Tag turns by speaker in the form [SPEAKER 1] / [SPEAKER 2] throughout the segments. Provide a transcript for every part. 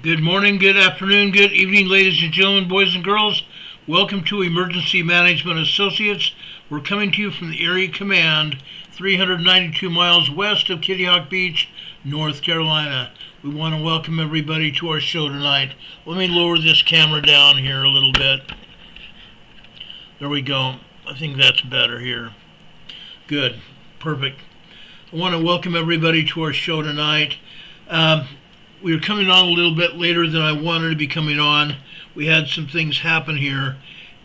[SPEAKER 1] Good morning, good afternoon, good evening, ladies and gentlemen, boys and girls. Welcome to Emergency Management Associates. We're coming to you from the Area Command, 392 miles west of Kitty Hawk Beach, North Carolina. We want to welcome everybody to our show tonight. Let me lower this camera down here a little bit. There we go. I think that's better here. Good. Perfect. I want to welcome everybody to our show tonight. We were coming on a little bit later than I wanted to be coming on. We had some things happen here,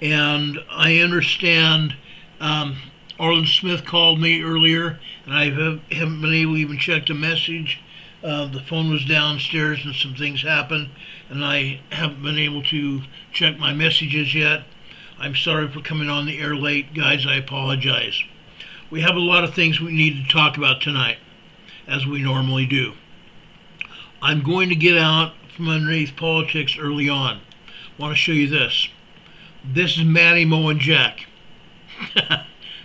[SPEAKER 1] and I understand Arlen Smith called me earlier, and I haven't been able to even check the message. The phone was downstairs and some things happened, and I haven't been able to check my messages yet. I'm sorry for coming on the air late, guys. I apologize. We have a lot of things we need to talk about tonight, as we normally do. I'm going to get out from underneath politics early on. I want to show you this. This is Matty, Mo, and Jack.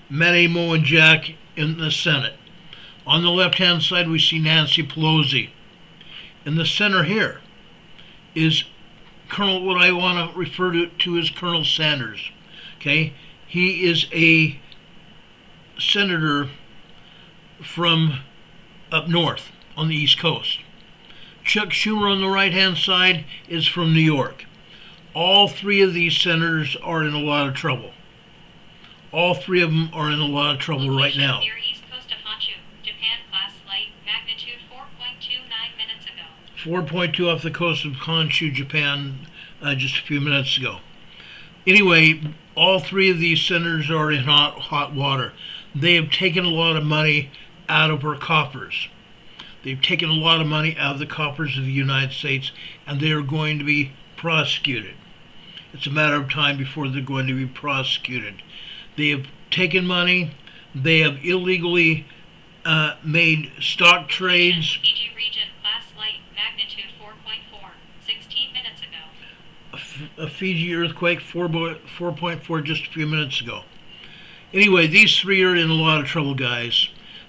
[SPEAKER 1] Matty, Mo, and Jack in the Senate. On the left-hand side, we see Nancy Pelosi. In the center here is Colonel, what I want to refer to as Colonel Sanders. Okay? He is a senator from up north on the East Coast. Chuck Schumer on the right-hand side is from New York. All three of these senators are in a lot of trouble. All three of them are in a lot of trouble right now.
[SPEAKER 2] Near east coast of Honshu, Japan, class light, magnitude 4.2 9 minutes ago.
[SPEAKER 1] 4.2 off the coast of Honshu, Japan, just a few minutes ago. Anyway, all three of these senators are in hot water. They have taken a lot of money out of our coffers. They've taken a lot of money out of the coffers of the United States, and they are going to be prosecuted. It's a matter of time before they're going to be prosecuted. They have taken money. They have illegally made stock trades.
[SPEAKER 2] Fiji region, class light, magnitude 4.4, 16 minutes ago.
[SPEAKER 1] A Fiji earthquake, 4.4 just a few minutes ago. Anyway, these three are in a lot of trouble, guys.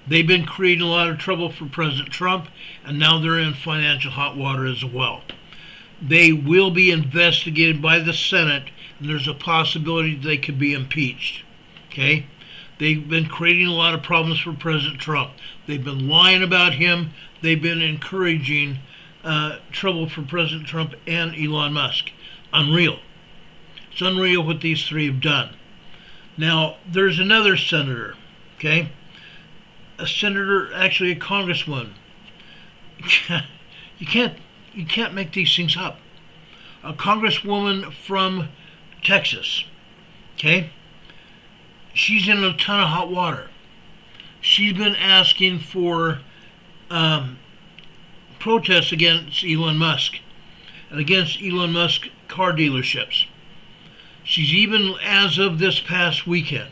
[SPEAKER 1] They've been creating a lot of trouble for President Trump, and now they're in financial hot water as well. They will be investigated by the Senate, and there's a possibility they could be impeached. Okay? They've been creating a lot of problems for President Trump. They've been lying about him. They've been encouraging trouble for President Trump and Elon Musk. Unreal. It's unreal what these three have done. Now, there's another senator, okay? A senator, actually a congresswoman. You can't make these things up. A congresswoman from Texas, okay? She's in a ton of hot water. She's been asking for protests against Elon Musk and against Elon Musk car dealerships. She's even, as of this past weekend,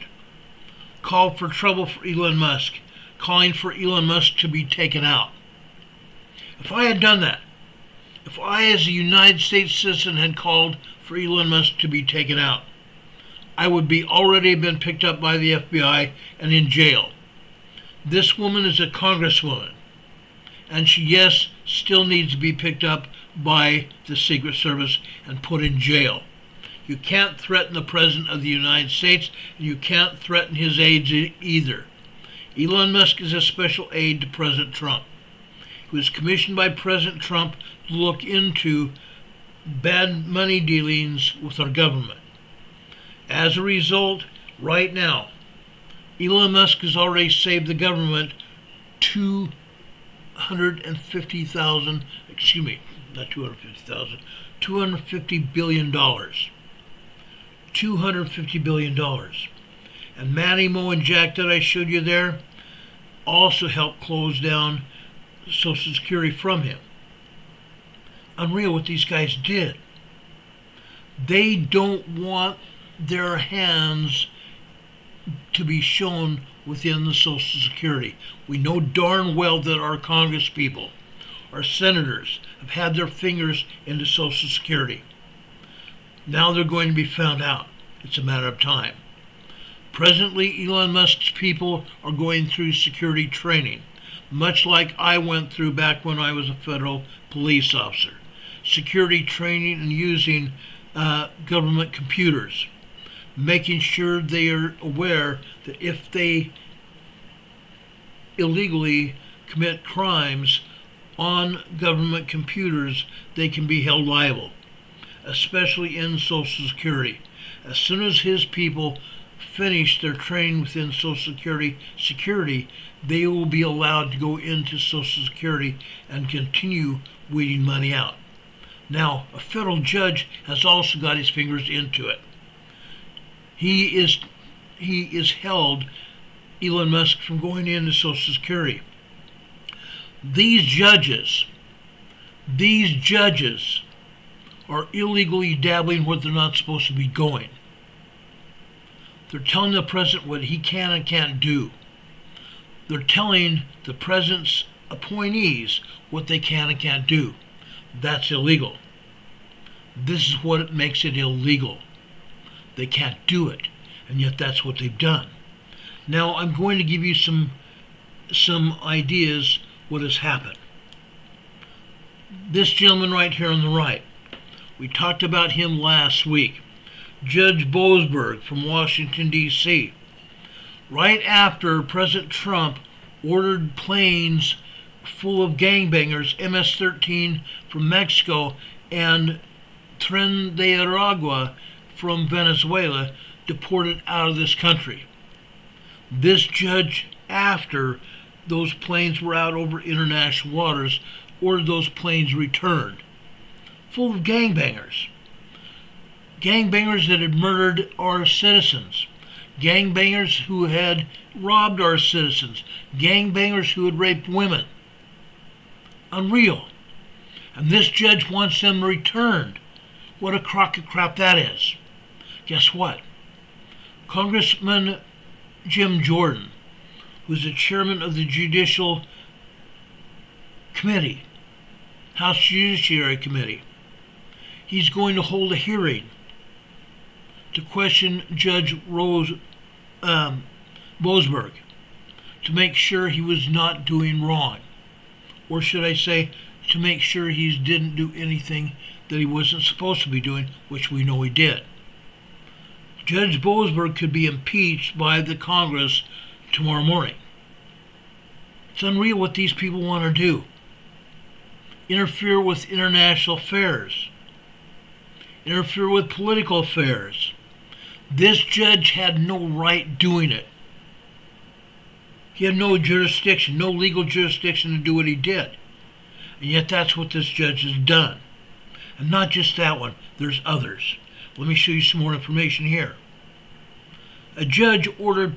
[SPEAKER 1] called for trouble for Elon Musk, calling for Elon Musk to be taken out. If I had done that, if I as a United States citizen had called for Elon Musk to be taken out, I would be already been picked up by the FBI and in jail. This woman is a congresswoman, and she, yes, still needs to be picked up by the Secret Service and put in jail. You can't threaten the President of the United States, and you can't threaten his aides either. Elon Musk is a special aide to President Trump. He was commissioned by President Trump to look into bad money dealings with our government. As a result, right now, Elon Musk has already saved the government $250 billion. $250 billion. And Matty, Mo, and Jack that I showed you there also helped close down Social Security from him. Unreal what these guys did. They don't want their hands to be shown within the Social Security. We know darn well that our Congress people, our senators, have had their fingers into Social Security. Now they're going to be found out. It's a matter of time. Presently, Elon Musk's people are going through security training, much like I went through back when I was a federal police officer. security training and using government computers, making sure they are aware that if they illegally commit crimes on government computers, they can be held liable, especially in Social Security. As soon as his people finish their training within Social Security, they will be allowed to go into Social Security and continue weeding money out. Now, a federal judge has also got his fingers into it. He is held Elon Musk from going into Social Security. These judges are illegally dabbling where they're not supposed to be going. They're telling the president what he can and can't do. They're telling the president's appointees what they can and can't do. That's illegal. This is what makes it illegal. They can't do it, and yet that's what they've done. Now I'm going to give you some ideas what has happened. This gentleman right here on the right, we talked about him last week. Judge Boasberg from Washington, D.C. Right after President Trump ordered planes full of gangbangers, MS-13 from Mexico and Tren de Aragua from Venezuela, deported out of this country. This judge, after those planes were out over international waters, ordered those planes returned, full of gangbangers. Gangbangers that had murdered our citizens. Gangbangers who had robbed our citizens. Gangbangers who had raped women. Unreal. And this judge wants them returned. What a crock of crap that is. Guess what? Congressman Jim Jordan, who's the chairman of the Judicial Committee, House Judiciary Committee, he's going to hold a hearing to question Judge Boasberg to make sure he was not doing wrong. Or should I say, to make sure he didn't do anything that he wasn't supposed to be doing, which we know he did. Judge Boasberg could be impeached by the Congress tomorrow morning. It's unreal what these people want to do. Interfere with international affairs. Interfere with political affairs. This judge had no right doing it. He had no jurisdiction, no legal jurisdiction to do what he did. And yet that's what this judge has done. And not just that one, there's others. Let me show you some more information here. A judge ordered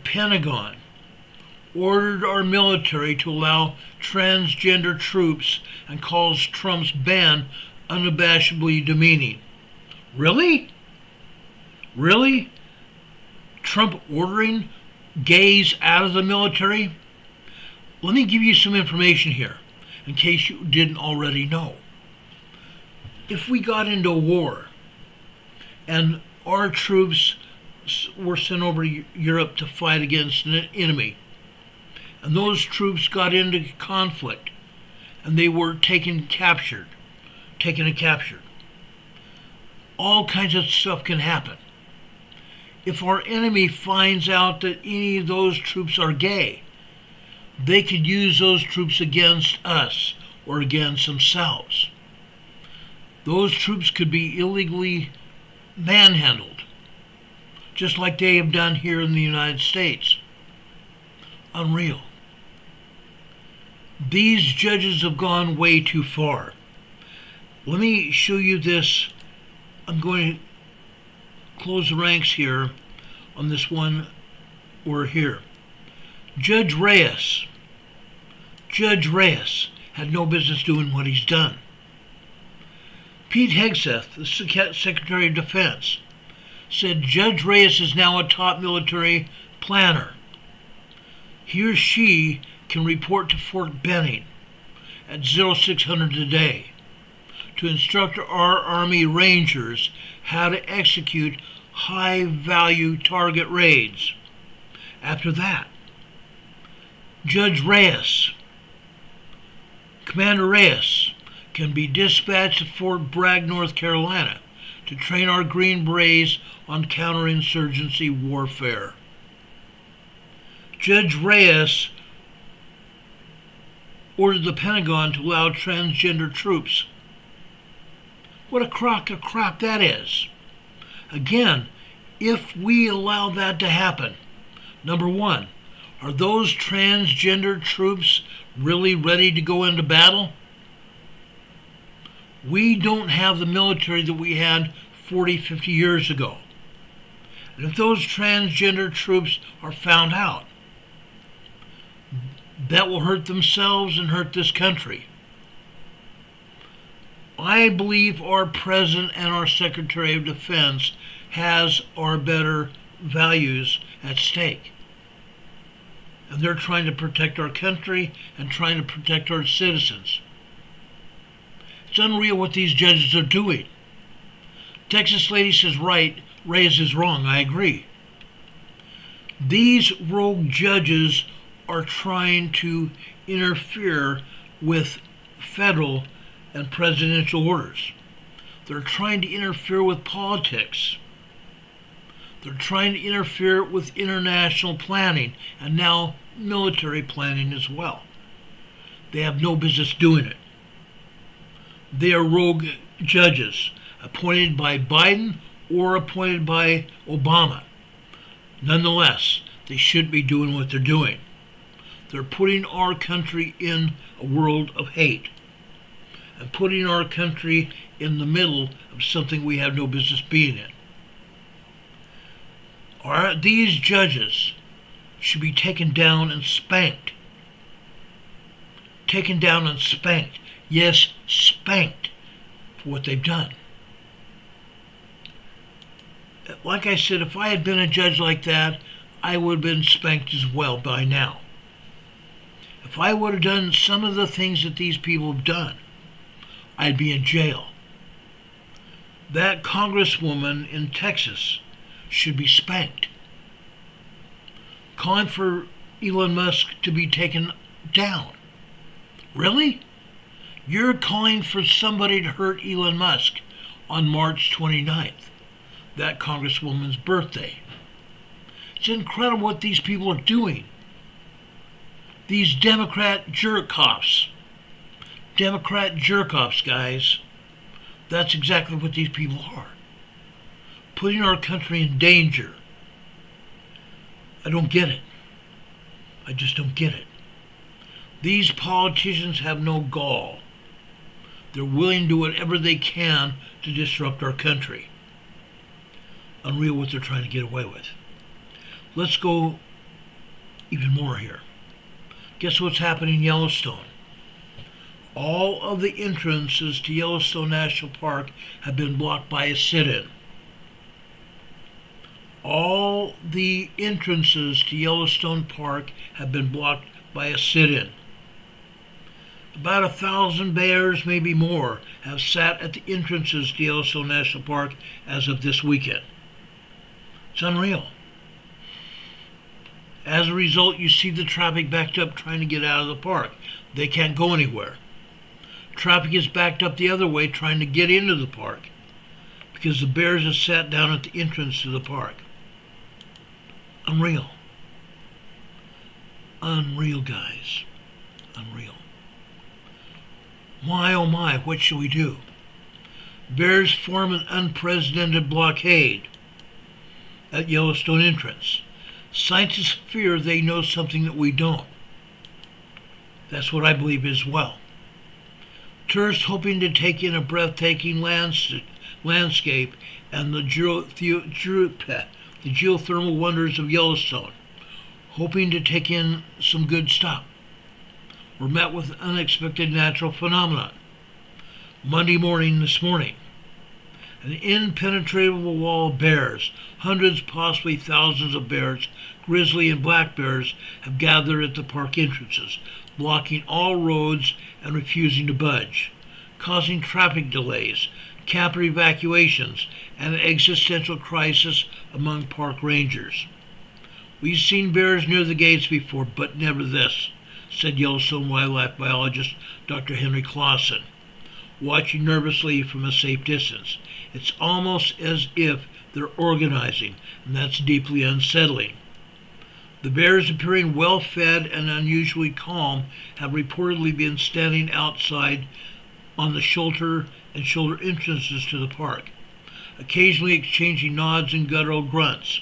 [SPEAKER 1] our military to allow transgender troops and calls Trump's ban unabashedly demeaning. Really? Really? Trump ordering gays out of the military? Let me give you some information here, in case you didn't already know. If we got into a war and our troops were sent over to Europe to fight against an enemy, and those troops got into conflict and they were taken and captured, all kinds of stuff can happen. If our enemy finds out that any of those troops are gay, they could use those troops against us or against themselves. Those troops could be illegally manhandled, just like they have done here in the United States. Unreal. These judges have gone way too far. Let me show you this. I'm going to close the ranks here on this one or here. Judge Reyes had no business doing what he's done. Pete Hegseth, the Secretary of Defense, said Judge Reyes is now a top military planner. He or she can report to Fort Benning at 0600 today to instruct our Army Rangers how to execute high-value target raids. After that, Judge Reyes, Commander Reyes, can be dispatched to Fort Bragg, North Carolina, to train our Green Berets on counterinsurgency warfare. Judge Reyes ordered the Pentagon to allow transgender troops. What a crock of crap that is. Again, if we allow that to happen, number one, are those transgender troops really ready to go into battle? We don't have the military that we had 40, 50 years ago. And if those transgender troops are found out, that will hurt themselves and hurt this country. I believe our President and our Secretary of Defense has our better values at stake. And they're trying to protect our country and trying to protect our citizens. It's unreal what these judges are doing. Texas lady says right, Reyes is wrong. I agree. These rogue judges are trying to interfere with federal and presidential orders. They're trying to interfere with politics. They're trying to interfere with international planning and now military planning as well. They have no business doing it. They are rogue judges appointed by Biden or appointed by Obama. Nonetheless, they should be doing what they're doing. They're putting our country in a world of hate and putting our country in the middle of something we have no business being in. These judges should be taken down and spanked. Taken down and spanked. Yes, spanked for what they've done. Like I said, if I had been a judge like that, I would have been spanked as well by now. If I would have done some of the things that these people have done, I'd be in jail. That congresswoman in Texas should be spanked. Calling for Elon Musk to be taken down. Really? You're calling for somebody to hurt Elon Musk on March 29th, that congresswoman's birthday. It's incredible what these people are doing. These Democrat jerk-offs. Democrat jerk-offs, guys. That's exactly what these people are. Putting our country in danger. I don't get it. I just don't get it. These politicians have no gall. They're willing to do whatever they can to disrupt our country. Unreal what they're trying to get away with. Let's go even more here. Guess what's happening in Yellowstone? All of the entrances to Yellowstone National Park have been blocked by a sit-in. All the entrances to Yellowstone Park have been blocked by a sit-in. About 1,000 bears, maybe more, have sat at the entrances to Yellowstone National Park as of this weekend. It's unreal. As a result, you see the traffic backed up trying to get out of the park. They can't go anywhere. Traffic is backed up the other way trying to get into the park because the bears have sat down at the entrance to the park. Unreal. Unreal, guys. Unreal. My, oh my, what should we do? Bears form an unprecedented blockade at Yellowstone entrance. Scientists fear they know something that we don't. That's what I believe as well. Tourists hoping to take in a breathtaking landscape and the geothermal wonders of Yellowstone, hoping to take in some good stuff, were met with an unexpected natural phenomenon. Monday morning, this morning, an impenetrable wall of bears, hundreds, possibly thousands of bears, grizzly and black bears, have gathered at the park entrances, blocking all roads and refusing to budge, causing traffic delays, camper evacuations, and an existential crisis among park rangers. We've seen bears near the gates before, but never this, said Yellowstone wildlife biologist Dr. Henry Clausen. watching nervously from a safe distance. It's almost as if they're organizing, and that's deeply unsettling. The bears, appearing well-fed and unusually calm, have reportedly been standing outside on the shoulder and shoulder entrances to the park, occasionally exchanging nods and guttural grunts.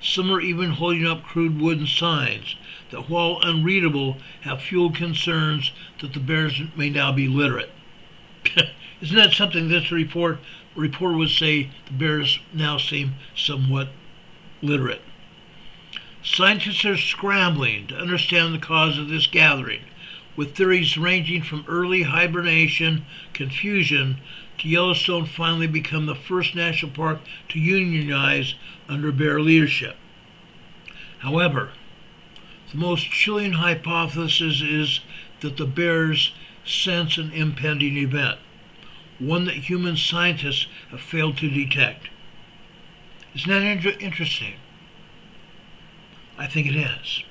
[SPEAKER 1] Some are even holding up crude wooden signs that, while unreadable, have fueled concerns that the bears may now be literate. Isn't that something this reporter would say? The bears now seem somewhat literate. Scientists are scrambling to understand the cause of this gathering, with theories ranging from early hibernation confusion to Yellowstone finally become the first national park to unionize under bear leadership. However, the most chilling hypothesis is that the bears sense an impending event, one that human scientists have failed to detect. Isn't that interesting? I think it is.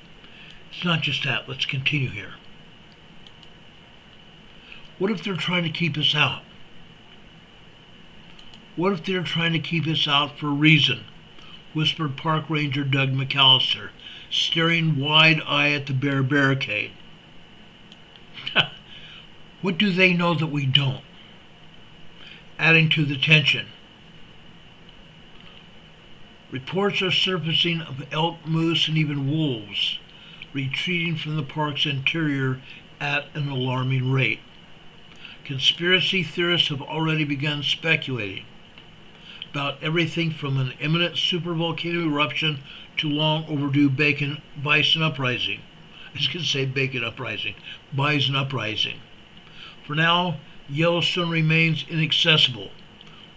[SPEAKER 1] It's not just that. Let's continue here. What if they're trying to keep us out? What if they're trying to keep us out for a reason? Whispered Park Ranger Doug McAllister, staring wide-eyed at the bear barricade. What do they know that we don't? Adding to the tension. Reports are surfacing of elk, moose, and even wolves retreating from the park's interior at an alarming rate. Conspiracy theorists have already begun speculating about everything from an imminent supervolcano eruption to long overdue bison uprising. I was going to say bacon uprising, bison uprising. For now, Yellowstone remains inaccessible,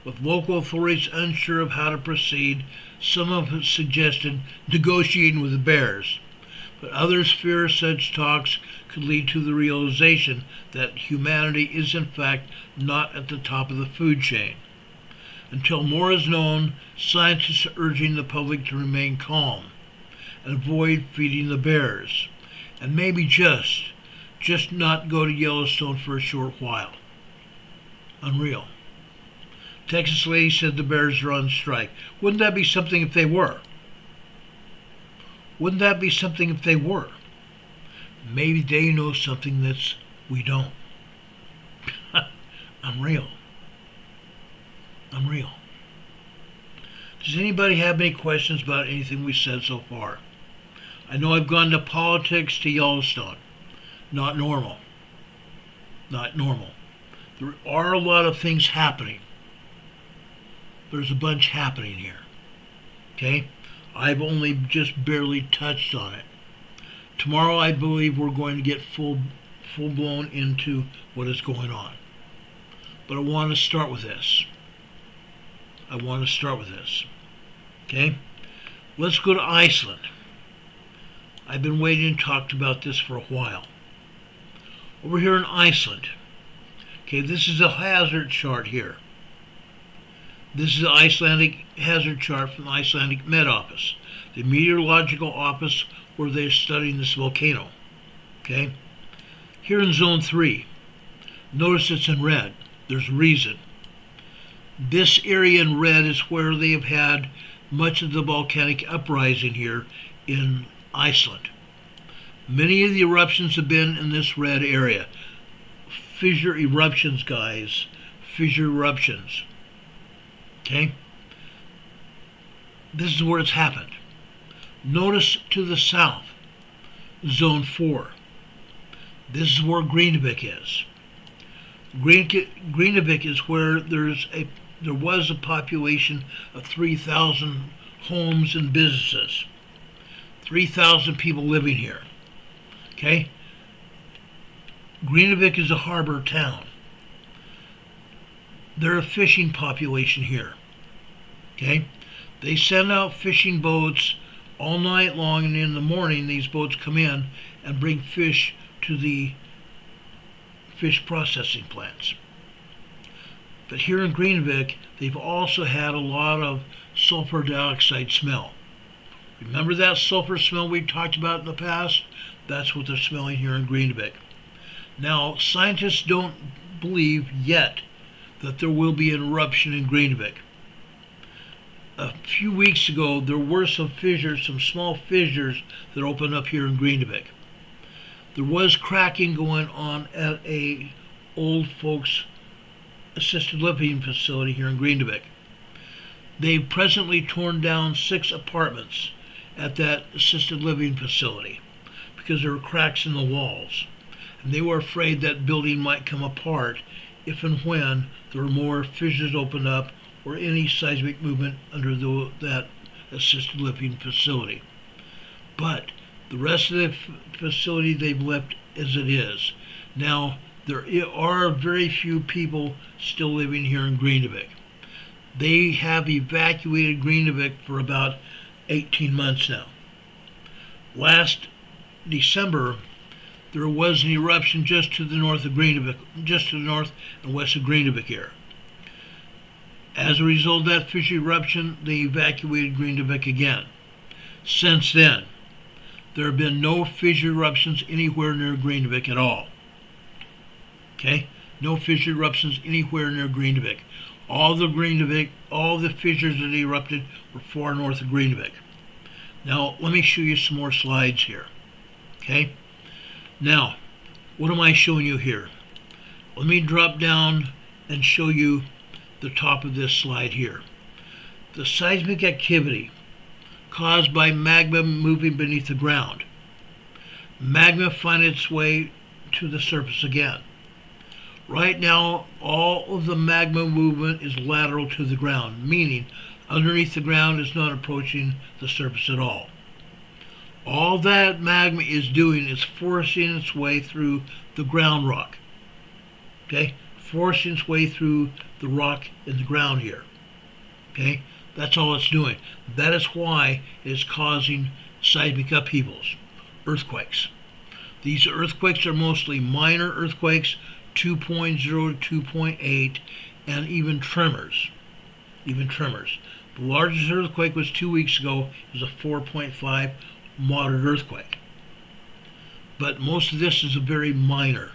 [SPEAKER 1] with local authorities unsure of how to proceed. Some have suggested negotiating with the bears, but others fear such talks could lead to the realization that humanity is in fact not at the top of the food chain. Until more is known, scientists are urging the public to remain calm and avoid feeding the bears, and maybe just not go to Yellowstone for a short while. Unreal. Texas lady said the bears are on strike. Wouldn't that be something if they were? Wouldn't that be something if they were? Maybe they know something that we don't. Unreal. Unreal. Does anybody have any questions about anything we said so far? I know I've gone to politics to Yellowstone. Not normal. Not normal. There are a lot of things happening. There's a bunch happening here. Okay? I've only just barely touched on it. Tomorrow, I believe we're going to get full-blown into what is going on. But I want to start with this. Okay? Let's go to Iceland. I've been waiting to talk about this for a while. Over here in Iceland. Okay, this is a hazard chart here. This is the Icelandic hazard chart from the Icelandic Met Office, the meteorological office where they're studying this volcano. Okay? Here in Zone 3, notice it's in red. There's a reason. This area in red is where they have had much of the volcanic uprising here in Iceland. Many of the eruptions have been in this red area. Fissure eruptions, guys. Fissure eruptions. Okay? This is where it's happened. Notice to the south, Zone 4. This is where Greenvik is. Greenvik is where there was a population of 3,000 homes and businesses. 3,000 people living here. Okay? Greenvik is a harbor town. They're a fishing population here. Okay? They send out fishing boats all night long, and in the morning these boats come in and bring fish to the fish processing plants. But here in Greenvik, they've also had a lot of sulfur dioxide smell. Remember that sulfur smell we talked about in the past? That's what they're smelling here in Greenvik. Now, scientists don't believe yet that there will be an eruption in Greenvik. A few weeks ago, there were some fissures, some small fissures that opened up here in Greenvik. There was cracking going on at a old folks assisted living facility here in Greenvik. They've presently torn down 6 apartments at that assisted living facility because there were cracks in the walls. And they were afraid that building might come apart if and when there were more fissures opened up or any seismic movement under that assisted living facility. But the rest of the facility they've left as it is. Now, there are very few people still living here in Greenvik. They have evacuated Greenvik for about 18 months now. Last December, there was an eruption just to the north of Greenvik, just to the north and west of Greenvik here. As a result of that fissure eruption, they evacuated Greenvik again. Since then, there have been no fissure eruptions anywhere near Greenvik at all. Okay? No fissure eruptions anywhere near Greenvik. All the fissures that erupted were far north of Greenvik. Now, let me show you some more slides here. Okay? Now, what am I showing you here? Let me drop down and show you the top of this slide here. The seismic activity caused by magma moving beneath the ground. Magma finds its way to the surface again. Right now, all of the magma movement is lateral to the ground, meaning underneath the ground is not approaching the surface at all. All that magma is doing is forcing its way through the ground rock. Okay? Forcing its way through the rock in the ground here. Okay? That's all it's doing. That is why it is causing seismic upheavals, earthquakes. These earthquakes are mostly minor earthquakes, 2.0 to 2.8, and even tremors. The largest earthquake was 2 weeks ago. It was a 4.5 moderate earthquake. But most of this is a very minor.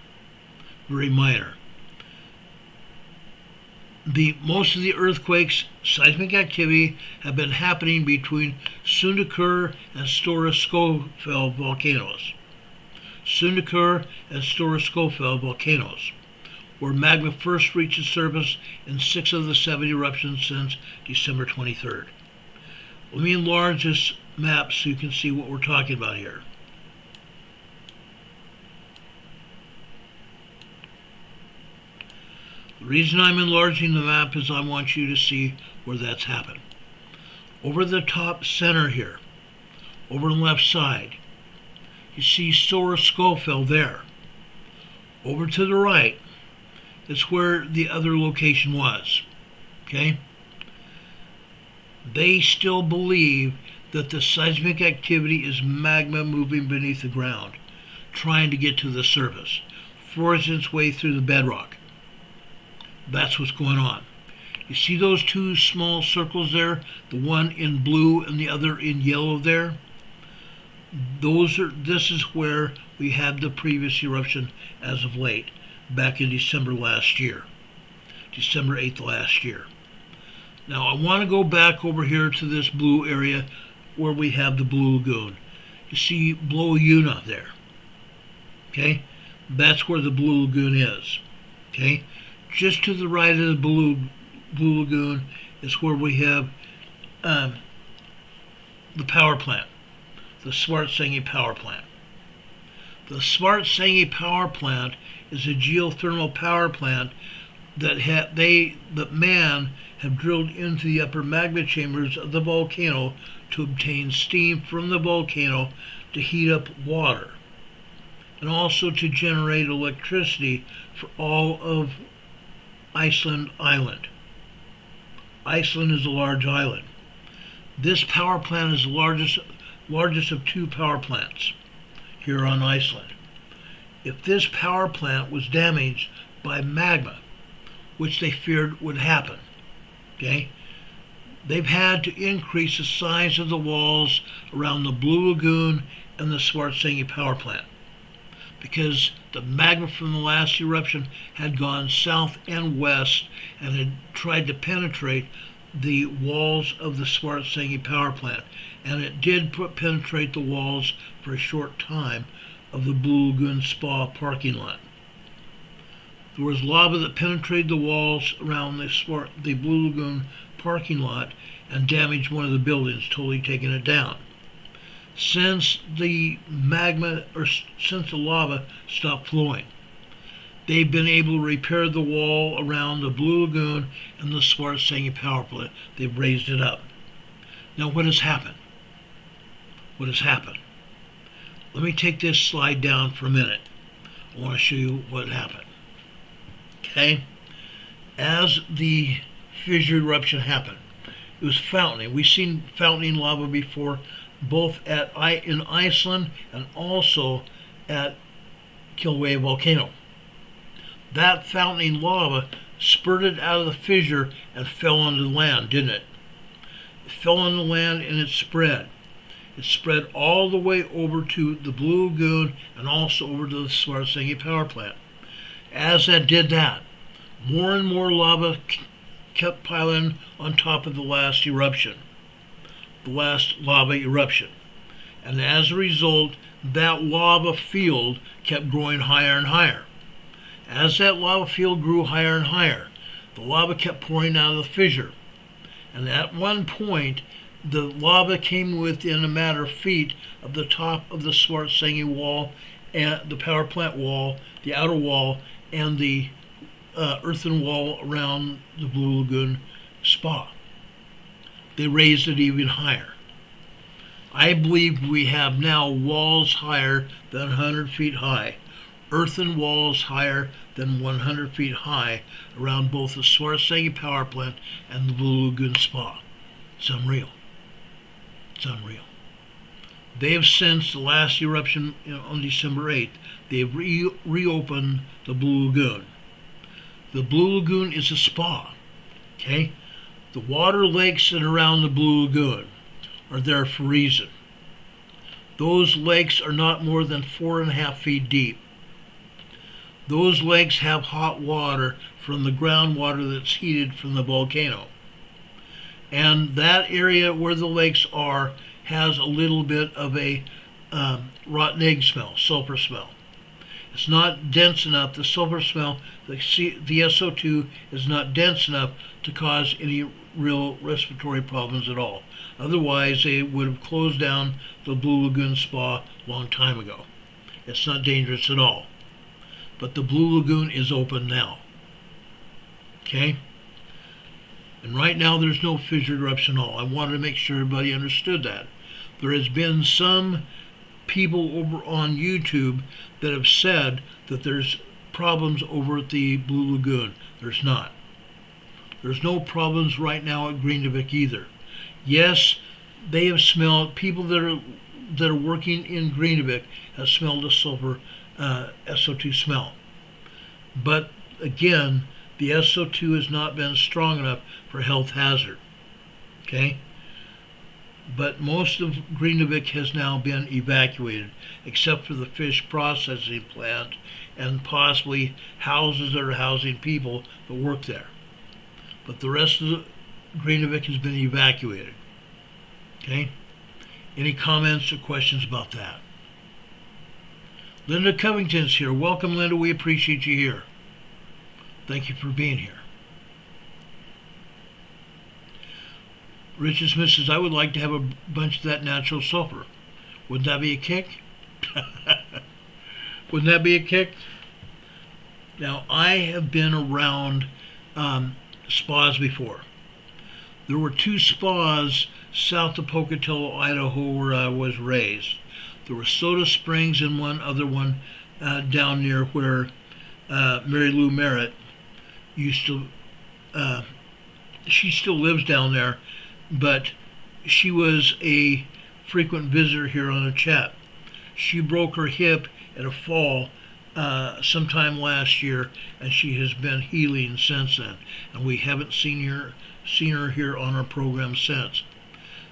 [SPEAKER 1] Most of the earthquakes, seismic activity, have been happening between Sundakur and Stora Skofel volcanoes. Sundakur and Stora Skofel volcanoes, where magma first reached the surface in 6 of the 7 eruptions since December 23rd. Let me enlarge this map so you can see what we're talking about here. The reason I'm enlarging the map is I want you to see where that's happened. Over the top center here, over on the left side, you see Stora Skofel there. Over to the right is where the other location was. Okay? They still believe that the seismic activity is magma moving beneath the ground, trying to get to the surface, forcing its way through the bedrock. That's what's going on. You see those 2 small circles there, the one in blue and the other in yellow there? This is where we had the previous eruption as of late, back in December last year. December 8th last year. Now I want to go back over here to this blue area where we have the Blue Lagoon. You see Bloyuna there. Okay? That's where the Blue Lagoon is. Okay? Just to the right of the Blue Lagoon is where we have the power plant, the Svartsengi power plant. The Svartsengi power plant is a geothermal power plant that man have drilled into the upper magma chambers of the volcano to obtain steam from the volcano to heat up water, and also to generate electricity for all of Iceland Island. Iceland is a large island. This power plant is the largest of 2 power plants here on Iceland. If this power plant was damaged by magma, which they feared would happen, okay, they've had to increase the size of the walls around the Blue Lagoon and the Svartsengi power plant because The magma from the last eruption had gone south and west and had tried to penetrate the walls of the Svartsengi power plant. And it did penetrate the walls for a short time of the Blue Lagoon Spa parking lot. There was lava that penetrated the walls around the Blue Lagoon parking lot and damaged one of the buildings, totally taking it down. Since the lava stopped flowing, they've been able to repair the wall around the Blue Lagoon and the Svartsengi power plant. They've raised it up. Now what has happened? What has happened? Let me take this slide down for a minute. I want to show you what happened. Okay? As the fissure eruption happened, it was fountaining. We've seen fountaining lava before, both in Iceland and also at Kilauea volcano. That fountaining lava spurted out of the fissure and fell onto the land, didn't it? It fell on the land and it spread. It spread all the way over to the Blue Lagoon and also over to the Svartsengi power plant. As that did that, more and more lava kept piling on top of the last eruption, the last lava eruption. And as a result, that lava field kept growing higher and higher. As that lava field grew higher and higher, the lava kept pouring out of the fissure. And at one point, the lava came within a matter of feet of the top of the Svartsengi wall, and the power plant wall, the outer wall, and the earthen wall around the Blue Lagoon Spa. They raised it even higher. I believe we have now walls higher than 100 feet high, earthen walls higher than 100 feet high around both the Svartsengi power plant and the Blue Lagoon Spa. It's unreal. It's unreal. They have, since the last eruption on December 8th, they have reopened the Blue Lagoon. The Blue Lagoon is a spa, okay? The water lakes that are around the Blue Lagoon are there for a reason. Those lakes are not more than 4.5 feet deep. Those lakes have hot water from the groundwater that's heated from the volcano. And that area where the lakes are has a little bit of a rotten egg smell, sulfur smell. It's not dense enough, the sulfur smell, the SO2 is not dense enough to cause any real respiratory problems at all. Otherwise, they would have closed down the Blue Lagoon Spa a long time ago. It's not dangerous at all. But the Blue Lagoon is open now. Okay? And right now there's no fissure eruption at all. I wanted to make sure everybody understood that. There has been some people over on YouTube that have said that there's problems over at the Blue Lagoon. There's not. There's no problems right now at Greenvik either. Yes, they have smelled, people that are working in Greenvik have smelled a sulfur SO2 smell. But again, the SO2 has not been strong enough for health hazard. Okay? But most of Greenvik has now been evacuated, except for the fish processing plant and possibly houses that are housing people that work there. But the rest of Greenvik has been evacuated. Okay? Any comments or questions about that? Linda Covington's here. Welcome, Linda. We appreciate you here. Thank you for being here. Richard Smith says, I would like to have a bunch of that natural sulfur. Wouldn't that be a kick? Wouldn't that be a kick? Now, I have been around spas before. There were 2 spas south of Pocatello, Idaho, where I was raised. There was Soda Springs and one other one down near where Mary Lou Merritt used to, she still lives down there, but she was a frequent visitor here on the chat. She broke her hip at a fall sometime last year, and she has been healing since then. And we haven't seen her here on our program since.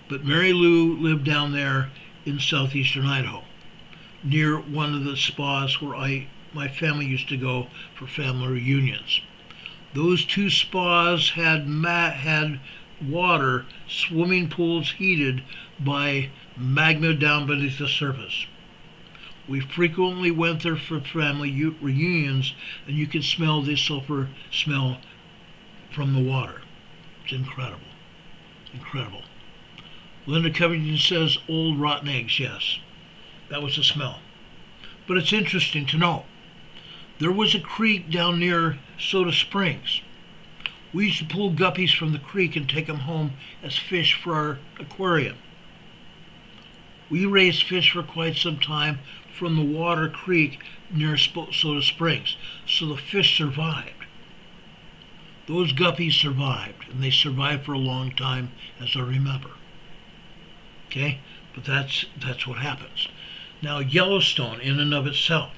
[SPEAKER 1] But Mary Lou lived down there in southeastern Idaho, near one of the spas where my family used to go for family reunions. Those two spas had water, swimming pools heated by magma down beneath the surface. We frequently went there for family reunions, and you could smell the sulfur smell from the water. It's incredible. Incredible. Linda Covington says old rotten eggs. Yes, that was the smell. But it's interesting to know. There was a creek down near Soda Springs. We used to pull guppies from the creek and take them home as fish for our aquarium. We raised fish for quite some time from the water creek near Soda Springs, so the fish survived. Those guppies survived, and they survived for a long time, as I remember. Okay? But that's what happens. Now, Yellowstone, in and of itself.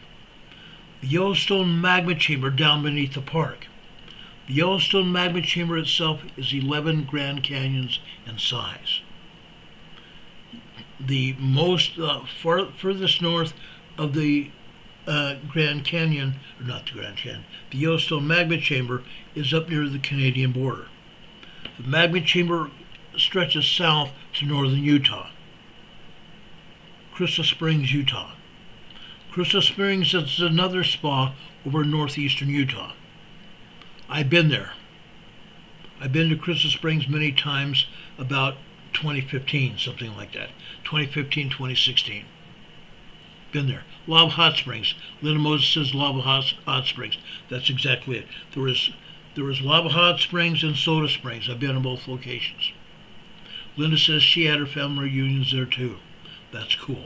[SPEAKER 1] The Yellowstone magma chamber down beneath the park. The Yellowstone magma chamber itself is 11 Grand Canyons in size. The most furthest north of the Grand Canyon, or not the Grand Canyon, the Yellowstone magma chamber is up near the Canadian border. The magma chamber stretches south to northern Utah. Crystal Springs, Utah. Crystal Springs is another spa over in northeastern Utah. I've been there. I've been to Crystal Springs many times, about 2015, something like that. 2015, 2016. Been there. Lava Hot Springs. Linda Moses says Lava Hot Springs. That's exactly it. There was Lava Hot Springs and Soda Springs. I've been in both locations. Linda says she had her family reunions there too. That's cool.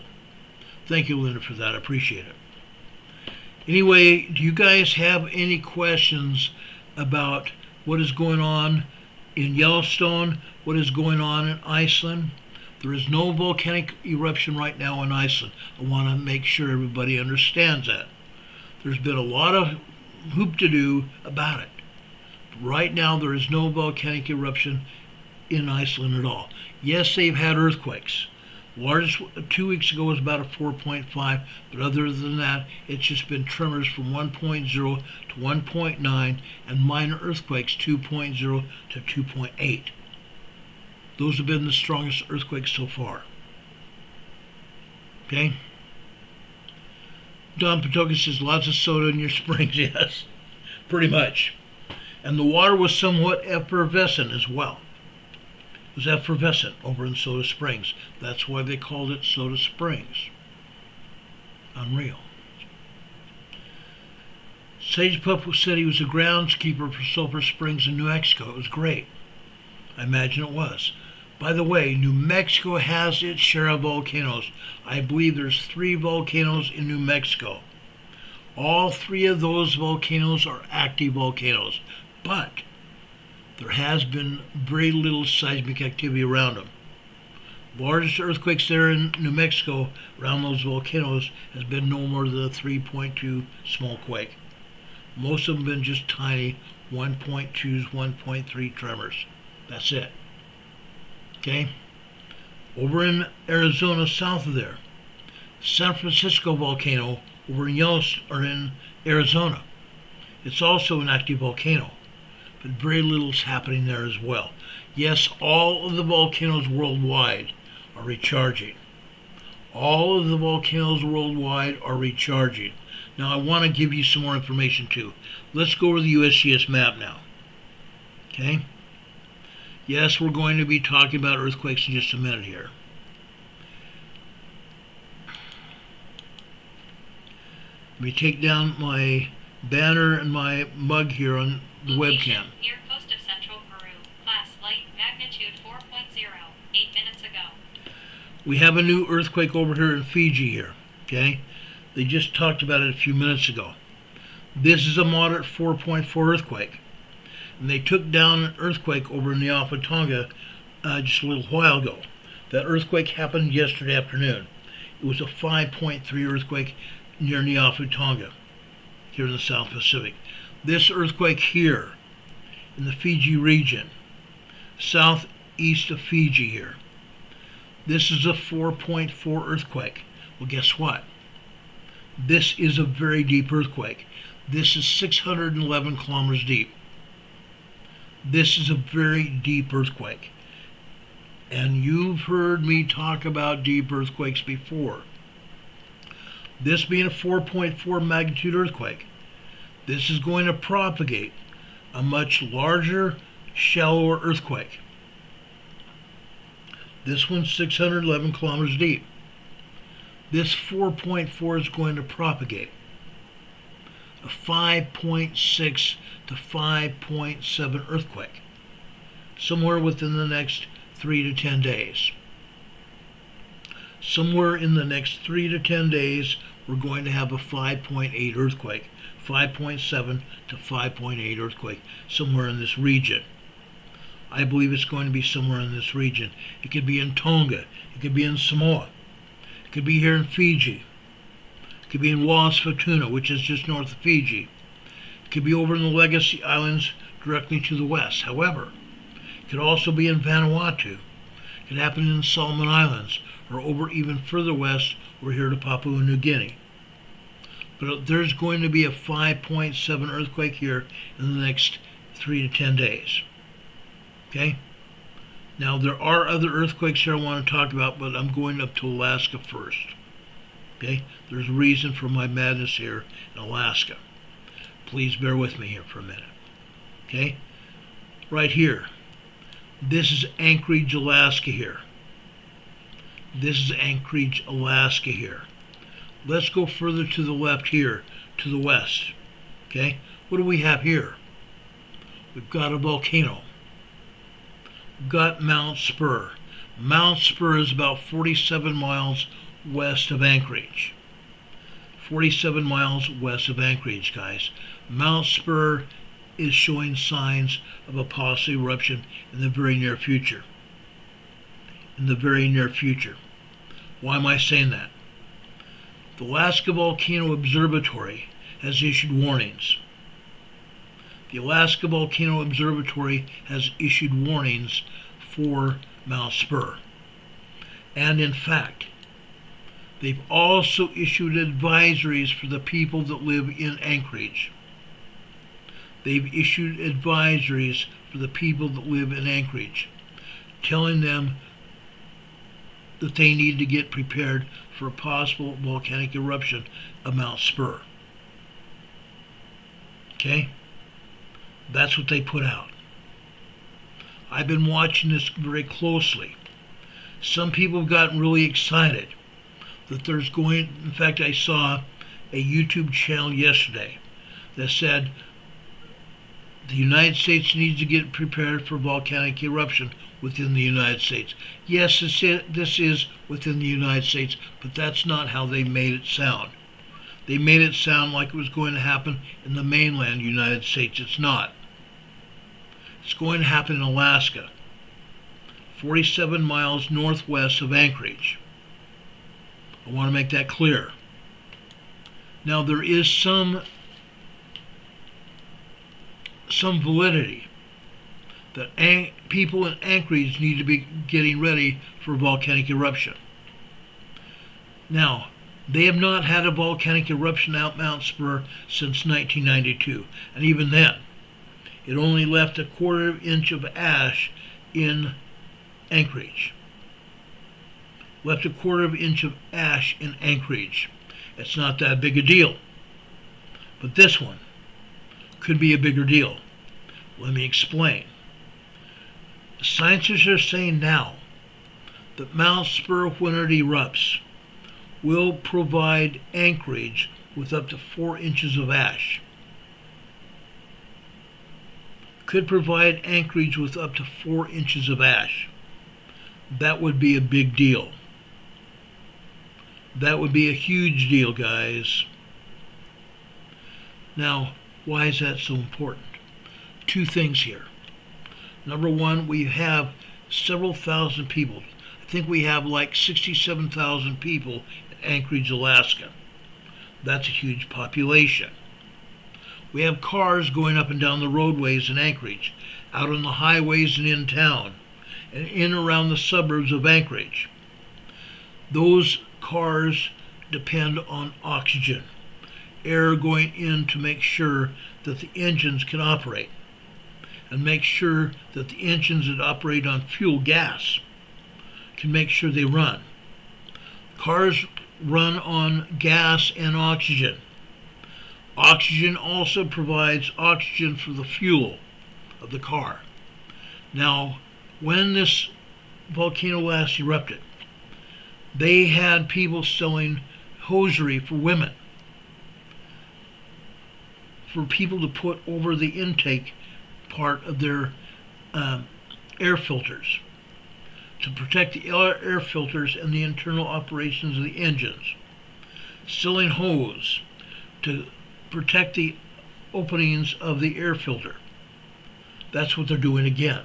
[SPEAKER 1] Thank you, Linda, for that. I appreciate it. Anyway, do you guys have any questions about what is going on in Yellowstone, what is going on in Iceland? There is no volcanic eruption right now in Iceland. I want to make sure everybody understands that. There's been a lot of hoop-to-do about it. Right now, there is no volcanic eruption in Iceland at all. Yes, they've had earthquakes. Largest 2 weeks ago was about a 4.5, but other than that, it's just been tremors from 1.0 to 1.9 and minor earthquakes 2.0 to 2.8. Those have been the strongest earthquakes so far. Okay? Don Patoka says lots of soda in your springs. Yes, pretty much. And the water was somewhat effervescent as well. It was effervescent over in Soda Springs. That's why they called it Soda Springs. Unreal. Sage Pup said he was a groundskeeper for Sulphur Springs in New Mexico. It was great. I imagine it was. By the way, New Mexico has its share of volcanoes. I believe there's 3 volcanoes in New Mexico. All 3 of those volcanoes are active volcanoes, but there has been very little seismic activity around them. Largest earthquakes there in New Mexico around those volcanoes has been no more than a 3.2 small quake. Most of them have been just tiny 1.2s, 1.3 tremors. That's it. Okay? Over in Arizona, south of there, San Francisco volcano over in Yellowstone, or in Arizona. It's also an active volcano, but very little is happening there as well. Yes, all of the volcanoes worldwide are recharging. All of the volcanoes worldwide are recharging. Now I want to give you some more information too. Let's go over the USGS map now. Okay? Yes, we're going to be talking about earthquakes in just a minute here. Let me take down my banner and my mug here on the webcam.
[SPEAKER 2] Near coast of central Peru. Class light, magnitude 4.0, 8 minutes ago.
[SPEAKER 1] We have a new earthquake over here in Fiji here. Okay? They just talked about it a few minutes ago. This is a moderate 4.4 earthquake. And they took down an earthquake over in the Alpha Tonga just a little while ago. That earthquake happened yesterday afternoon. It was a 5.3 earthquake near the Alpha Tonga, here in the South Pacific. This earthquake here, in the Fiji region, southeast of Fiji here, this is a 4.4 earthquake. Well, guess what? This is a very deep earthquake. This is 611 kilometers deep. This is a very deep earthquake. And you've heard me talk about deep earthquakes before. This being a 4.4 magnitude earthquake, this is going to propagate a much larger, shallower earthquake. This one's 611 kilometers deep. This 4.4 is going to propagate a 5.6 to 5.7 earthquake, somewhere within the next 3 to 10 days. Somewhere in the next 3 to 10 days, we're going to have a 5.8 earthquake, 5.7 to 5.8 earthquake, somewhere in this region. I believe it's going to be somewhere in this region. It could be in Tonga. It could be in Samoa. It could be here in Fiji. It could be in Wallis Futuna, which is just north of Fiji. It could be over in the Legacy Islands directly to the west. However, it could also be in Vanuatu. It could happen in the Solomon Islands, or over even further west, over here to Papua New Guinea. But there's going to be a 5.7 earthquake here in the next 3 to 10 days. Okay? Now, there are other earthquakes here I want to talk about, but I'm going up to Alaska first. Okay? There's a reason for my madness here in Alaska. Please bear with me here for a minute. Okay? Right here. This is Anchorage, Alaska here. This is Anchorage, Alaska here. Let's go further to the left here, to the west. Okay? What do we have here? We've got a volcano. We've got Mount Spur. Mount Spur is about 47 miles west of Anchorage. 47 miles west of Anchorage, guys. Mount Spur is showing signs of a possible eruption in the very near future. In the very near future. Why am I saying that? The Alaska Volcano Observatory has issued warnings. The Alaska Volcano Observatory has issued warnings for Mount Spur. And in fact, they've also issued advisories for the people that live in Anchorage. They've issued advisories for the people that live in Anchorage, telling them that they need to get prepared for a possible volcanic eruption of Mount Spur. Okay? That's what they put out. I've been watching this very closely. Some people have gotten really excited that there's going, in fact, I saw a YouTube channel yesterday that said the United States needs to get prepared for volcanic eruption within the United States. Yes, this is within the United States, but that's not how they made it sound. They made it sound like it was going to happen in the mainland United States. It's not. It's going to happen in Alaska, 47 miles northwest of Anchorage. I want to make that clear. Now, there is some validity that people in Anchorage need to be getting ready for a volcanic eruption. Now, they have not had a volcanic eruption out Mount Spur since 1992, and even then, it only left a quarter inch of ash in Anchorage. Left a quarter of an inch of ash in Anchorage. It's not that big a deal. But this one could be a bigger deal. Let me explain. Scientists are saying now that Mount Spur, when it erupts, will provide Anchorage with up to 4 inches of ash. Could provide Anchorage with up to 4 inches of ash. That would be a big deal. That would be a huge deal, guys. Now, why is that so important? Two things here. Number one, we have several thousand people. I think we have like 67,000 people in Anchorage, Alaska. That's a huge population. We have cars going up and down the roadways in Anchorage, out on the highways and in town, and in around the suburbs of Anchorage. Those cars depend on oxygen, air going in to make sure that the engines can operate, and make sure that the engines that operate on fuel gas can make sure they run. Cars run on gas and oxygen. Oxygen also provides oxygen for the fuel of the car. Now, when this volcano last erupted, they had people selling hosiery for women, for people to put over the intake part of their air filters, to protect the air filters and the internal operations of the engines. Selling hose to protect the openings of the air filter. That's what they're doing again.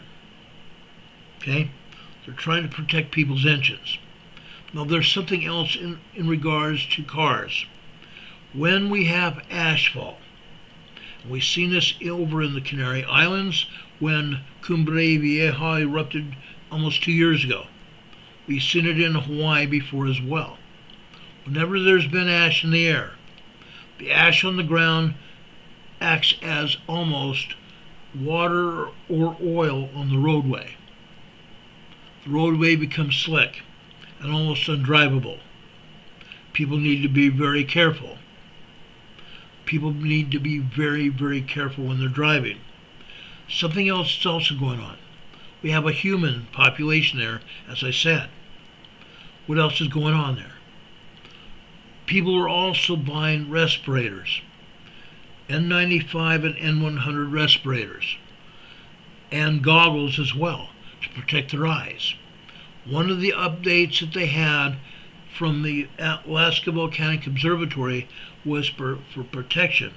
[SPEAKER 1] Okay? They're trying to protect people's engines. Now there's something else in regards to cars. When we have ashfall, and we've seen this over in the Canary Islands when Cumbre Vieja erupted almost 2 years ago. We've seen it in Hawaii before as well. Whenever there's been ash in the air, the ash on the ground acts as almost water or oil on the roadway. The roadway becomes slick and almost undrivable. People need to be very careful. People need to be very, very careful when they're driving. Something else is also going on. We have a human population there, as I said. What else is going on there? People are also buying respirators, N95 and N100 respirators, and goggles as well to protect their eyes. One of the updates that they had from the Alaska Volcanic Observatory was for protection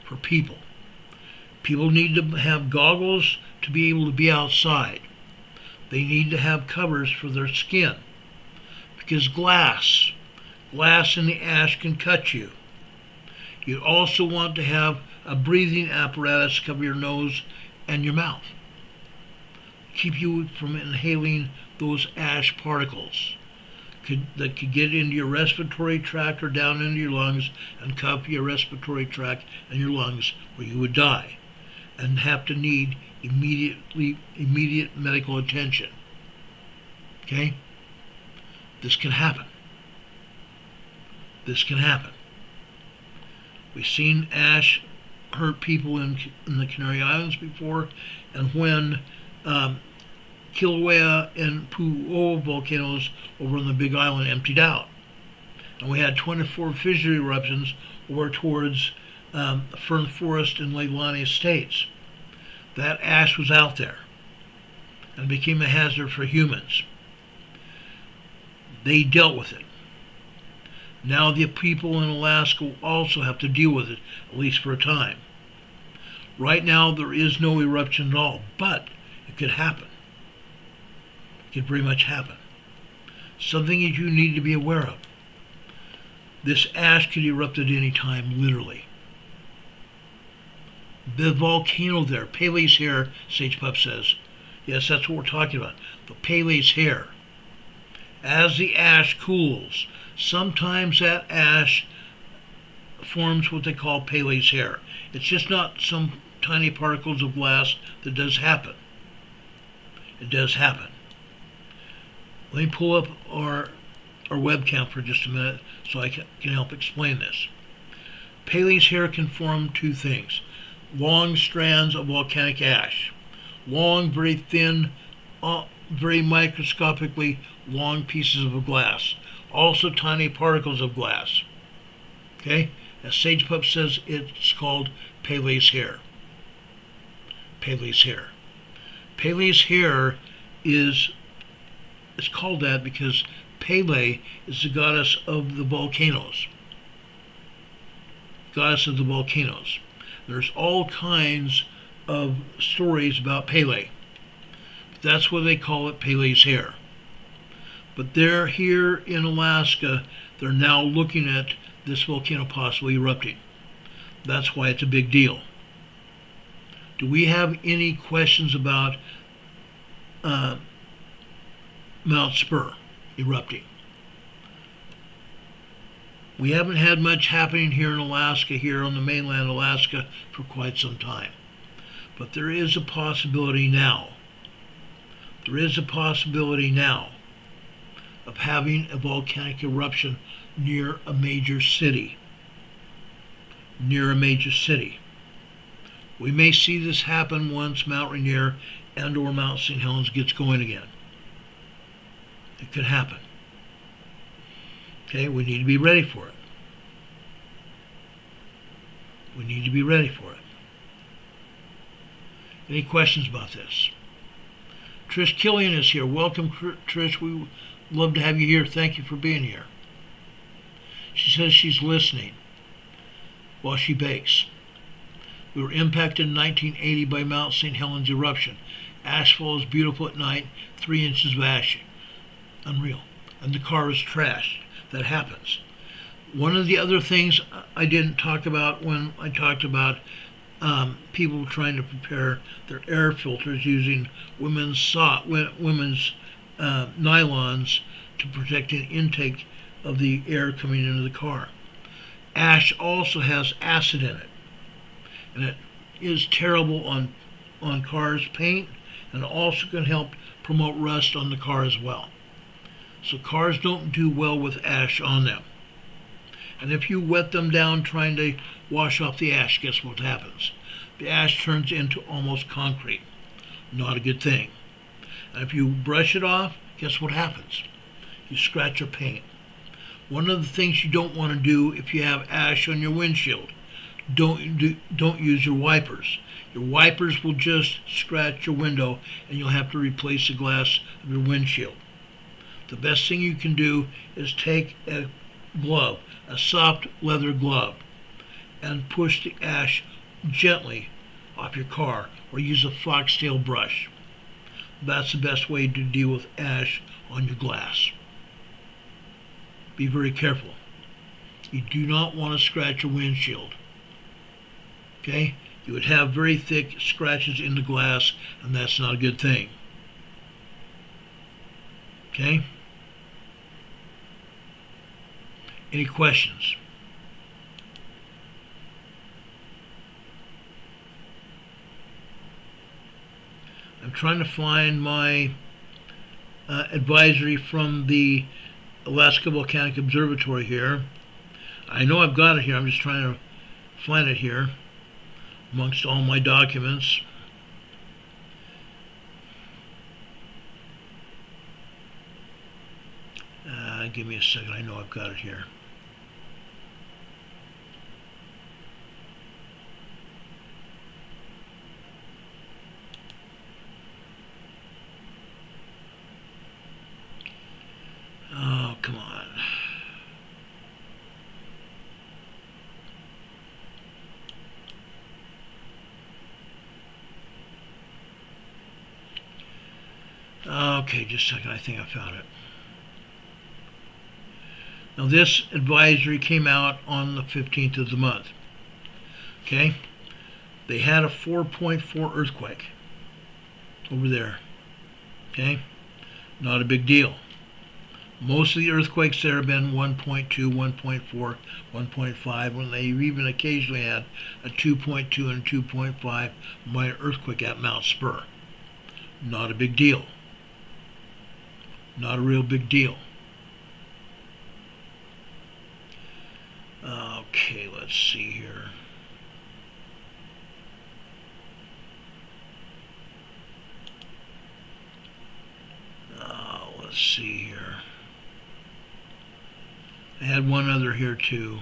[SPEAKER 1] for people. People need to have goggles to be able to be outside. They need to have covers for their skin because glass in the ash can cut you. You also want to have a breathing apparatus to cover your nose and your mouth. Keep you from inhaling those ash particles that could get into your respiratory tract or down into your lungs and cover your respiratory tract and your lungs where you would die and have to need immediate medical attention. Okay? This can happen. This can happen. We've seen ash hurt people in the Canary Islands before, and when Kilauea and Pu'u volcanoes over on the Big Island emptied out. And we had 24 fissure eruptions over towards Fern Forest and Leilani Estates. That ash was out there and became a hazard for humans. They dealt with it. Now the people in Alaska will also have to deal with it, at least for a time. Right now there is no eruption at all, but it could happen. It could very much happen. Something that you need to be aware of. This ash could erupt at any time, literally. The volcano there, Pele's Hair, Sage Pup says. Yes, that's what we're talking about. The Pele's Hair. As the ash cools, sometimes that ash forms what they call Pele's Hair. It's just not some tiny particles of glass. That does happen. It does happen. Let me pull up our webcam for just a minute so I can help explain this. Pele's Hair can form two things. Long strands of volcanic ash. Long, very thin, very microscopically long pieces of glass. Also tiny particles of glass. Okay? As Sage Pup says, it's called Pele's Hair. Pele's Hair. Pele's Hair is called that because Pele is the goddess of the volcanoes. Goddess of the volcanoes. There's all kinds of stories about Pele. That's why they call it Pele's Hair. But they're here in Alaska, they're now looking at this volcano possibly erupting. That's why it's a big deal. Do we have any questions about Mount Spur erupting? We haven't had much happening here in Alaska, here on the mainland Alaska, for quite some time. But there is a possibility now. There is a possibility now of having a volcanic eruption near a major city. Near a major city. We may see this happen once Mount Rainier and or Mount St. Helens gets going again. It could happen. Okay, we need to be ready for it. We need to be ready for it. Any questions about this? Trish Killian is here. Welcome, Trish. We love to have you here. Thank you for being here. She says she's listening while she bakes. We were impacted in 1980 by Mount St. Helens eruption. Ash falls beautiful at night, 3 inches of ash. Unreal. And the car is trashed. That happens. One of the other things I didn't talk about when I talked about people trying to prepare their air filters using women's nylons to protect an intake of the air coming into the car. Ash also has acid in it, and it is terrible on cars' paint, and it also can help promote rust on the car as well. So cars don't do well with ash on them. And if you wet them down trying to wash off the ash, guess what happens? The ash turns into almost concrete. Not a good thing. And if you brush it off, guess what happens? You scratch your paint. One of the things you don't want to do if you have ash on your windshield, don't use your wipers. Your wipers will just scratch your window and you'll have to replace the glass of your windshield. The best thing you can do is take a glove, a soft leather glove, and push the ash gently off your car, or use a foxtail brush. That's the best way to deal with ash on your glass. Be very careful. You do not want to scratch your windshield. Okay? You would have very thick scratches in the glass, and that's not a good thing. Okay? Any questions? I'm trying to find my advisory from the Alaska Volcanic Observatory here. I know I've got it here. I'm just trying to find it here amongst all my documents. Give me a second. I know I've got it here. Oh, come on. Okay, just a second. I think I found it. Now this advisory came out on the 15th of the month. Okay? They had a 4.4 earthquake over there. Okay? Not a big deal. Most of the earthquakes there have been 1.2, 1.4, 1.5, when they even occasionally had a 2.2 and 2.5 minor earthquake at Mount Spur. Not a big deal. Not a real big deal. Okay, let's see here. Let's see here. I had one other here too.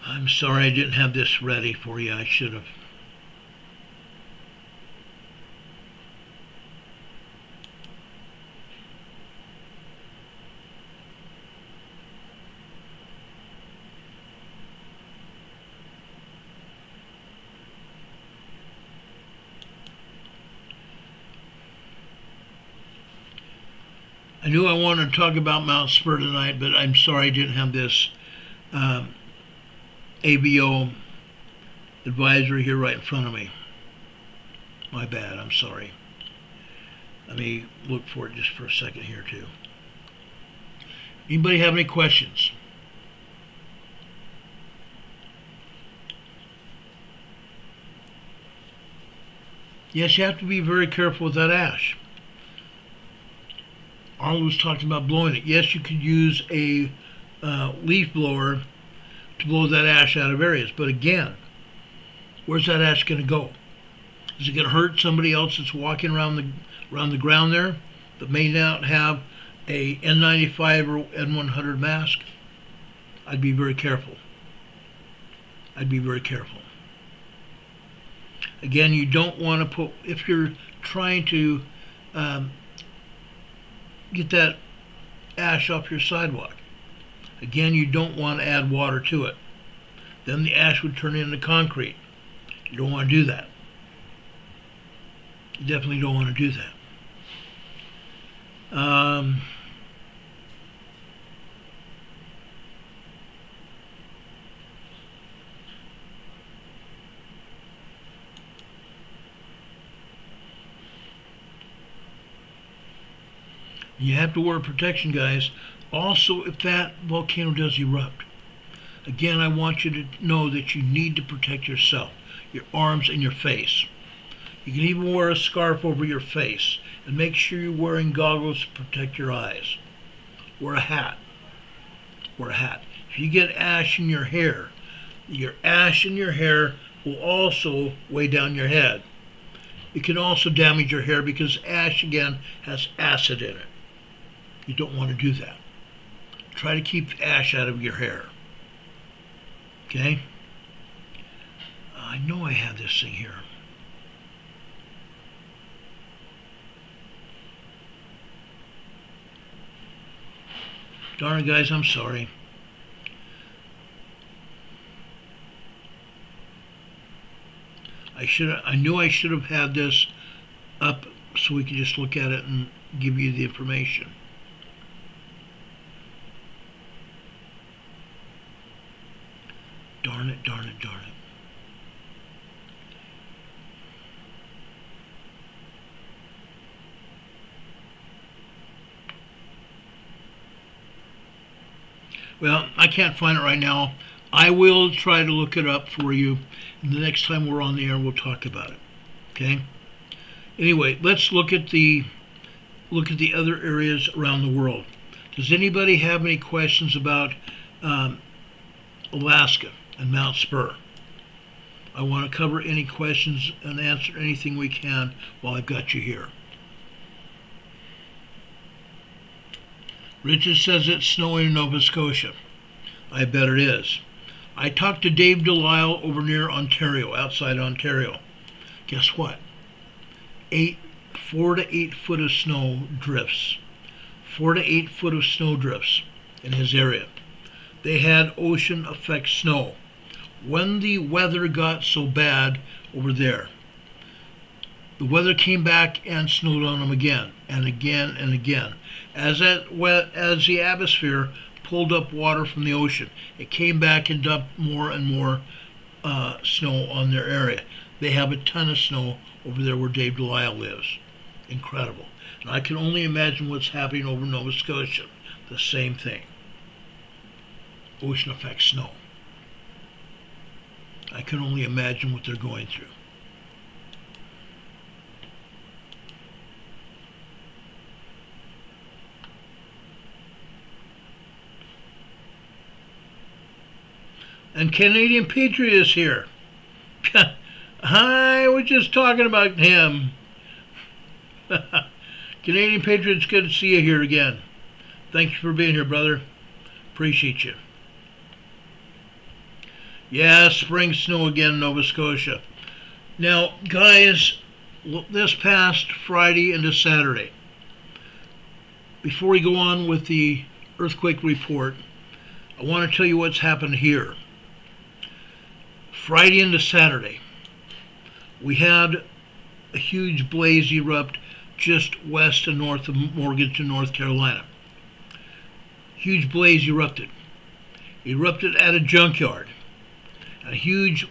[SPEAKER 1] I'm sorry I didn't have this ready for you. I should have. I knew I wanted to talk about Mount Spur tonight, but I'm sorry I didn't have this AVO advisory here right in front of me. My bad, I'm sorry. Let me look for it just for a second here too. Anybody have any questions? Yes, you have to be very careful with that ash. Arnold was talking about blowing it. Yes, you could use a leaf blower to blow that ash out of areas. But again, where's that ash going to go? Is it going to hurt somebody else that's walking around the ground there that may not have a N95 or N100 mask? I'd be very careful. I'd be very careful. Again, you don't want to put, if you're trying to get that ash off your sidewalk, again, you don't want to add water to it. Then the ash would turn into concrete. You don't want to do that. You definitely don't want to do that. You have to wear protection, guys. Also, if that volcano does erupt, again, I want you to know that you need to protect yourself, your arms and your face. You can even wear a scarf over your face, and make sure you're wearing goggles to protect your eyes. Wear a hat. Wear a hat. If you get ash in your hair will also weigh down your head. It can also damage your hair because ash, again, has acid in it. You don't want to do that. Try to keep ash out of your hair. Okay? I know I have this thing here. Darn it, guys, I'm sorry. I knew I should have had this up so we could just look at it and give you the information. Darn it, darn it, darn it. Well, I can't find it right now. I will try to look it up for you. And the next time we're on the air, we'll talk about it. Okay? Anyway, let's look at the other areas around the world. Does anybody have any questions about Alaska and Mount Spur? I want to cover any questions and answer anything we can while I've got you here. Richard says it's snowing in Nova Scotia. I bet it is. I talked to Dave Delisle over near Ontario, outside Ontario. Guess what? 4 to 8 foot of snow drifts. 4 to 8 foot of snow drifts in his area. They had ocean effect snow. When the weather got so bad over there, the weather came back and snowed on them again and again and again. As the atmosphere pulled up water from the ocean, it came back and dumped more and more snow on their area. They have a ton of snow over there where Dave Delisle lives. Incredible. And I can only imagine what's happening over in Nova Scotia. The same thing. Ocean effect snow. I can only imagine what they're going through. And Canadian Patriot is here. I was just talking about him. Canadian Patriot, it's good to see you here again. Thank you for being here, brother. Appreciate you. Yeah, spring snow again in Nova Scotia. Now, guys, this past Friday into Saturday, before we go on with the earthquake report, I want to tell you what's happened here. Friday into Saturday, we had a huge blaze erupt just west and north of Morganton, North Carolina. Huge blaze erupted. Erupted at a junkyard. A huge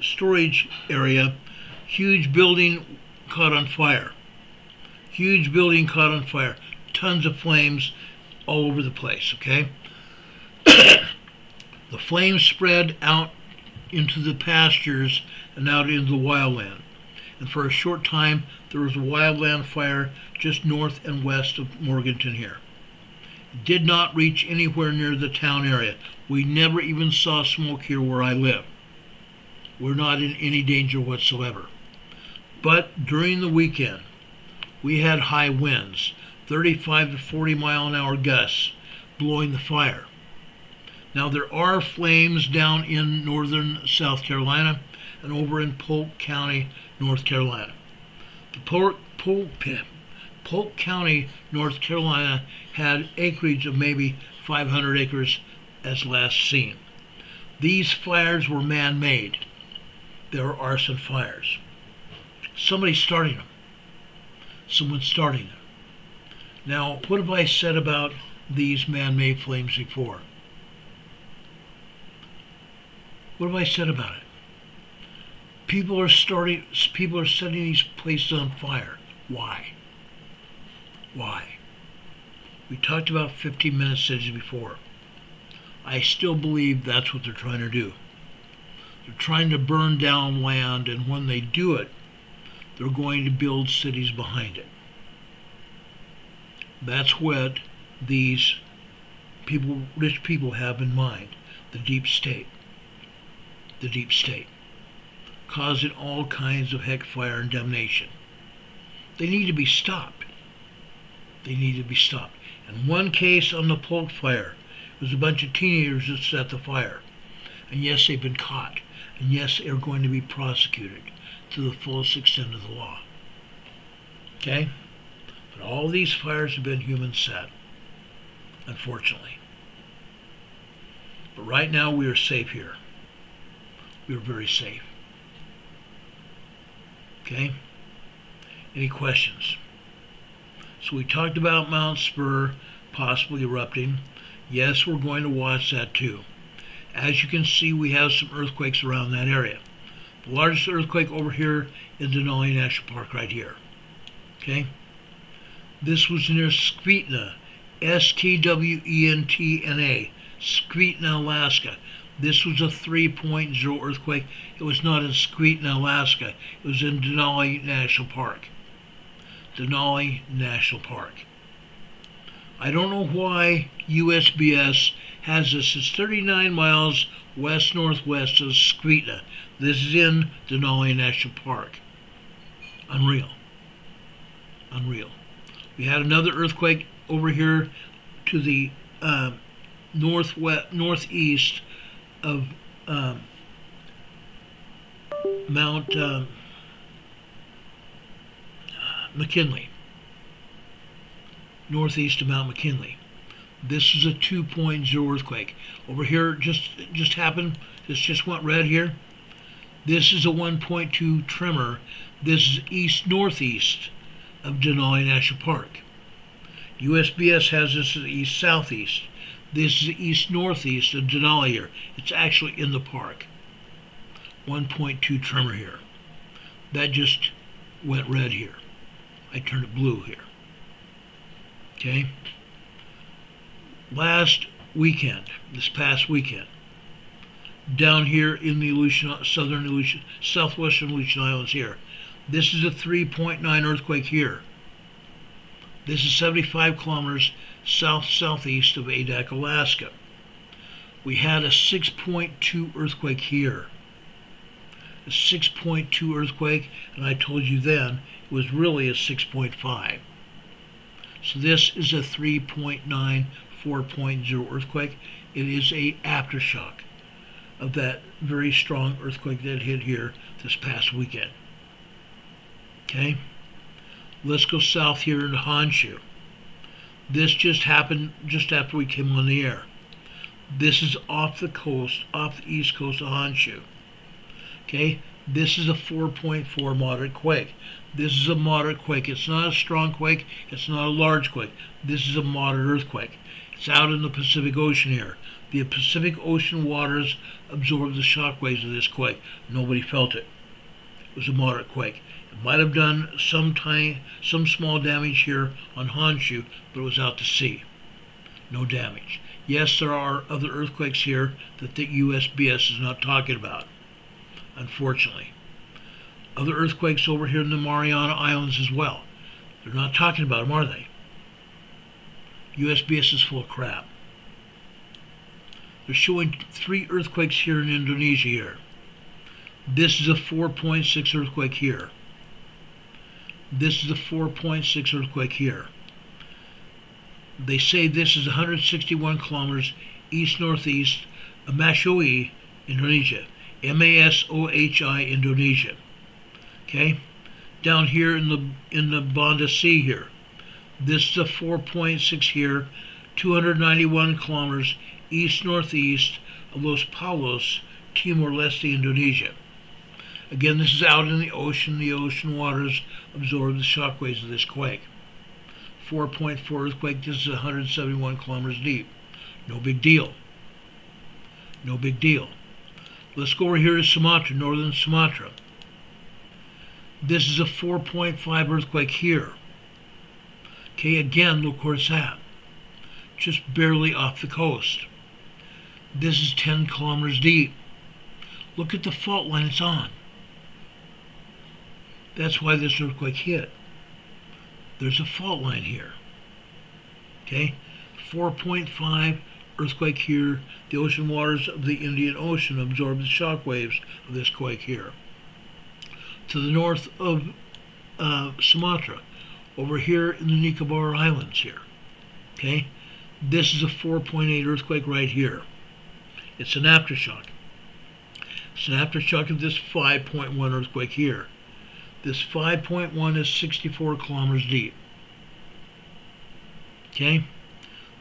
[SPEAKER 1] storage area, huge building caught on fire. Huge building caught on fire. Tons of flames. all over the place, okay? The flames spread out into the pastures and out into the wildland. And for a short time, there was a wildland fire just north and west of Morganton here. It did not reach anywhere near the town area. We never even saw smoke here where I live. We're not in any danger whatsoever. But during the weekend, we had high winds, 35 to 40 mile an hour gusts, blowing the fire. Now there are flames down in northern South Carolina and over in Polk County, North Carolina. The Polk County, North Carolina had acreage of maybe 500 acres as last seen. These fires were man-made. They were arson fires. Somebody's starting them. Someone's starting them. Now, what have I said about these man-made flames before? What have I said about it? People are setting these places on fire. Why? Why? We talked about 15-minute cities before. I still believe that's what they're trying to do. They're trying to burn down land, and when they do it, they're going to build cities behind it. That's what these people, rich people, have in mind. The deep state. The deep state. Causing all kinds of heck, fire, and damnation. They need to be stopped. They need to be stopped. In one case on the Polk fire, it was a bunch of teenagers that set the fire. And yes, they've been caught. And yes, they're going to be prosecuted to the fullest extent of the law. Okay? But all these fires have been human set, unfortunately. But right now we are safe here. We are very safe. Okay? Any questions? So we talked about Mount Spur possibly erupting. Yes, we're going to watch that too. As you can see, we have some earthquakes around that area. The largest earthquake over here is Denali National Park right here. Okay? This was near Skwentna, S-T-W-E-N-T-N-A, Skwentna, Alaska. This was a 3.0 earthquake. It was not in Skwentna, Alaska. It was in Denali National Park. Denali National Park. I don't know why USGS has this as 39 miles west-northwest of Skwentna. This is in Denali National Park. Unreal. Unreal. We had another earthquake over here to the northeast of Mount McKinley. Northeast of Mount McKinley. This is a 2.0 earthquake. Over here, just happened. This just went red here. This is a 1.2 tremor. This is east-northeast of Denali National Park. USGS has this as east-southeast. This is east-northeast of Denali here. It's actually in the park. 1.2 tremor here. That just went red here. I turned it blue here. Okay? Last weekend, this past weekend, down here in the southwestern Aleutian Islands here, this is a 3.9 earthquake here. This is 75 kilometers southeast of Adak, Alaska. We had a 6.2 earthquake here. A 6.2 earthquake, and I told you then it was really a 6.5. So this is a 3.9, 4.0 earthquake. It is a aftershock of that very strong earthquake that hit here this past weekend. Okay? Let's go south here into Honshu. This just happened just after we came on the air. This is off the coast, off the east coast of Honshu. Okay? This is a 4.4 moderate quake. This is a moderate quake. It's not a strong quake. It's not a large quake. This is a moderate earthquake. It's out in the Pacific Ocean here. The Pacific Ocean waters absorbed the shock waves of this quake. Nobody felt it. It was a moderate quake. It might have done some small damage here on Honshu, but it was out to sea. no damage. Yes, there are other earthquakes here that the USBS is not talking about, unfortunately. Other earthquakes over here in the Mariana Islands as well. They're not talking about them, are they? USBS is full of crap. They're showing 3 earthquakes here in Indonesia here. This is a 4.6 earthquake here. This is a 4.6 earthquake here. They say this is 161 kilometers east-northeast of Masohi, Indonesia. Masohi, Indonesia. Okay? Down here in the Banda Sea here. This is a 4.6 here, 291 kilometers east-northeast of Los Palos, Timor-Leste, Indonesia. Again, this is out in the ocean. The ocean waters absorb the shockwaves of this quake. 4.4 earthquake, this is 171 kilometers deep. No big deal. No big deal. Let's go over here to Sumatra, northern Sumatra. This is a 4.5 earthquake here. Okay, again, look where it's at. Just barely off the coast. This is 10 kilometers deep. Look at the fault line it's on. That's why this earthquake hit. There's a fault line here. Okay? 4.5 earthquake here. The ocean waters of the Indian Ocean absorb the shock waves of this quake here. To the north of Sumatra, over here in the Nicobar Islands here. Okay? This is a 4.8 earthquake right here. It's an aftershock. It's an aftershock of this 5.1 earthquake here. This 5.1 is 64 kilometers deep. Okay?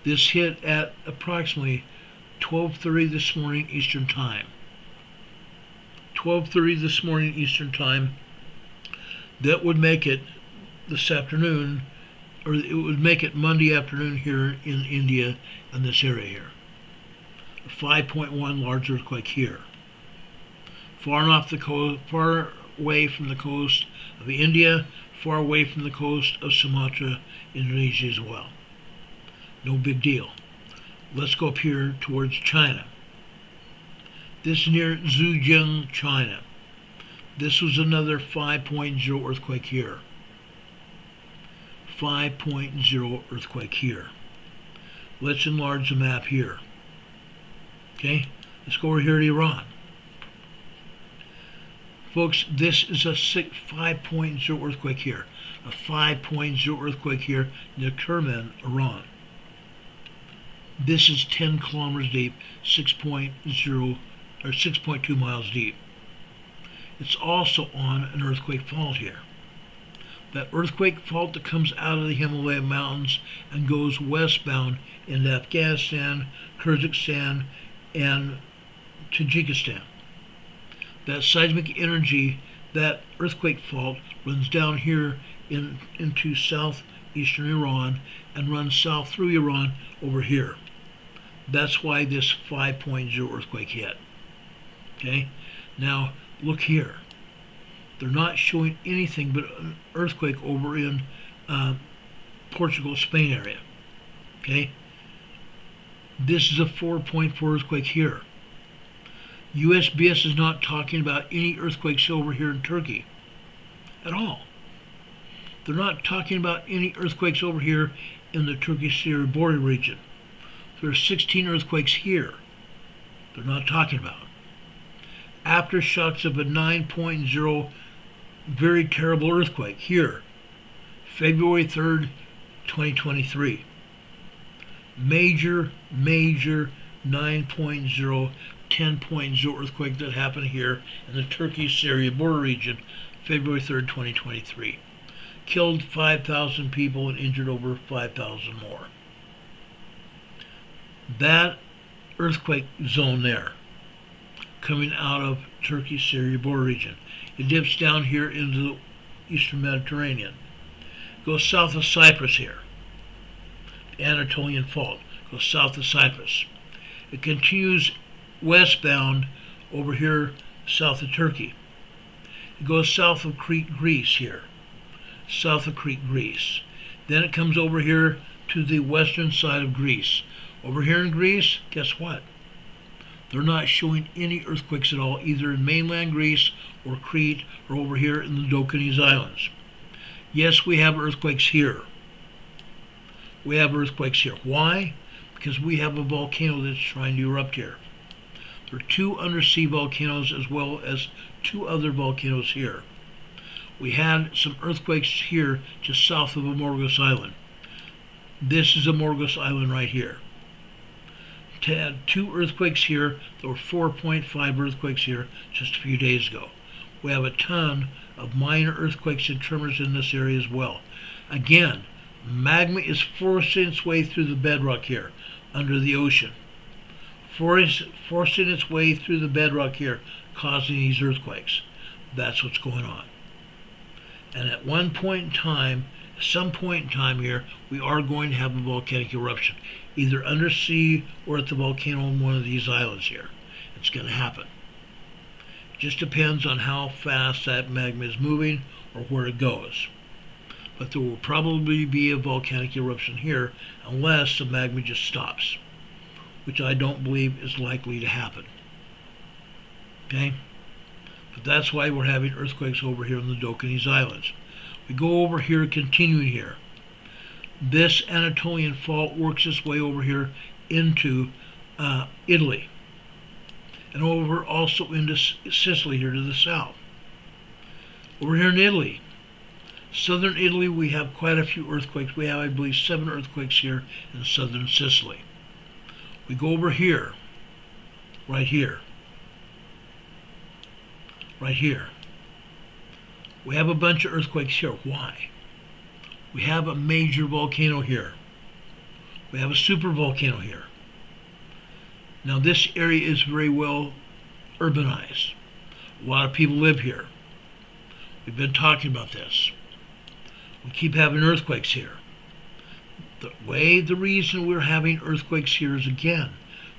[SPEAKER 1] This hit at approximately 12:30 this morning Eastern Time. 12:30 this morning Eastern Time. That would make it this afternoon, or it would make it Monday afternoon here in India and this area here. A 5.1 large earthquake here. Far enough the coast, far away from the coast of India, far away from the coast of Sumatra, Indonesia as well. No big deal. Let's go up here towards China. This is near Zhejiang, China. This was another 5.0 earthquake here. 5.0 earthquake here. Let's enlarge the map here. Okay, let's go over here to Iran. Folks, this is a 5.0 earthquake here. A 5.0 earthquake here near Kerman, Iran. This is 10 kilometers deep, 6.0 or 6.2 miles deep. It's also on an earthquake fault here. That earthquake fault that comes out of the Himalaya mountains and goes westbound into Afghanistan, Kyrgyzstan, and Tajikistan. That seismic energy, that earthquake fault, runs down here into southeastern Iran and runs south through Iran over here. That's why this 5.0 earthquake hit. Okay? Now, look here. They're not showing anything but an earthquake over in Portugal, Spain area. Okay? This is a 4.4 earthquake here. USBS is not talking about any earthquakes over here in Turkey at all. They're not talking about any earthquakes over here in the Turkish-Syria border region. There are 16 earthquakes here they're not talking about. Aftershocks of a 9.0 very terrible earthquake here, February 3rd, 2023. Major 9.0, 10.0 earthquake that happened here in the Turkey-Syria border region, February 3rd, 2023. Killed 5,000 people and injured over 5,000 more. That earthquake zone there, coming out of Turkey-Syria border region, it dips down here into the eastern Mediterranean. Goes south of Cyprus here. The Anatolian Fault goes south of Cyprus. It continues westbound over here south of Turkey. It goes south of Crete, Greece here. South of Crete, Greece. Then it comes over here to the western side of Greece, Over here in Greece, guess what? They're not showing any earthquakes at all, either in mainland Greece or Crete or over here in the Dokanese Islands. Yes, we have earthquakes here. We have earthquakes here. Why? Because we have a volcano that's trying to erupt here. There are 2 undersea volcanoes as well as 2 other volcanoes here. We had some earthquakes here just south of Amorgos Island. This is Amorgos Island right here. To add 2 earthquakes here, there were 4.5 earthquakes here just a few days ago. We have a ton of minor earthquakes and tremors in this area as well. Again, magma is forcing its way through the bedrock here, under the ocean. Forcing its way through the bedrock here, causing these earthquakes. That's what's going on. And at some point in time here, we are going to have a volcanic eruption, either undersea or at the volcano on one of these islands here. It's going to happen. It just depends on how fast that magma is moving or where it goes. But there will probably be a volcanic eruption here unless the magma just stops, which I don't believe is likely to happen. Okay? But that's why we're having earthquakes over here in the Dokanese Islands. We go over here, continuing here. This Anatolian fault works its way over here into Italy, and over also into Sicily here to the south. Over here in Italy, southern Italy, we have quite a few earthquakes. We have, I believe, 7 earthquakes here in southern Sicily. We go over here, right here. Right here. We have a bunch of earthquakes here. Why? We have a major volcano here. We have a super volcano here. Now this area is very well urbanized. A lot of people live here. We've been talking about this. We keep having earthquakes here. The reason we're having earthquakes here is, again,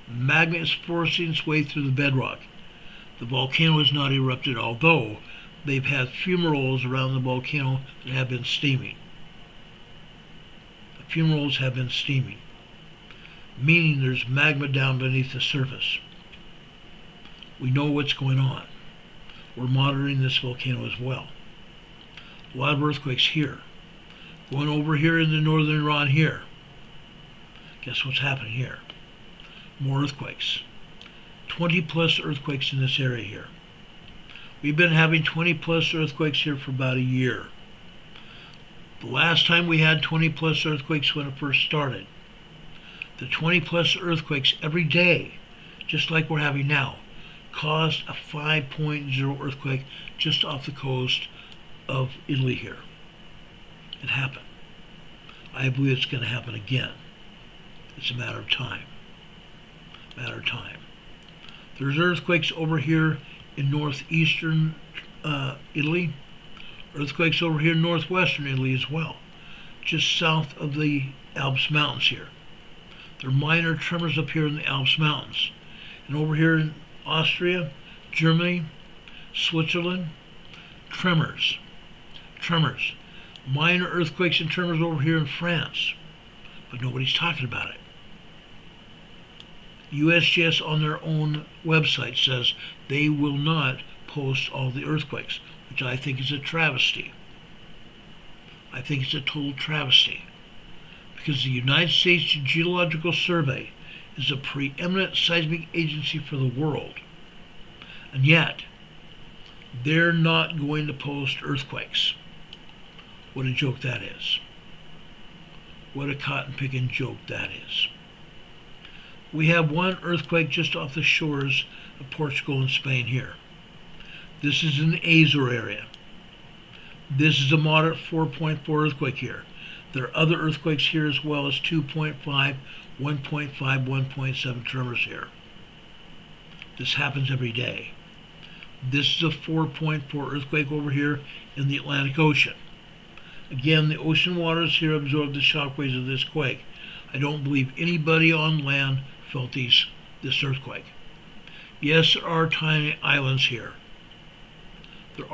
[SPEAKER 1] magma is forcing its way through the bedrock. The volcano has not erupted, although they've had fumaroles around the volcano that have been steaming. The fumaroles have been steaming, meaning there's magma down beneath the surface. We know what's going on. We're monitoring this volcano as well. A lot of earthquakes here. Going over here into northern Iran here. Guess what's happening here? More earthquakes. 20 plus earthquakes in this area here. We've been having 20 plus earthquakes here for about a year. The last time we had 20 plus earthquakes when it first started. The 20 plus earthquakes every day, just like we're having now, caused a 5.0 earthquake just off the coast of Italy here. It happened. I believe it's going to happen again. It's a matter of time. There's earthquakes over here in northeastern Italy. Earthquakes over here in northwestern Italy as well, just south of the Alps Mountains here. There are minor tremors up here in the Alps Mountains. And over here in Austria, Germany, Switzerland, tremors. Minor earthquakes and tremors over here in France, but nobody's talking about it. USGS on their own website says they will not post all the earthquakes, which I think is a travesty. I think it's a total travesty, because the United States Geological Survey is a preeminent seismic agency for the world, and yet they're not going to post earthquakes. What a joke that is. What a cotton-picking joke that is. We have one earthquake just off the shores of Portugal and Spain here. This is in the Azore area. This is a moderate 4.4 earthquake here. There are other earthquakes here as well as 2.5, 1.5, 1.7 tremors here. This happens every day. This is a 4.4 earthquake over here in the Atlantic Ocean. Again, the ocean waters here absorb the shockwaves of this quake. I don't believe anybody on land felt this earthquake. Yes, there are tiny islands here. But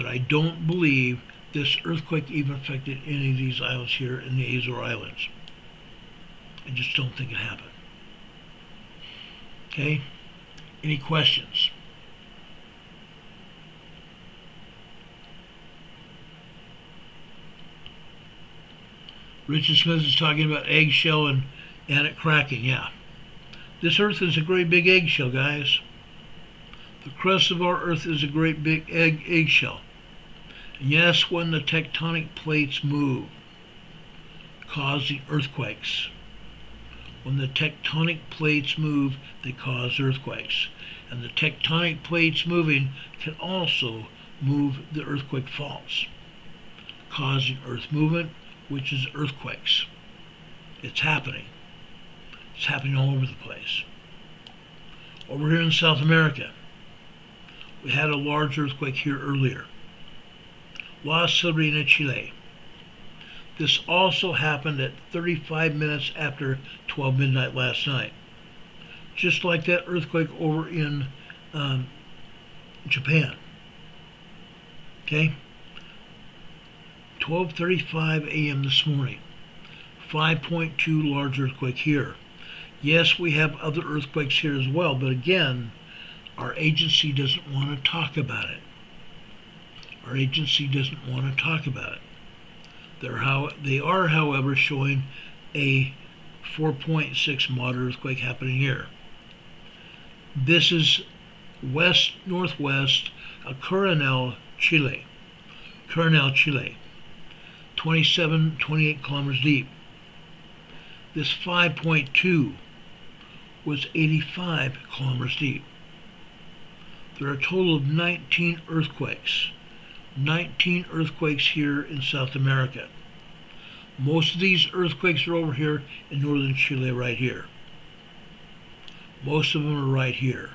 [SPEAKER 1] I don't believe this earthquake even affected any of these islands here in the Azore Islands. I just don't think it happened. Okay? Any questions? Richard Smith is talking about eggshell and it cracking. Yeah. This Earth is a great big eggshell, guys. The crust of our Earth is a great big eggshell. And yes, when the tectonic plates move, causing earthquakes. When the tectonic plates move, they cause earthquakes. And the tectonic plates moving can also move the earthquake faults, causing earth movement, which is earthquakes. It's happening. It's happening all over the place. Over here in South America, we had a large earthquake here earlier. La Serena, Chile. This also happened at 35 minutes after 12 midnight last night. Just like that earthquake over in Japan. Okay? 12:35 a.m. this morning. 5.2 large earthquake here. Yes, we have other earthquakes here as well, but again, our agency doesn't want to talk about it. Our agency doesn't want to talk about it. They are, however, showing a 4.6 moderate earthquake happening here. This is west-northwest of Coronel, Chile. 28 kilometers deep. This 5.2 was 85 kilometers deep. There are a total of 19 earthquakes. 19 earthquakes here in South America. Most of these earthquakes are over here in northern Chile right here. Most of them are right here.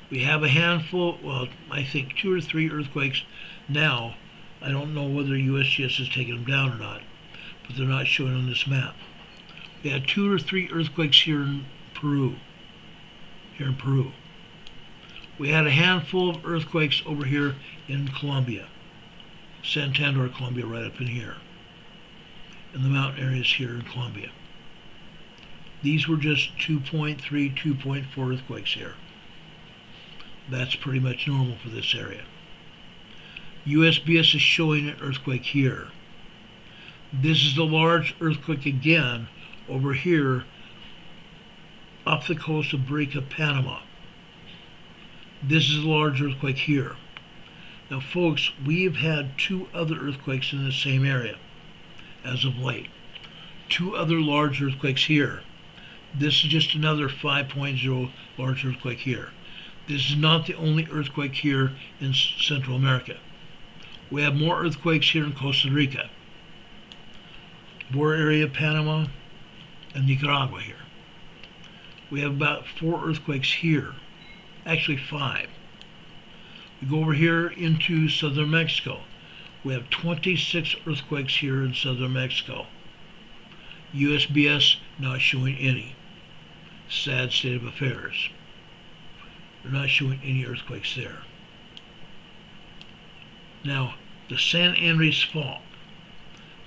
[SPEAKER 1] We have a handful, well, I think 2 or 3 earthquakes now. I don't know whether USGS has taken them down or not, but they're not showing on this map. We had 2 or 3 earthquakes here in Peru. We had a handful of earthquakes over here in Colombia. Santander, Colombia, right up in here. In the mountain areas here in Colombia. These were just 2.3, 2.4 earthquakes here. That's pretty much normal for this area. USGS is showing an earthquake here. This is the large earthquake again over here off the coast of Breca, Panama. This is a large earthquake here. Now folks, we've had 2 other earthquakes in the same area as of late. 2 other large earthquakes here. This is just another 5.0 large earthquake here. This is not the only earthquake here in Central America. We have more earthquakes here in Costa Rica, Bor area, Panama, and Nicaragua here. We have about 4 earthquakes here. Actually 5. We go over here into southern Mexico. We have 26 earthquakes here in southern Mexico. USGS not showing any. Sad state of affairs. They're not showing any earthquakes there. Now, the San Andres Fault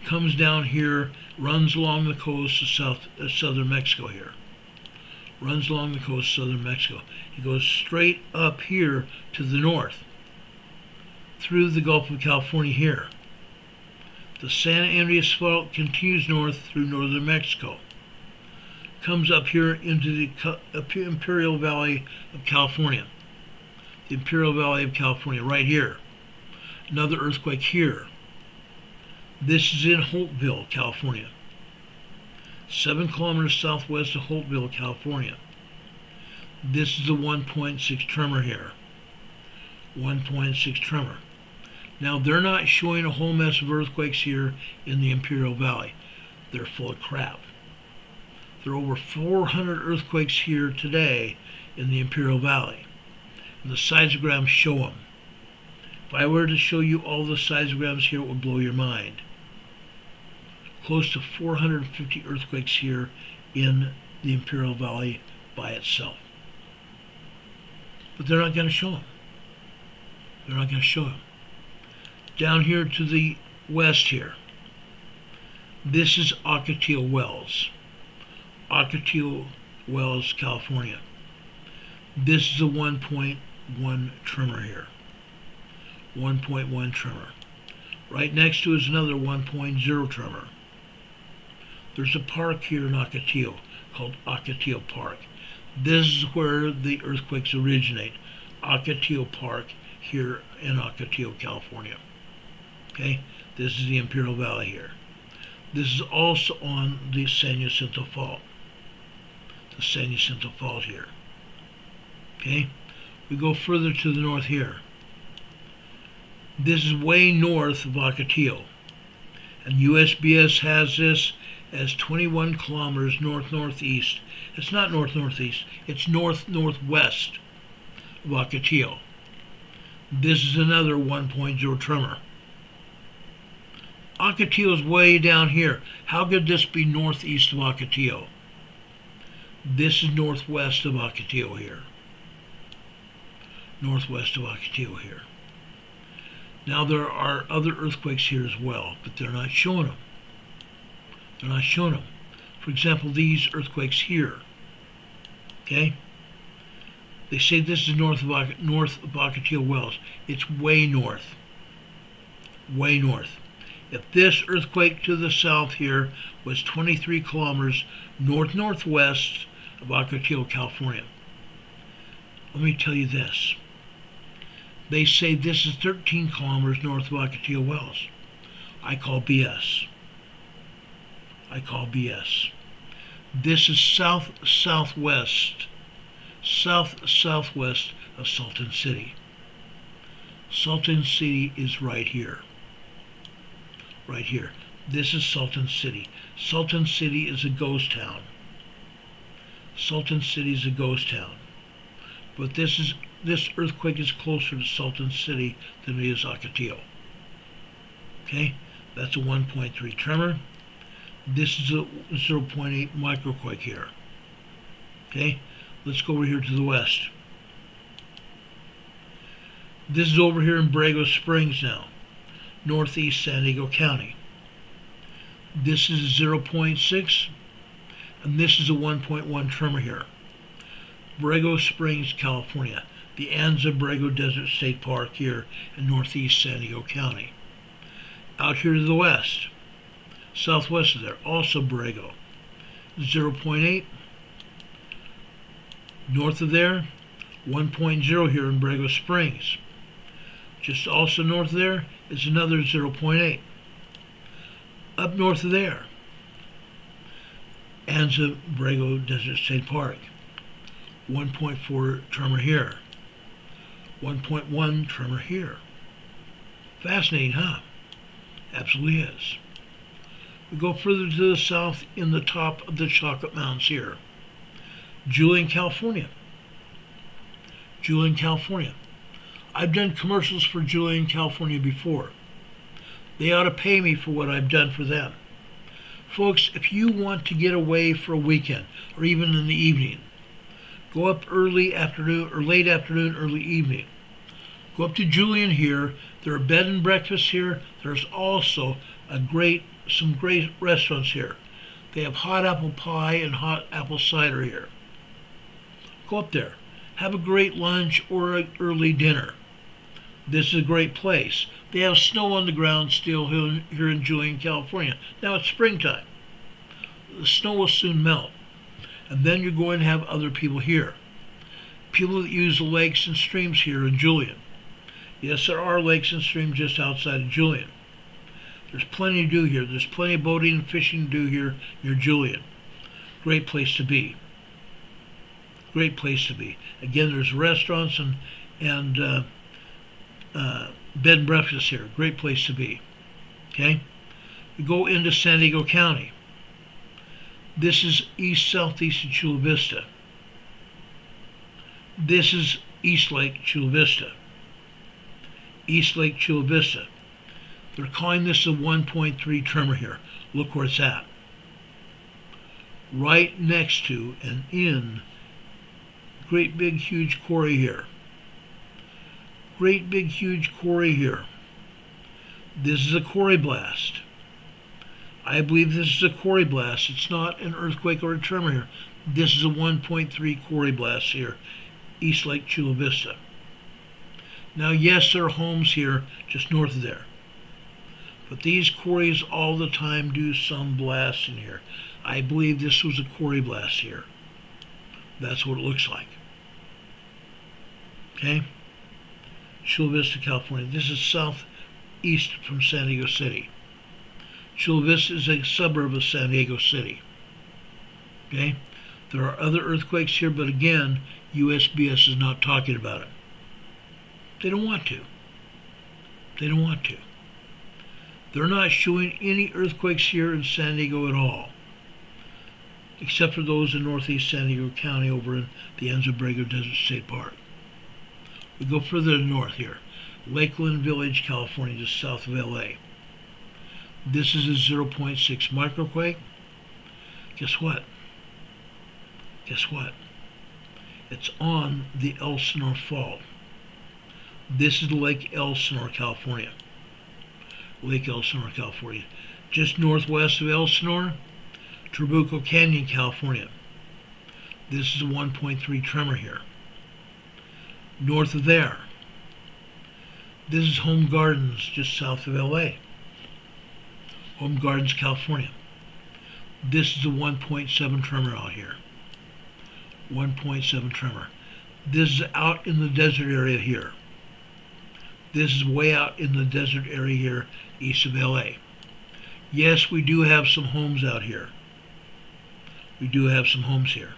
[SPEAKER 1] comes down here, runs along the coast of southern Mexico here. Runs along the coast of southern Mexico. It goes straight up here to the north, through the Gulf of California here. The San Andreas Fault continues north through northern Mexico. Comes up here into the Imperial Valley of California. The Imperial Valley of California, right here. Another earthquake here. This is in Holtville, California. 7 kilometers southwest of Holtville, California. This is the 1.6 tremor here. 1.6 tremor. Now, they're not showing a whole mess of earthquakes here in the Imperial Valley. They're full of crap. There are over 400 earthquakes here today in the Imperial Valley. And the seismograms show them. If I were to show you all the seismograms here, it would blow your mind. Close to 450 earthquakes here in the Imperial Valley by itself. But they're not going to show them. They're not going to show them. Down here to the west here, this is Ocotillo Wells. Ocotillo Wells, California. This is a 1.1 tremor here. 1.1 tremor. Right next to is another 1.0 tremor. There's a park here in Ocotillo called Ocotillo Park. This is where the earthquakes originate. Ocotillo Park here in Ocotillo, California. Okay, this is the Imperial Valley here. This is also on the San Jacinto Fault. The San Jacinto Fault here. Okay, we go further to the north here. This is way north of Ocotillo, and USGS has this as 21 kilometers north-northeast. It's not north-northeast, it's north-northwest of Ocotillo. This is another 1.0 tremor. Ocotillo is way down here. How could this be northeast of Ocotillo? This is northwest of Ocotillo here. Northwest of Ocotillo here. Now there are other earthquakes here as well, but they're not showing them. They're not showing them. For example, these earthquakes here. Okay? They say this is north of Ocotillo Wells. It's way north. Way north. If this earthquake to the south here was 23 kilometers north-northwest of Ocotillo, California, let me tell you this. They say this is 13 kilometers north of Ocotillo Wells. I call BS. I call BS. This is southwest of Salton City. Salton City is right here. Right here. This is Salton City. Salton City is a ghost town. Salton City is a ghost town. But this earthquake is closer to Salton City than it is Ocotillo. Okay? That's a 1.3 tremor. This is a 0.8 microquake here. Okay? Let's go over here to the west. This is over here in Borrego Springs now, northeast San Diego County. This is 0.6, and this is a 1.1 tremor here. Borrego Springs, California. The Anza Borrego Desert State Park here in northeast San Diego County. Out here to the west, southwest of there, also Borrego, 0.8. North of there, 1.0 here in Borrego Springs. Just also north of there is another 0.8. Up north of there, Anza Borrego Desert State Park, 1.4 tremor here. 1.1 tremor here. Fascinating, huh? Absolutely is. We go further to the south in the top of the Chocolate Mountains here. Julian, California. Julian, California. I've done commercials for Julian, California before. They ought to pay me for what I've done for them. Folks, if you want to get away for a weekend, or even in the evening, go up early afternoon, or late afternoon, early evening. Go up to Julian here. There are bed and breakfasts here. There's also some great restaurants here. They have hot apple pie and hot apple cider here. Go up there. Have a great lunch or an early dinner. This is a great place. They have snow on the ground still here in Julian, California. Now it's springtime. The snow will soon melt. And then you're going to have other people here. People that use the lakes and streams here in Julian. Yes, there are lakes and streams just outside of Julian. There's plenty to do here. There's plenty of boating and fishing to do here near Julian. Great place to be. Great place to be. Again, there's restaurants and bed and breakfast here. Great place to be. Okay? We go into San Diego County. This is east-southeast of Chula Vista. This is East Lake Chula Vista. East Lake Chula Vista. They're calling this a 1.3 tremor here. Look where it's at. Right next to and in great big huge quarry here. Great big huge quarry here. This is a quarry blast. I believe this is a quarry blast. It's not an earthquake or a tremor here. This is a 1.3 quarry blast here, East Lake Chula Vista. Now, yes, there are homes here just north of there. But these quarries all the time do some blasting here. I believe this was a quarry blast here. That's what it looks like. Okay? Chula Vista, California. This is southeast from San Diego City. Chula Vista is a suburb of San Diego City. Okay? There are other earthquakes here, but again, USGS is not talking about it. They don't want to. They don't want to. They're not showing any earthquakes here in San Diego at all, except for those in northeast San Diego County over in the Anza Borrego Desert State Park. We go further north here. Lakeland Village, California, just south of LA. This is a 0.6 microquake. Guess what? Guess what? It's on the Elsinore Fault. This is Lake Elsinore, California. Lake Elsinore, California. Just northwest of Elsinore, Trabuco Canyon, California. This is a 1.3 tremor here. North of there, this is Home Gardens, just south of LA. Home Gardens, California. This is a 1.7 tremor out here. 1.7 tremor. This is out in the desert area here. This is way out in the desert area here, east of LA. Yes, we do have some homes out here. We do have some homes here.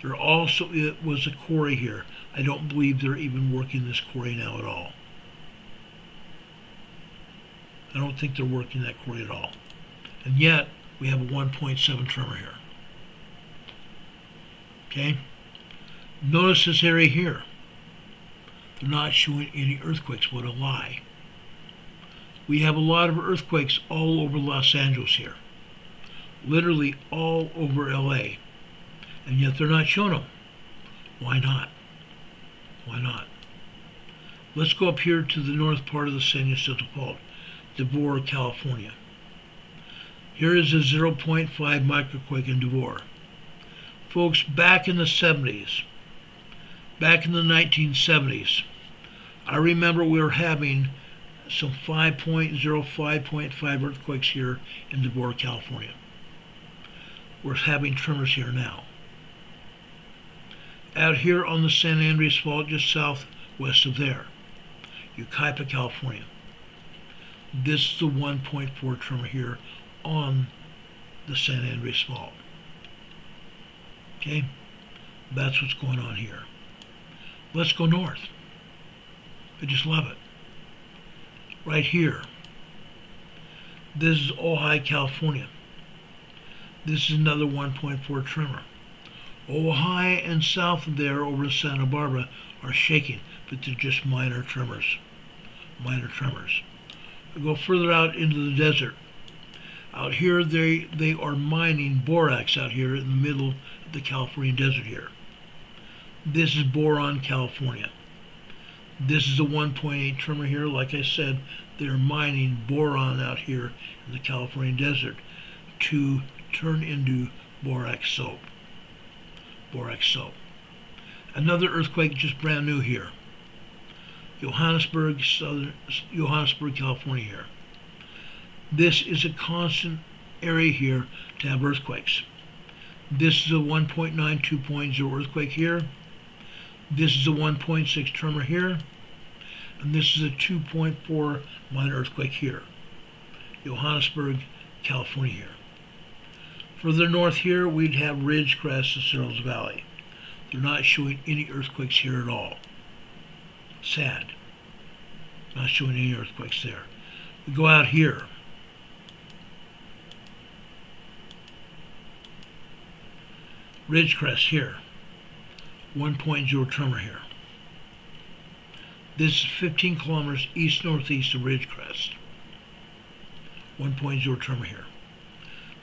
[SPEAKER 1] There also was a quarry here. I don't believe they're even working this quarry now at all. I don't think they're working that quarry at all. And yet, we have a 1.7 tremor here. Okay? Notice this area here. They're not showing any earthquakes. What a lie. We have a lot of earthquakes all over Los Angeles here. Literally all over LA. And yet they're not showing them. Why not? Why not? Let's go up here to the north part of the San Jacinto Fault, Devore, California. Here is a 0.5 microquake in Devore. Folks, back in the 70s, back in the 1970s, I remember we were having some 5.0, 5.5 earthquakes here in Devore, California. We're having tremors here now. Out here on the San Andreas Fault, just southwest of there, Yucaipa, California. This is the 1.4 tremor here on the San Andreas Fault. Okay? That's what's going on here. Let's go north. I just love it. Right here. This is Ojai, California. This is another 1.4 tremor. Ojai and south of there over Santa Barbara are shaking, but they're just minor tremors. Minor tremors. We go further out into the desert. Out here, they are mining borax out here in the middle of the California desert here. This is Boron, California. This is a 1.8 tremor here. Like I said, they're mining boron out here in the California desert to turn into borax soap. Borax soap. Another earthquake just brand new here. Johannesburg, California here. This is a constant area here to have earthquakes. This is a 1.9, 2.0 earthquake here. This is a 1.6 tremor here. And this is a 2.4 minor earthquake here. Johannesburg, California here. Further north here, we'd have Ridgecrest and Searles Valley. They're not showing any earthquakes here at all. Sad. Not showing any earthquakes there. We go out here. Ridgecrest here. 1.0 tremor here. This is 15 kilometers east-northeast of Ridgecrest. 1.0 tremor here.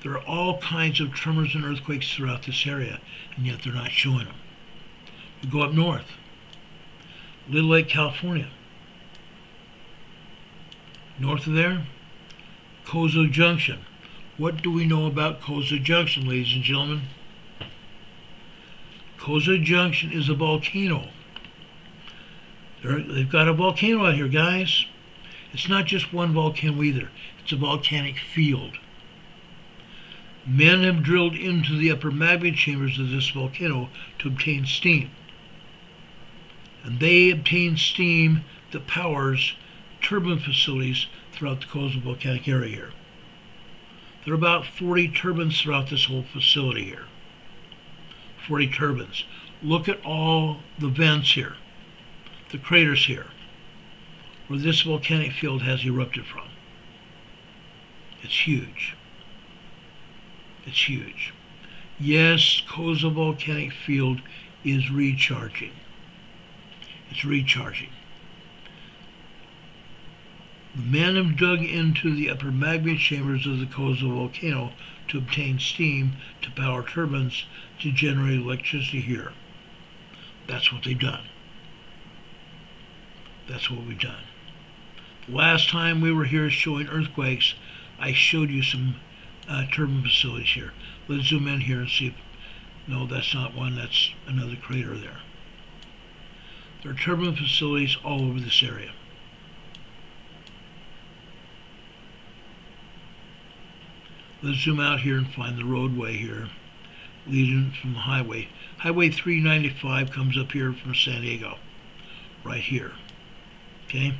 [SPEAKER 1] There are all kinds of tremors and earthquakes throughout this area, and yet they're not showing them. We go up north. Little Lake, California. North of there, Cozo Junction. What do we know about Koza Junction, ladies and gentlemen? Koza Junction is a volcano. They've got a volcano out here, guys. It's not just one volcano either. It's a volcanic field. Men have drilled into the upper magma chambers of this volcano to obtain steam. And they obtain steam that powers turbine facilities throughout the Koza volcanic area here. There are about 40 turbines throughout this whole facility here. 40 turbines. Look at all the vents here, the craters here, where this volcanic field has erupted from. It's huge. It's huge. Yes, Koza volcanic field is recharging. It's recharging. The men have dug into the upper magma chambers of the Koza volcano to obtain steam to power turbines to generate electricity here. That's what they've done. That's what we've done. The last time we were here showing earthquakes, I showed you some turbine facilities here. Let's zoom in here and see if... No, that's not one. That's another crater there. There are turbine facilities all over this area. Let's zoom out here and find the roadway here leading from the highway. Highway 395 comes up here from San Diego. Right here. Okay?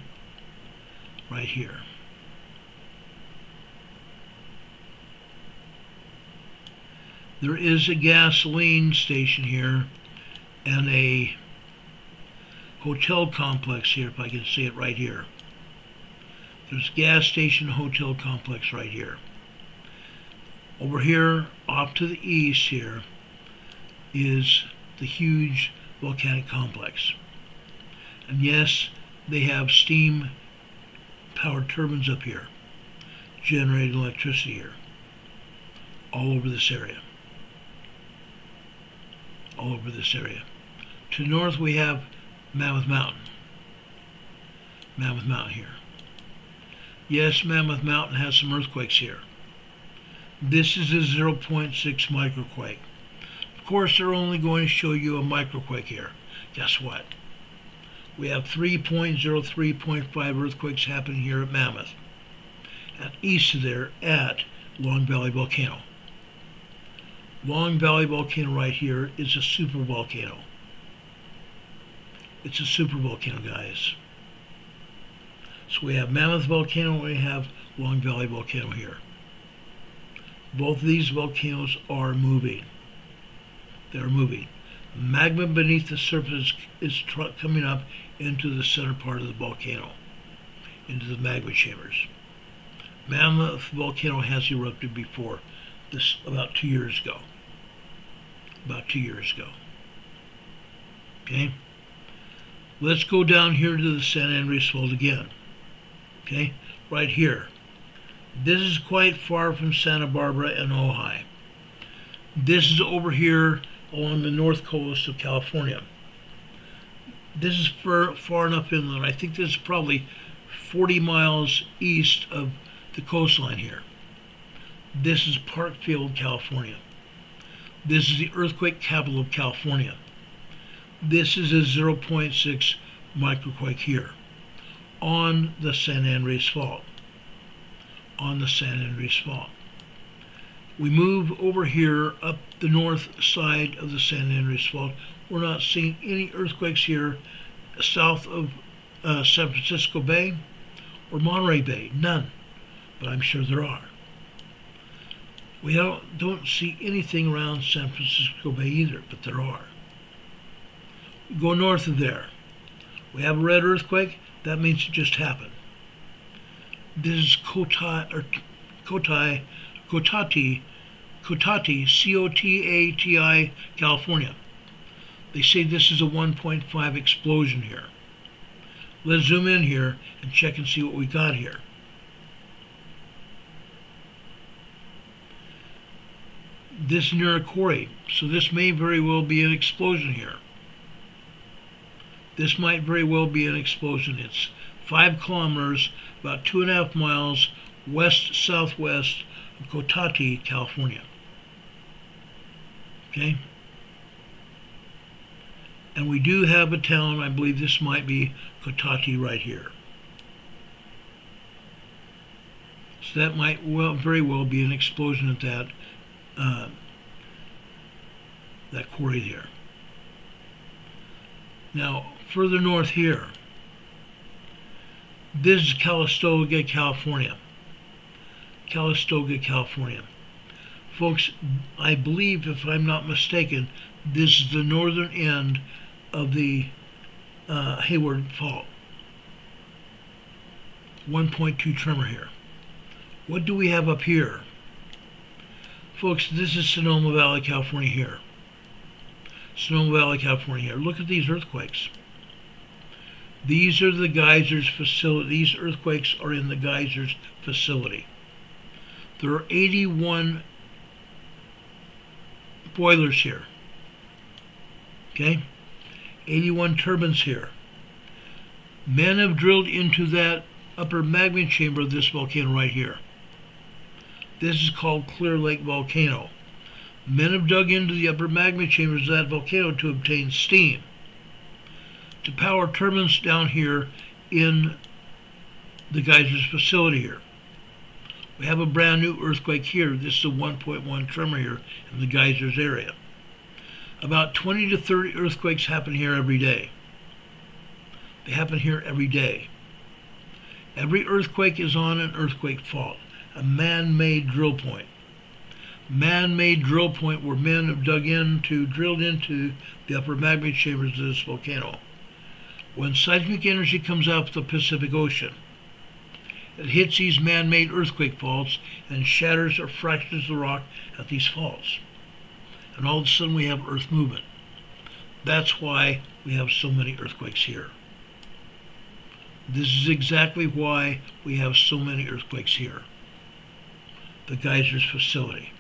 [SPEAKER 1] Right here. There is a gasoline station here and a hotel complex here, if I can see it right here. There's a gas station hotel complex right here. Over here, off to the east here, is the huge volcanic complex. And yes, they have steam-powered turbines up here, generating electricity here, all over this area. All over this area. To the north, we have Mammoth Mountain. Mammoth Mountain here. Yes, Mammoth Mountain has some earthquakes here. This is a 0.6 microquake. Of course, they're only going to show you a microquake here. Guess what? We have 3.03.5 earthquakes happening here at Mammoth. And east of there at Long Valley Volcano. Long Valley Volcano right here is a supervolcano. It's a supervolcano, guys. So we have Mammoth Volcano and we have Long Valley Volcano here. Both of these volcanoes are moving. They're moving. Magma beneath the surface is coming up into the center part of the volcano, into the magma chambers. Mammoth Volcano has erupted before, this about 2 years ago. About 2 years ago. Okay? Let's go down here to the San Andreas Fault again. Okay? Right here. This is quite far from Santa Barbara and Ojai. This is over here along the north coast of California. This is far enough inland. I think this is probably 40 miles east of the coastline here. This is Fairfield, California. This is the earthquake capital of California. This is a 0.6 microquake here on the San Andreas Fault. On the San Andreas Fault. We move over here up the north side of the San Andreas Fault. We're not seeing any earthquakes here south of San Francisco Bay or Monterey Bay. None. But I'm sure there are. We don't see anything around San Francisco Bay either, but there are. We go north of there. We have a red earthquake. That means it just happened. This is Cotati, C-O-T-A-T-I, California. They say this is a 1.5 explosion here. Let's zoom in here and check and see what we got here. This is near a quarry, so this may very well be an explosion here. This might very well be an explosion. It's 5 kilometers, about 2.5 miles west-southwest Cotati, California. Okay? And we do have a town, I believe this might be Cotati right here. So that might very well be an explosion at that quarry there. Now, further north here, this is Calistoga, California. Calistoga, California. Folks, I believe, if I'm not mistaken, this is the northern end of the Hayward Fault. 1.2 tremor here. What do we have up here? Folks, this is Sonoma Valley, California here. Sonoma Valley, California here. Look at these earthquakes. These are the geysers facility. These earthquakes are in the geysers facility. There are 81 boilers here. Okay? 81 turbines here. Men have drilled into that upper magma chamber of this volcano right here. This is called Clear Lake Volcano. Men have dug into the upper magma chambers of that volcano to obtain steam, to power turbines down here in the geysers facility here. We have a brand new earthquake here. This is a 1.1 tremor here in the geysers area. About 20 to 30 earthquakes happen here every day. They happen here every day. Every earthquake is on an earthquake fault, a man-made drill point. Man-made drill point where men have drilled into the upper magma chambers of this volcano. When seismic energy comes out of the Pacific Ocean, it hits these man-made earthquake faults and shatters or fractures the rock at these faults. And all of a sudden we have earth movement. That's why we have so many earthquakes here. This is exactly why we have so many earthquakes here. The geysers facility.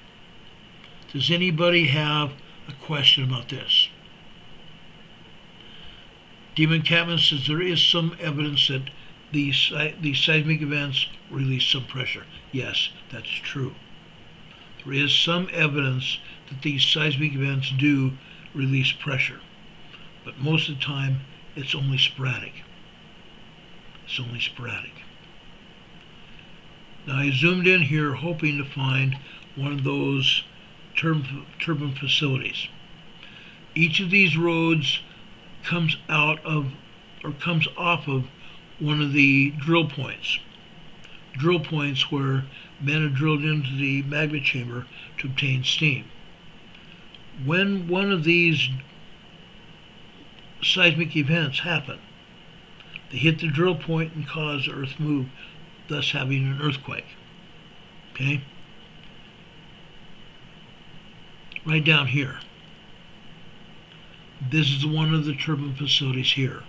[SPEAKER 1] Does anybody have a question about this? Demon Catman says there is some evidence that these seismic events release some pressure. Yes, that's true. There is some evidence that these seismic events do release pressure, but most of the time it's only sporadic. It's only sporadic. Now I zoomed in here hoping to find one of those turbine facilities. Each of these roads comes off of one of the drill points where men have drilled into the magma chamber to obtain steam. When one of these seismic events happen, they hit the drill point and cause the earth move, thus having an earthquake. Okay? Right down here. This is one of the turbine facilities here.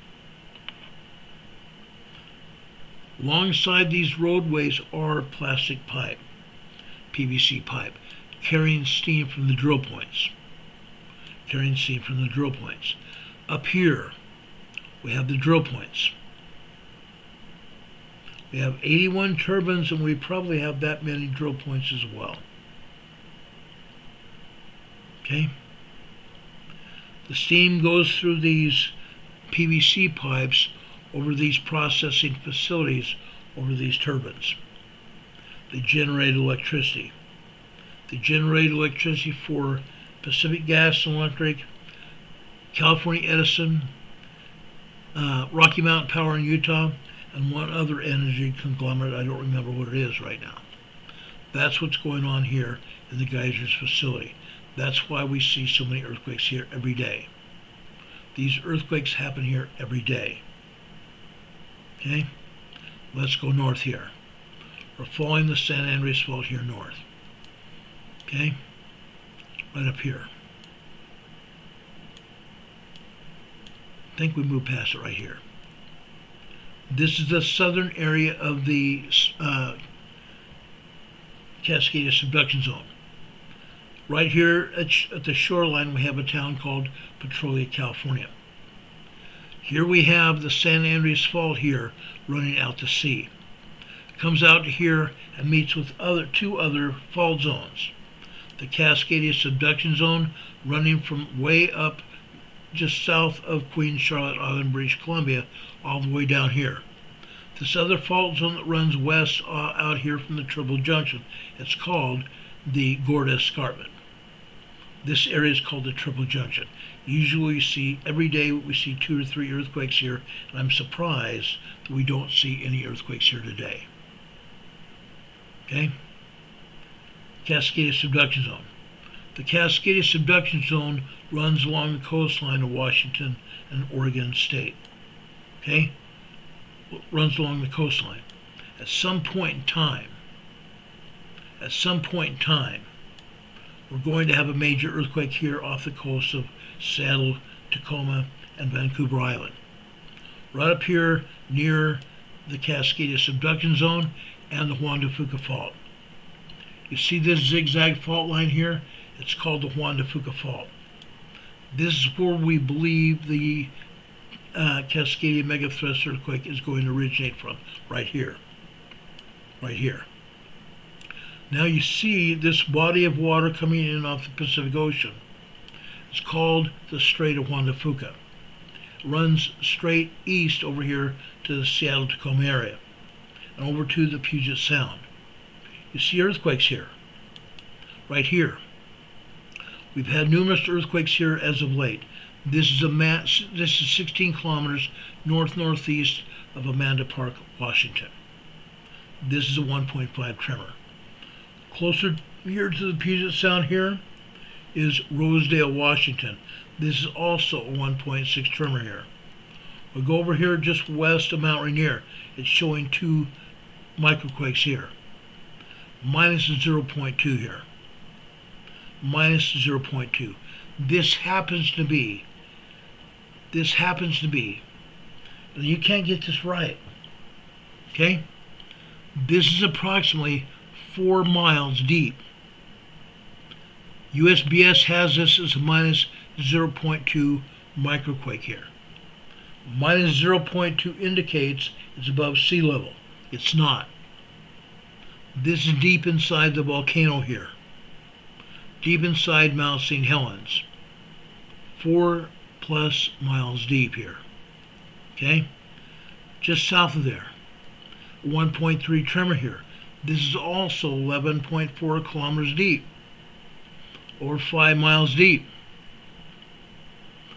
[SPEAKER 1] Alongside these roadways are plastic pipe, PVC pipe, carrying steam from the drill points. Up here, we have the drill points. We have 81 turbines, and we probably have that many drill points as well. Okay? The steam goes through these PVC pipes over these processing facilities, over these turbines. They generate electricity. They generate electricity for Pacific Gas and Electric, California Edison, Rocky Mountain Power in Utah, and one other energy conglomerate. I don't remember what it is right now. That's what's going on here in the geysers facility. That's why we see so many earthquakes here every day. These earthquakes happen here every day. Okay? Let's go north here. We're following the San Andreas Fault here north. Okay? Right up here. I think we moved past it right here. This is the southern area of the Cascadia subduction zone. Right here at the shoreline, we have a town called Petrolia, California. Here we have the San Andreas Fault here running out to sea. comes out here and meets with two other fault zones. The Cascadia subduction zone running from way up just south of Queen Charlotte Island, British Columbia, all the way down here. This other fault zone that runs west out here from the Triple Junction, it's called the Gorda Escarpment. This area is called the Triple Junction. Usually every day we see 2 or 3 earthquakes here, and I'm surprised that we don't see any earthquakes here today. Okay? Cascadia subduction zone. The Cascadia subduction zone runs along the coastline of Washington and Oregon State. Okay? Runs along the coastline. At some point in time, we're going to have a major earthquake here off the coast of Seattle, Tacoma, and Vancouver Island. Right up here near the Cascadia subduction zone and the Juan de Fuca Fault. You see this zigzag fault line here? It's called the Juan de Fuca Fault. This is where we believe the Cascadia megathrust earthquake is going to originate from, right here. Right here. Now you see this body of water coming in off the Pacific Ocean. It's called the Strait of Juan de Fuca. It runs straight east over here to the Seattle-Tacoma area and over to the Puget Sound. You see earthquakes here, right here. We've had numerous earthquakes here as of late. This is 16 kilometers north-northeast of Amanda Park, Washington. This is a 1.5 tremor. Closer here to the Puget Sound here is Rosedale, Washington. This is also a 1.6 tremor here. We'll go over here just west of Mount Rainier. It's showing 2 microquakes here. Minus 0.2 here. Minus 0.2. This happens to be, and you can't get this right, okay? This is approximately 4 miles deep. USBS has this as a minus 0.2 microquake here. Minus 0.2 indicates it's above sea level. It's not. This is deep inside the volcano here. Deep inside Mount St. Helens. 4+ miles deep here. Okay? Just south of there. 1.3 tremor here. This is also 11.4 kilometers deep. Or 5 miles deep.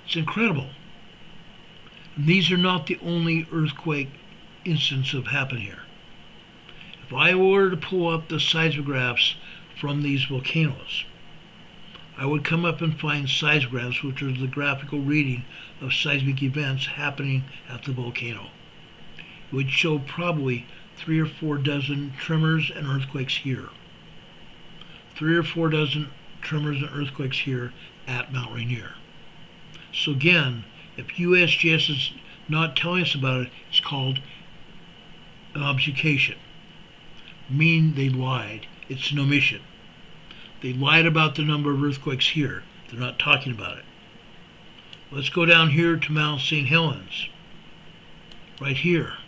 [SPEAKER 1] It's incredible. And these are not the only earthquake instances that have happened here. If I were to pull up the seismographs from these volcanoes, I would come up and find seismographs, which are the graphical reading of seismic events happening at the volcano. It would show probably 3 or 4 dozen tremors and earthquakes here. 3 or 4 dozen tremors and earthquakes here at Mount Rainier. So again, if USGS is not telling us about it, it's called an obfuscation. Meaning they lied. It's an omission. They lied about the number of earthquakes here. They're not talking about it. Let's go down here to Mount St. Helens. Right here.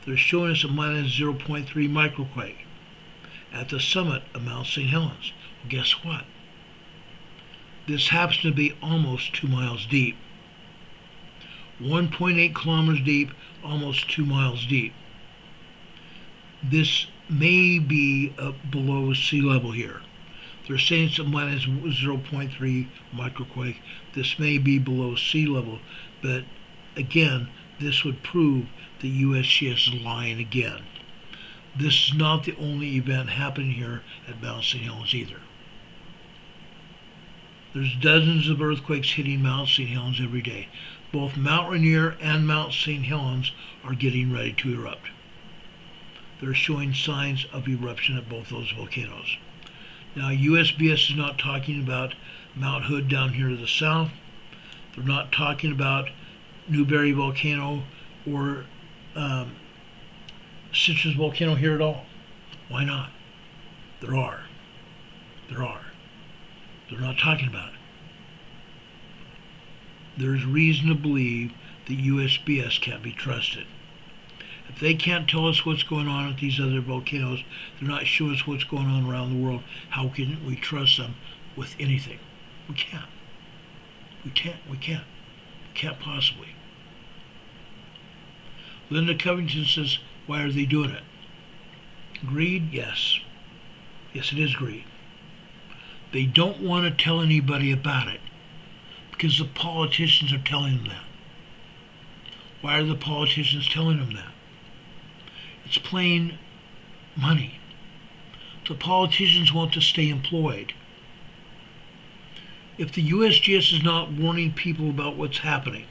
[SPEAKER 1] They're showing us a minus 0.3 microquake at the summit of Mount St. Helens. Well, guess what? This happens to be almost 2 miles deep. 1.8 kilometers deep, almost 2 miles deep. This may be below sea level here. They're saying it's a minus 0.3 microquake. This may be below sea level, but again, this would prove the USGS is lying again. This is not the only event happening here at Mount St. Helens either. There's dozens of earthquakes hitting Mount St. Helens every day. Both Mount Rainier and Mount St. Helens are getting ready to erupt. They're showing signs of eruption at both those volcanoes. Now, USBS is not talking about Mount Hood down here to the south. They're not talking about Newberry Volcano or Citrus Volcano here at all. Why not? There are. They're not talking about it. There's reason to believe that USBS can't be trusted. If they can't tell us what's going on at these other volcanoes, they're not showing us what's going on around the world, how can we trust them with anything? We can't. We can't possibly. Linda Covington says, why are they doing it? Greed? Yes. Yes, it is greed. They don't want to tell anybody about it because the politicians are telling them that. Why are the politicians telling them that? It's plain money. The politicians want to stay employed. If the USGS is not warning people about what's happening,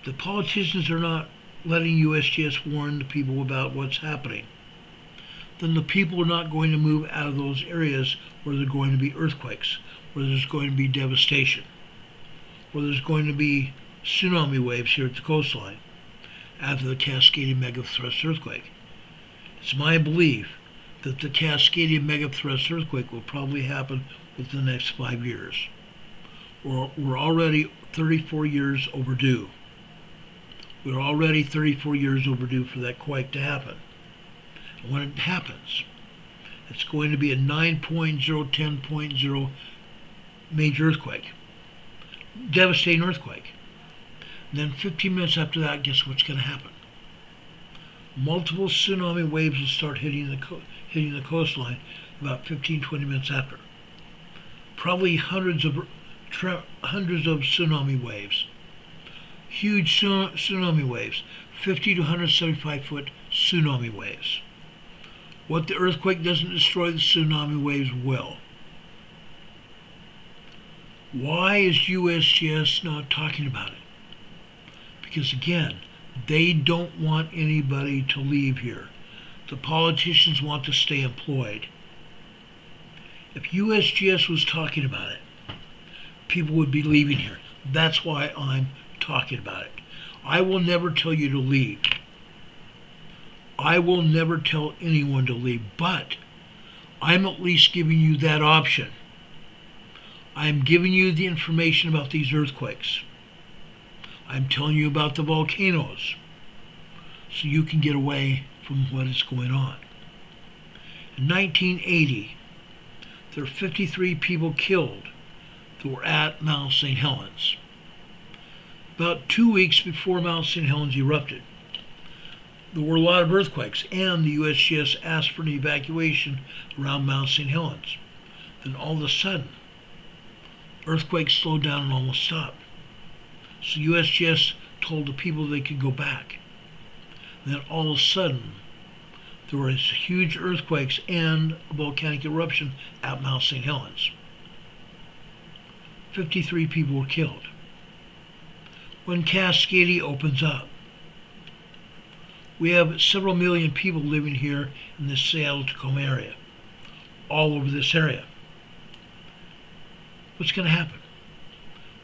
[SPEAKER 1] the politicians are not letting USGS warn the people about what's happening, then the people are not going to move out of those areas where there are going to be earthquakes, where there's going to be devastation, where there's going to be tsunami waves here at the coastline after the Cascadian megathrust earthquake. It's my belief that the Cascadian megathrust earthquake will probably happen within the next 5 years. We're already 34 years overdue. We're already 34 years overdue for that quake to happen. And when it happens, it's going to be a 9.0, 10.0 major earthquake. Devastating earthquake. And then 15 minutes after that, guess what's going to happen? Multiple tsunami waves will start hitting the coastline about 15, 20 minutes after. Probably hundreds of tsunami waves. Huge tsunami waves. 50 to 175 foot tsunami waves. What the earthquake doesn't destroy, the tsunami waves will. Why is USGS not talking about it? Because again, they don't want anybody to leave here. The politicians want to stay employed. If USGS was talking about it, people would be leaving here. That's why I'm talking about it. I will never tell you to leave. I will never tell anyone to leave, but I'm at least giving you that option. I'm giving you the information about these earthquakes. I'm telling you about the volcanoes so you can get away from what is going on. In 1980, there were 53 people killed that were at Mount St. Helens. About 2 weeks before Mount St. Helens erupted, there were a lot of earthquakes, and the USGS asked for an evacuation around Mount St. Helens. Then all of a sudden, earthquakes slowed down and almost stopped. So USGS told the people they could go back. And then all of a sudden, there were huge earthquakes and a volcanic eruption at Mount St. Helens. 53 people were killed. When Cascadia opens up, we have several million people living here in the Seattle-Tacoma area, all over this area. What's going to happen?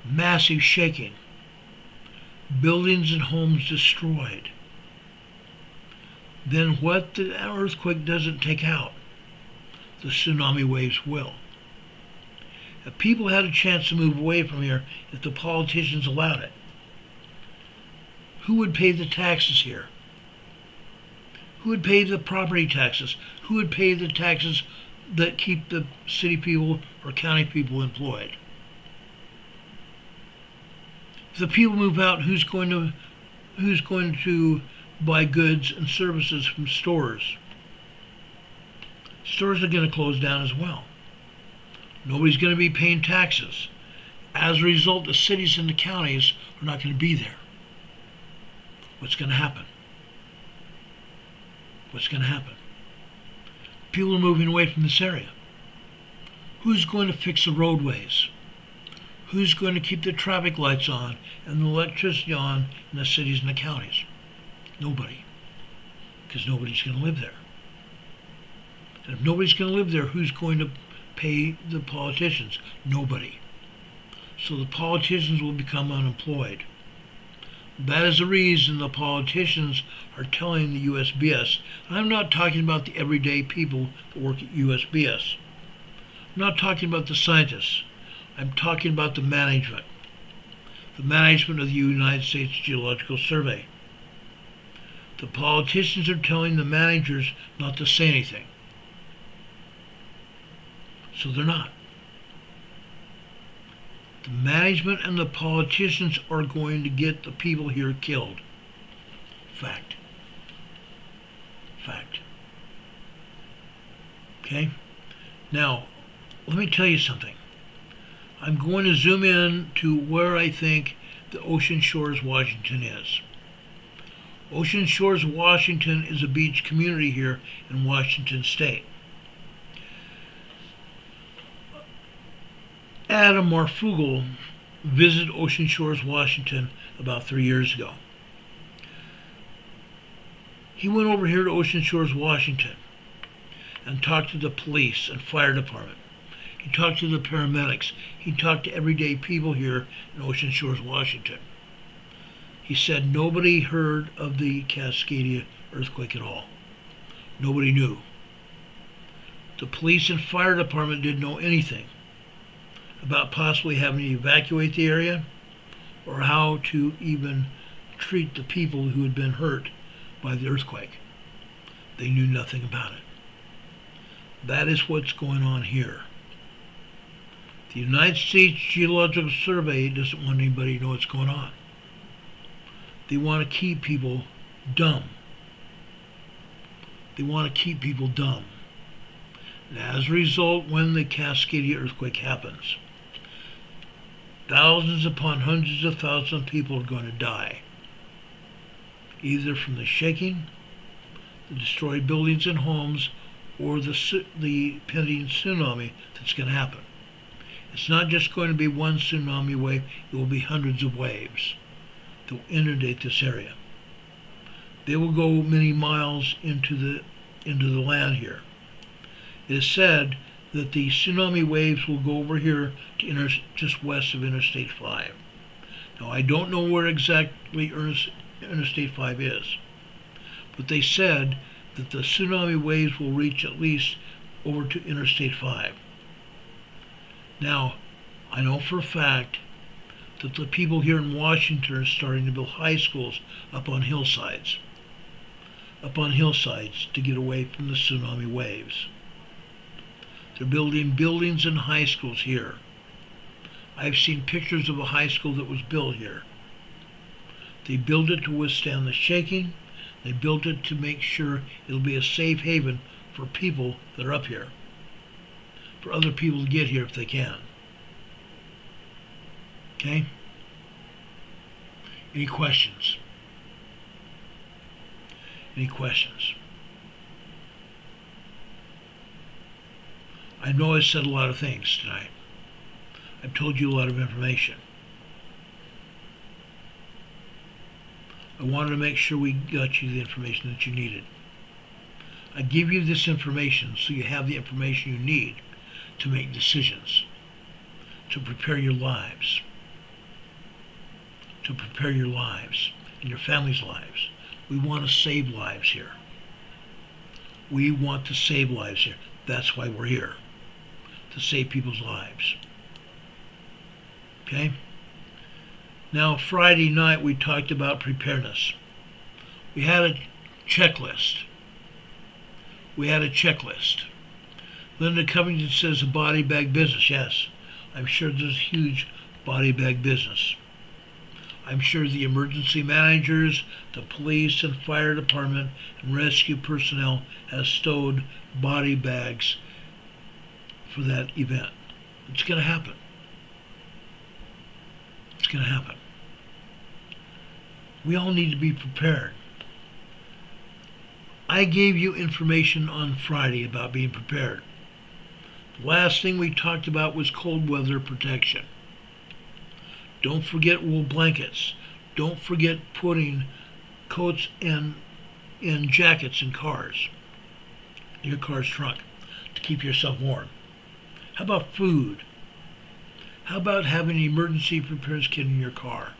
[SPEAKER 1] Massive shaking. Buildings and homes destroyed. Then what the earthquake doesn't take out, the tsunami waves will. If people had a chance to move away from here, if the politicians allowed it, who would pay the taxes here? Who would pay the property taxes? Who would pay the taxes that keep the city people or county people employed? If the people move out, who's going to buy goods and services from stores? Stores are going to close down as well. Nobody's going to be paying taxes. As a result, the cities and the counties are not going to be there. What's going to happen? What's going to happen? People are moving away from this area. Who's going to fix the roadways? Who's going to keep the traffic lights on and the electricity on in the cities and the counties? Nobody. Because nobody's going to live there. And if nobody's going to live there, who's going to pay the politicians? Nobody. So the politicians will become unemployed. That is the reason the politicians are telling the USBS. And I'm not talking about the everyday people that work at USBS. I'm not talking about the scientists. I'm talking about the management. The management of the United States Geological Survey. The politicians are telling the managers not to say anything. So they're not. The management and the politicians are going to get the people here killed. Fact. Fact. Okay? Now, let me tell you something. I'm going to zoom in to where I think the Ocean Shores, Washington is. Ocean Shores, Washington is a beach community here in Washington State. Adam Marfugel visited Ocean Shores, Washington about 3 years ago. He went over here to Ocean Shores, Washington and talked to the police and fire department. He talked to the paramedics. He talked to everyday people here in Ocean Shores, Washington. He said nobody heard of the Cascadia earthquake at all. Nobody knew. The police and fire department didn't know anything about possibly having to evacuate the area or how to even treat the people who had been hurt by the earthquake. They knew nothing about it. That is what's going on here. The United States Geological Survey doesn't want anybody to know what's going on. They want to keep people dumb. They want to keep people dumb. And as a result, when the Cascadia earthquake happens, thousands upon hundreds of thousands of people are going to die, either from the shaking, the destroyed buildings and homes, or the pending tsunami that's going to happen. It's not just going to be one tsunami wave, it will be hundreds of waves that will inundate this area. They will go many miles into the land here. It is said that the tsunami waves will go over here to just west of Interstate 5. Now, I don't know where exactly Interstate 5 is, but they said that the tsunami waves will reach at least over to Interstate 5. Now, I know for a fact that the people here in Washington are starting to build high schools up on hillsides to get away from the tsunami waves. They're building buildings and high schools here. I've seen pictures of a high school that was built here. They built it to withstand the shaking. They built it to make sure it'll be a safe haven for people that are up here, for other people to get here if they can. Okay? Any questions? Any questions? I know I said a lot of things tonight. I've told you a lot of information. I wanted to make sure we got you the information that you needed. I give you this information so you have the information you need to make decisions, to prepare your lives, and your family's lives. We want to save lives here. We want to save lives here. That's why we're here, to save people's lives. Okay? Now, Friday night we talked about preparedness. We had a checklist. Linda Covington says a body bag business. Yes, I'm sure there's a huge body bag business. I'm sure the emergency managers, the police and fire department and rescue personnel has stowed body bags for that event. It's going to happen. It's going to happen. We all need to be prepared. I gave you information on Friday about being prepared. The last thing we talked about was cold weather protection. Don't forget wool blankets. Don't forget putting coats and jackets in cars, in your car's trunk, to keep yourself warm. How about food? How about having an emergency preparedness kit in your car?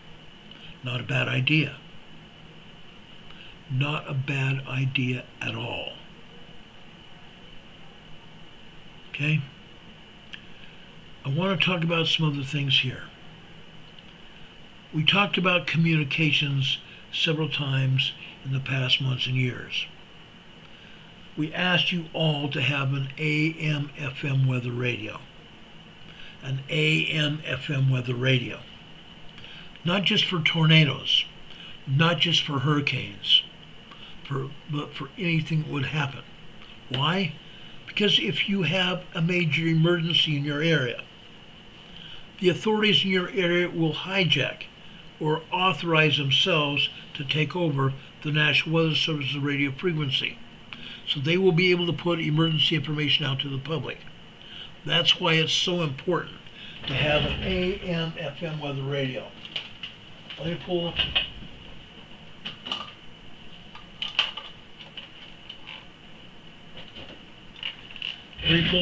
[SPEAKER 1] Not a bad idea. Not a bad idea at all. Okay? I want to talk about some other things here. We talked about communications several times in the past months and years. We asked you all to have an AM/FM weather radio. An AM/FM weather radio. Not just for tornadoes, not just for hurricanes, but for anything that would happen. Why? Because if you have a major emergency in your area, the authorities in your area will hijack or authorize themselves to take over the National Weather Service's radio frequency. So they will be able to put emergency information out to the public. That's why it's so important to have an AM/FM weather radio. Let me pull.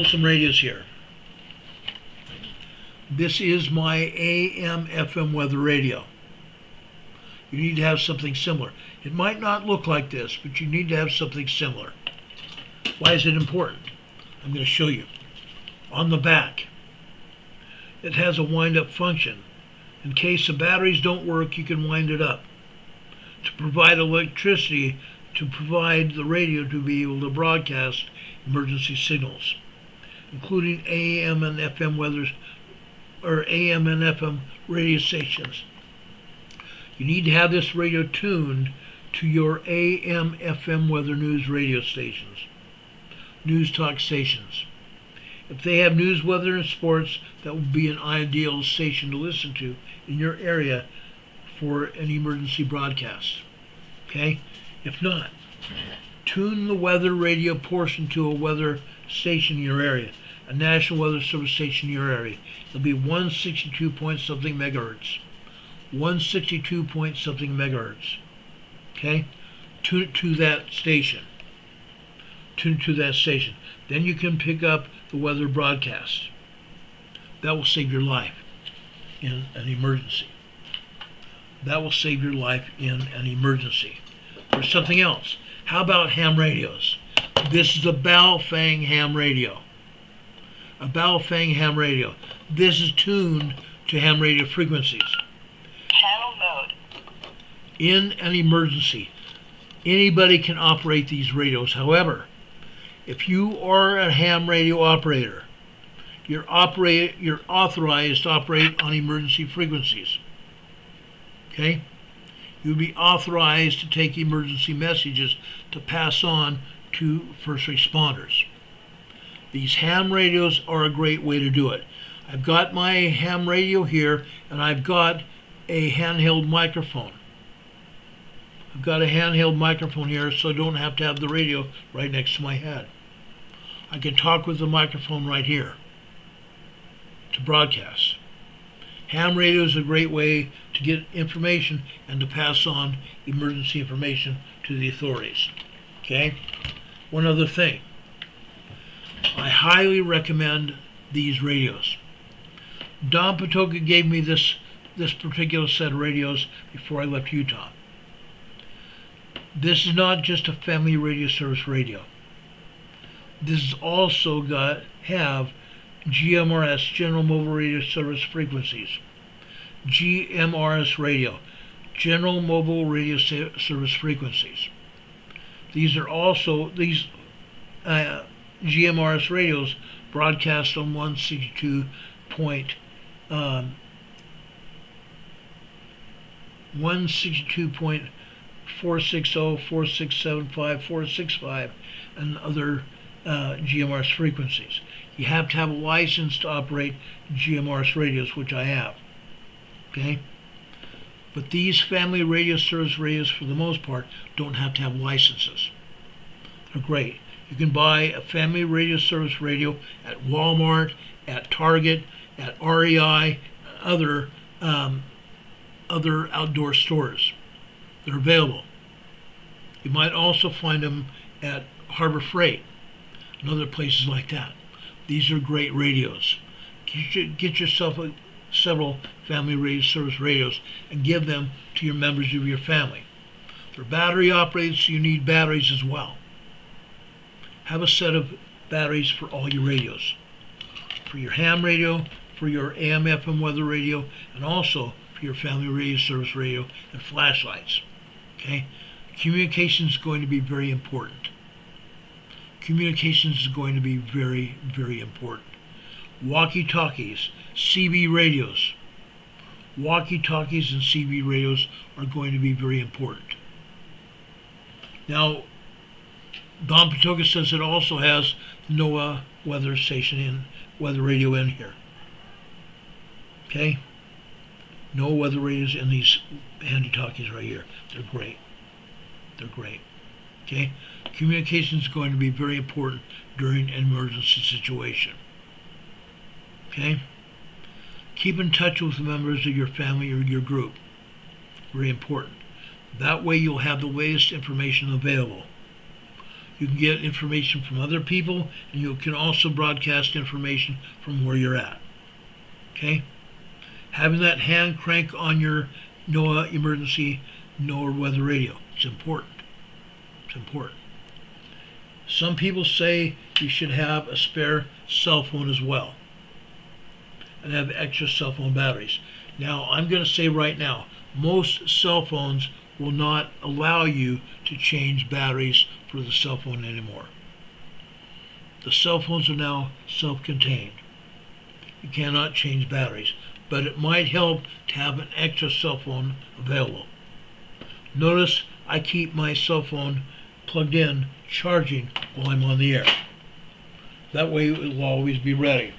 [SPEAKER 1] Some radios here. This is my AM/FM weather radio. You need to have something similar. It might not look like this, but you need to have something similar. Why is it important? I'm going to show you. On the back, it has a wind-up function. In case the batteries don't work, you can wind it up to provide electricity, to provide the radio to be able to broadcast emergency signals, including AM and FM weathers, or AM and FM radio stations. You need to have this radio tuned to your AM/FM weather news radio stations, news talk stations. If they have news, weather, and sports, that would be an ideal station to listen to in your area for an emergency broadcast. Okay? If not, tune the weather radio portion to a weather station in your area, a National Weather Service station in your area. It'll be 162 point something megahertz. 162 point something megahertz. Okay? Tune it to that station. Tune it to that station. Then you can pick up the weather broadcast. That will save your life in an emergency. That will save your life in an emergency. There's something else. How about ham radios? This is a Baofeng ham radio. A Baofeng ham radio. This is tuned to ham radio frequencies.
[SPEAKER 3] Channel mode.
[SPEAKER 1] In an emergency, anybody can operate these radios. However, if you are a ham radio operator, you're authorized to operate on emergency frequencies. Okay? You'll be authorized to take emergency messages to pass on to first responders. These ham radios are a great way to do it. I've got my ham radio here, and I've got a handheld microphone. I've got a handheld microphone here, so I don't have to have the radio right next to my head. I can talk with the microphone right here to broadcast. Ham radio is a great way to get information and to pass on emergency information to the authorities. Okay? One other thing. I highly recommend these radios. Don Patoka gave me this particular set of radios before I left Utah. This is not just a family radio service radio. This is also have GMRS, General Mobile Radio Service frequencies. GMRS radio, General Mobile Radio Service frequencies. These are also, GMRS radios broadcast on 162 point 162.460, 4675, 465, and other GMRS frequencies. You have to have a license to operate GMRS radios, which I have. Okay? But these family radio service radios, for the most part, don't have to have licenses. They're great. You can buy a family radio service radio at Walmart, at Target, at REI, other outdoor stores. They're available. You might also find them at Harbor Freight and other places like that. These are great radios. Get yourself several family radio service radios and give them to your members of your family. They're battery operated, so you need batteries as well. Have a set of batteries for all your radios. For your ham radio, for your AM/FM weather radio, and also for your family radio service radio and flashlights. Okay? Communication is going to be very important. Communications is going to be very, very important. Walkie-talkies, CB radios. Walkie-talkies and CB radios are going to be very important. Now, Don Patoka says it also has NOAA weather station in, weather radio in here. Okay? No weather radios in these handy-talkies right here. They're great. They're great. Okay? Communication is going to be very important during an emergency situation. Okay? Keep in touch with members of your family or your group. Very important. That way you'll have the latest information available. You can get information from other people, and you can also broadcast information from where you're at. Okay? Having that hand crank on your NOAA emergency NOAA weather radio. It's important. It's important. Some people say you should have a spare cell phone as well, and have extra cell phone batteries. Now, I'm going to say right now, most cell phones will not allow you to change batteries for the cell phone anymore. The cell phones are now self-contained. You cannot change batteries, but it might help to have an extra cell phone available. Notice I keep my cell phone plugged in, charging while I'm on the air. That way it will always be ready.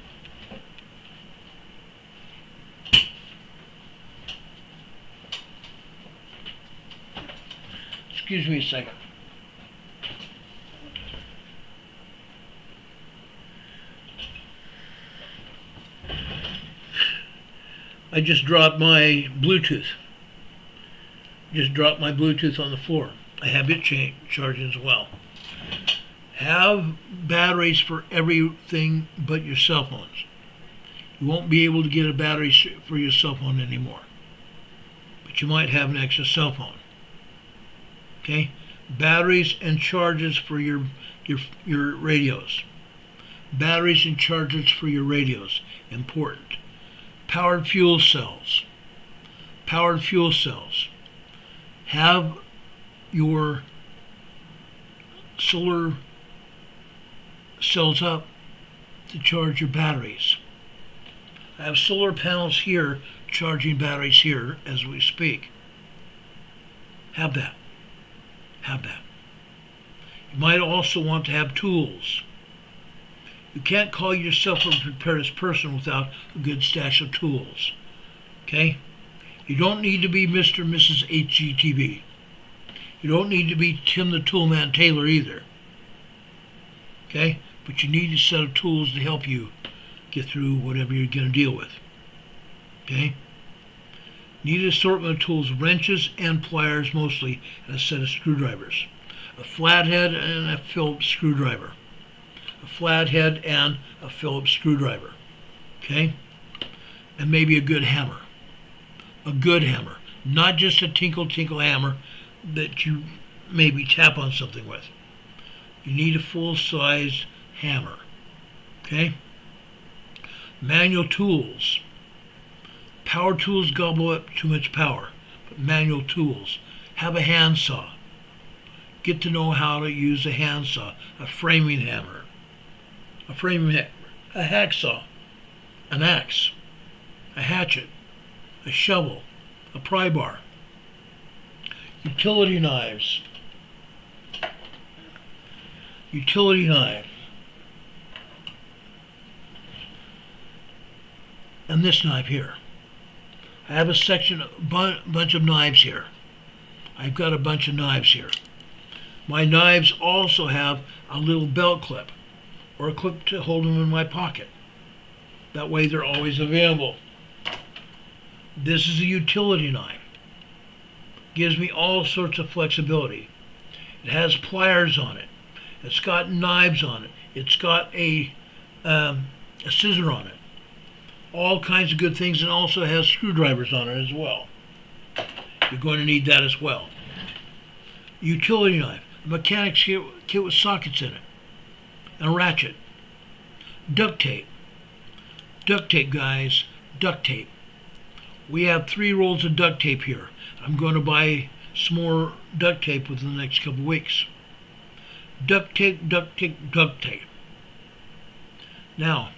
[SPEAKER 1] Excuse me a second. I just dropped my Bluetooth. Just dropped my Bluetooth on the floor. I have it charging as well. Have batteries for everything but your cell phones. You won't be able to get a battery for your cell phone anymore, but you might have an extra cell phone. Okay? Batteries and chargers for your radios. Batteries and chargers for your radios. Important. Powered fuel cells. Powered fuel cells. Have your solar cells up to charge your batteries. I have solar panels here charging batteries here as we speak. Have that. Have that. You might also want to have tools. You can't call yourself a preparedness person without a good stash of tools. Okay? You don't need to be Mr. and Mrs. HGTV. You don't need to be Tim the Toolman Taylor either. Okay? But you need a set of tools to help you get through whatever you're going to deal with. Okay? Need an assortment of tools, wrenches and pliers mostly, and a set of screwdrivers. A flathead and a Phillips screwdriver. A flathead and a Phillips screwdriver. Okay? And maybe a good hammer. A good hammer. Not just a tinkle hammer that you maybe tap on something with. You need a full-size hammer. Okay? Manual tools. Power tools gobble up too much power, but manual tools. Have a handsaw. Get to know how to use a handsaw, a framing hammer, a hacksaw, an axe, a hatchet, a shovel, a pry bar, utility knives, utility knife, and this knife here. I have a section, bunch of knives here. I've got a bunch of knives here. My knives also have a little belt clip or a clip to hold them in my pocket. That way they're always available. This is a utility knife. Gives me all sorts of flexibility. It has pliers on it. It's got knives on it. It's got a scissor on it. All kinds of good things, and also has screwdrivers on it as well. You're going to need that as well. Utility knife. A mechanic's kit with sockets in it. And a ratchet. Duct tape. Duct tape, guys. Duct tape. We have 3 rolls of duct tape here. I'm going to buy some more duct tape within the next couple of weeks. Duct tape, duct tape, duct tape. Now,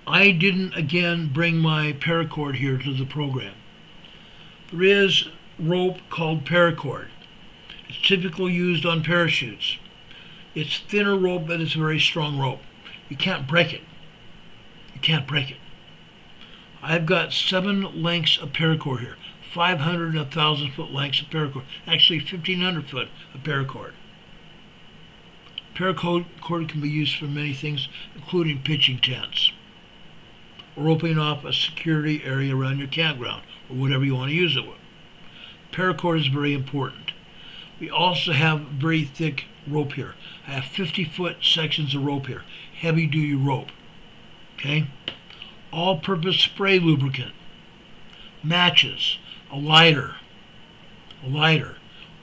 [SPEAKER 1] I didn't again bring my paracord here to the program. There is rope called paracord. It's typically used on parachutes. It's thinner rope, but it's a very strong rope. You can't break it. You can't break it. I've got 7 lengths of paracord here. 500 and 1,000 foot lengths of paracord. Actually, 1,500 foot of paracord. Paracord can be used for many things, including pitching tents, or opening off a security area around your campground, or whatever you want to use it with. Paracord is very important. We also have very thick rope here. I have 50-foot sections of rope here, heavy-duty rope. Okay? All-purpose spray lubricant, matches, a lighter.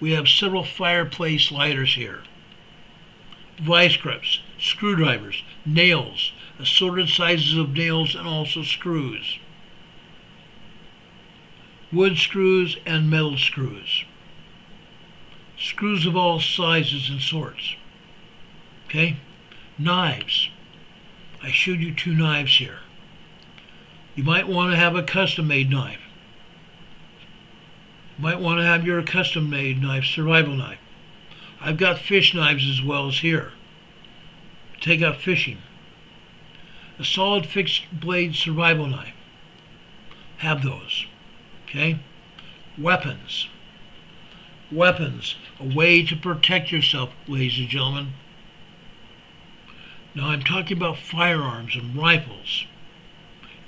[SPEAKER 1] We have several fireplace lighters here. Vice grips, screwdrivers, nails, assorted sizes of nails, and also screws. Wood screws and metal screws. Screws of all sizes and sorts. Okay? Knives. I showed you 2 knives here. You might want to have a custom-made knife. You might want to have your custom-made knife, survival knife. I've got fish knives as well as here. Take out fishing. A solid fixed blade survival knife. Have those. Okay? Weapons. Weapons. A way to protect yourself, ladies and gentlemen. Now I'm talking about firearms and rifles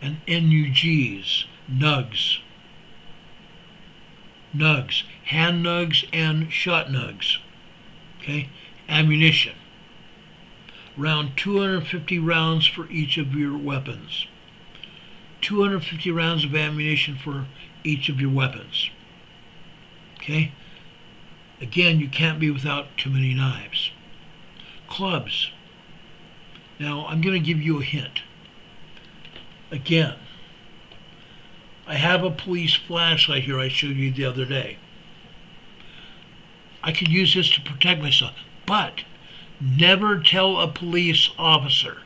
[SPEAKER 1] and NUGs, nugs. Nugs. Hand nugs and shot nugs. Okay? Ammunition. Around 250 rounds for each of your weapons. 250 rounds of ammunition for each of your weapons. Okay? Again, you can't be without too many knives. Clubs. Now, I'm going to give you a hint. Again, I have a police flashlight here I showed you the other day. I could use this to protect myself, but never tell a police officer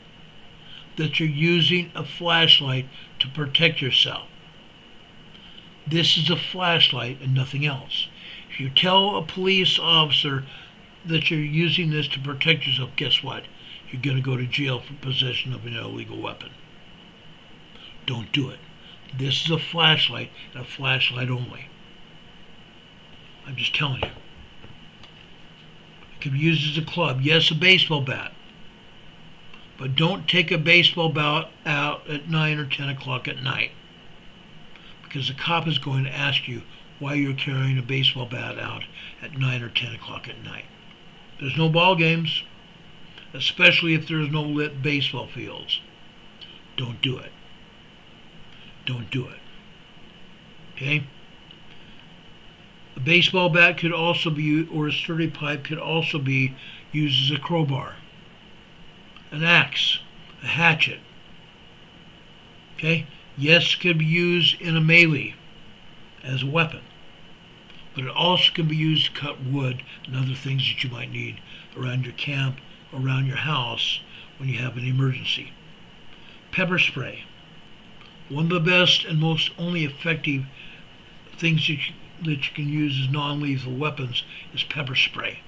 [SPEAKER 1] that you're using a flashlight to protect yourself. This is a flashlight and nothing else. If you tell a police officer that you're using this to protect yourself, guess what? You're going to go to jail for possession of an illegal weapon. Don't do it. This is a flashlight and a flashlight only. I'm just telling you. It can be used as a club. Yes, a baseball bat. But don't take a baseball bat out at 9 or 10 o'clock at night. Because the cop is going to ask you why you're carrying a baseball bat out at 9 or 10 o'clock at night. There's no ball games, especially if there's no lit baseball fields. Don't do it. Don't do it. Okay? A baseball bat could also be, or a sturdy pipe could also be used as a crowbar, an axe, a hatchet. Okay? Yes, it could be used in a melee as a weapon, but it also can be used to cut wood and other things that you might need around your camp, around your house when you have an emergency. Pepper spray. One of the best and most only effective things that you can use as non-lethal weapons is pepper spray.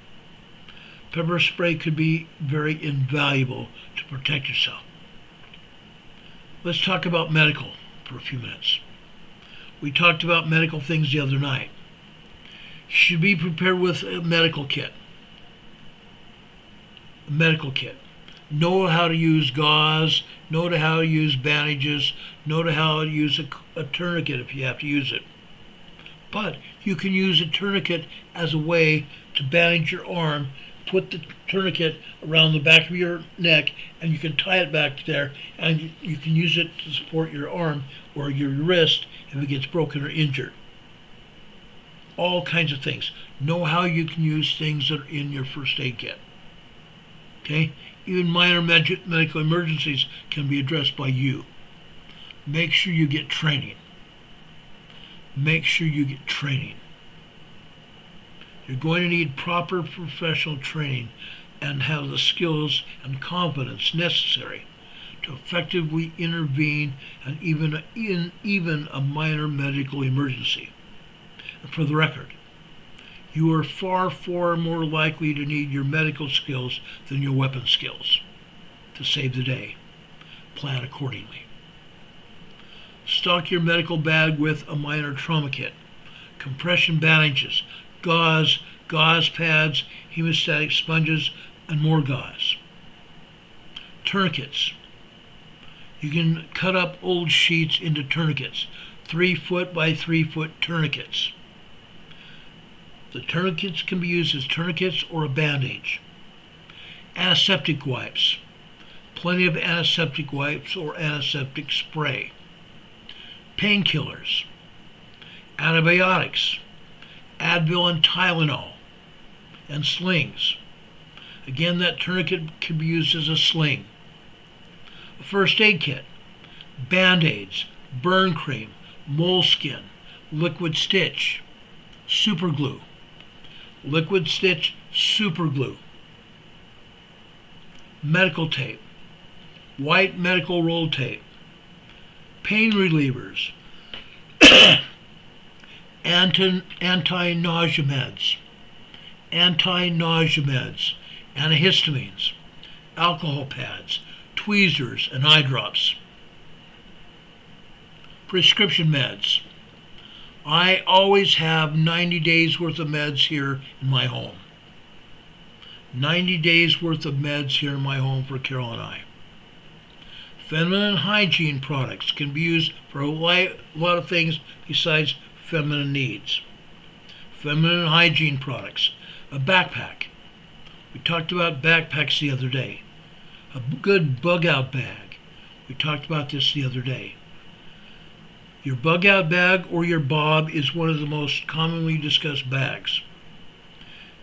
[SPEAKER 1] Pepper spray could be very invaluable to protect yourself. Let's talk about medical for a few minutes. We talked about medical things the other night. You should be prepared with a medical kit. A medical kit. Know how to use gauze, know how to use bandages, know how to use a tourniquet if you have to use it. But you can use a tourniquet as a way to bandage your arm, put the tourniquet around the back of your neck, and you can tie it back there, and you can use it to support your arm or your wrist if it gets broken or injured. All kinds of things. Know how you can use things that are in your first aid kit. Okay? Even minor medical emergencies can be addressed by you. Make sure you get training. Make sure you get training. You're going to need proper professional training and have the skills and confidence necessary to effectively intervene in even a minor medical emergency. And for the record, you are far, far more likely to need your medical skills than your weapon skills to save the day. Plan accordingly. Stock your medical bag with a minor trauma kit, compression bandages, gauze pads, hemostatic sponges, and more gauze. Tourniquets. You can cut up old sheets into tourniquets, 3-foot by 3-foot tourniquets. The tourniquets can be used as tourniquets or a bandage. Antiseptic wipes. Plenty of antiseptic wipes or antiseptic spray. Painkillers. Antibiotics. Advil and Tylenol. And slings. Again, that tourniquet can be used as a sling. A first aid kit. Band-aids. Burn cream. Moleskin. Liquid stitch. Super glue. Liquid stitch, super glue. Medical tape. White medical roll tape. Pain relievers. Anti-nausea meds. Antihistamines. Alcohol pads. Tweezers and eye drops. Prescription meds. I always have 90 days worth of meds here in my home. 90 days worth of meds here in my home for Carol and I. Feminine hygiene products can be used for a lot of things besides feminine needs. Feminine hygiene products. A backpack. We talked about backpacks the other day. A good bug-out bag. We talked about this the other day. Your bug-out bag or your bob is one of the most commonly discussed bags.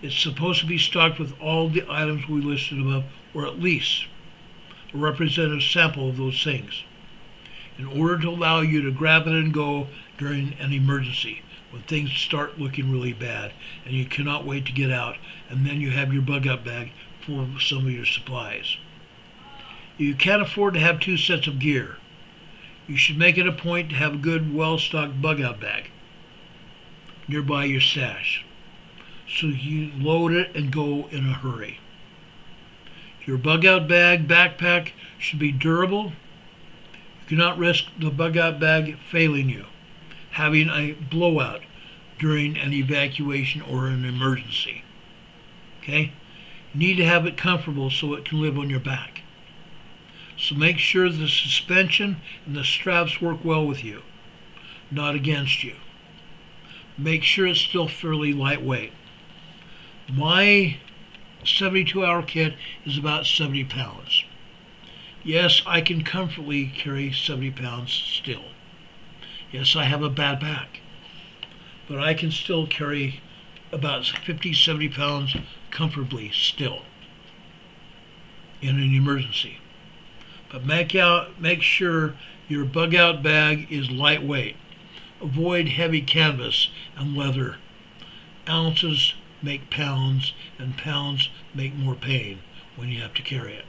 [SPEAKER 1] It's supposed to be stocked with all the items we listed above, or at least a representative sample of those things, in order to allow you to grab it and go during an emergency, when things start looking really bad and you cannot wait to get out, and then you have your bug-out bag full of some of your supplies. You can't afford to have 2 sets of gear. You should make it a point to have a good, well-stocked bug-out bag nearby your stash, so you load it and go in a hurry. Your bug-out bag backpack should be durable. You cannot risk the bug-out bag failing you, having a blowout during an evacuation or an emergency. Okay? You need to have it comfortable so it can live on your back. So make sure the suspension and the straps work well with you, not against you. Make sure it's still fairly lightweight. My 72-hour kit is about 70 pounds. Yes, I can comfortably carry 70 pounds still. Yes, I have a bad back, but I can still carry about 50, 70 pounds comfortably still in an emergency. But make sure your bug-out bag is lightweight. Avoid heavy canvas and leather. Ounces make pounds, and pounds make more pain when you have to carry it.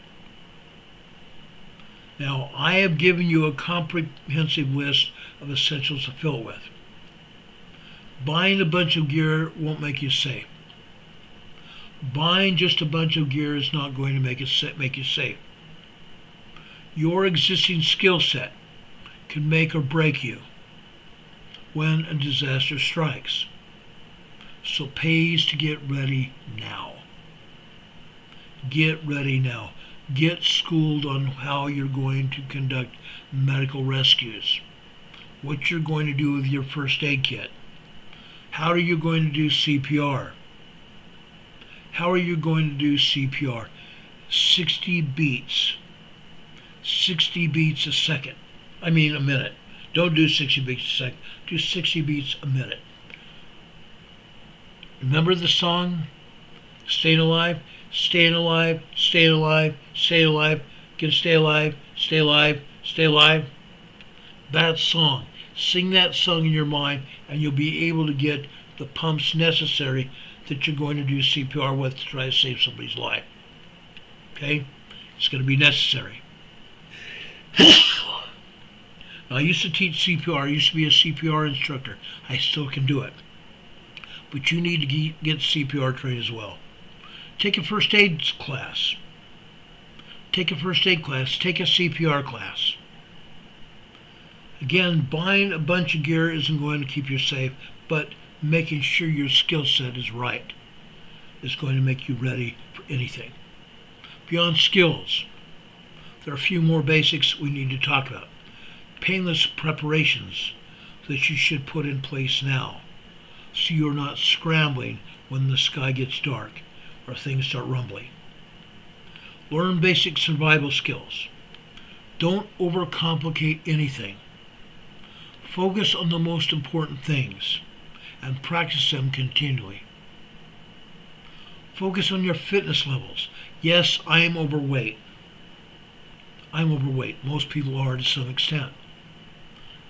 [SPEAKER 1] Now, I have given you a comprehensive list of essentials to fill it with. Buying a bunch of gear won't make you safe. Buying just a bunch of gear is not going to make you safe. Your existing skill set can make or break you when a disaster strikes. So it pays to get ready now. Get ready now. Get schooled on how you're going to conduct medical rescues. What you're going to do with your first aid kit. How are you going to do CPR? How are you going to do CPR? 60 beats. 60 beats a minute. Don't do 60 beats a second. Do 60 beats a minute. Remember the song? Staying alive, staying alive, staying alive, stay alive, can stay alive, stay alive, stay alive. That song. Sing that song in your mind and you'll be able to get the pumps necessary that you're going to do CPR with to try to save somebody's life. Okay? It's going to be necessary. Now, I used to teach CPR. I used to be a CPR instructor. I still can do it. But you need to get CPR trained as well. Take a first aid class. Take a first aid class. Take a CPR class. Again, buying a bunch of gear isn't going to keep you safe, but making sure your skill set is right is going to make you ready for anything. Beyond skills, there are a few more basics we need to talk about. Painless preparations that you should put in place now, so you're not scrambling when the sky gets dark or things start rumbling. Learn basic survival skills. Don't overcomplicate anything. Focus on the most important things and practice them continually. Focus on your fitness levels. Yes, I am overweight. I'm overweight. Most people are to some extent.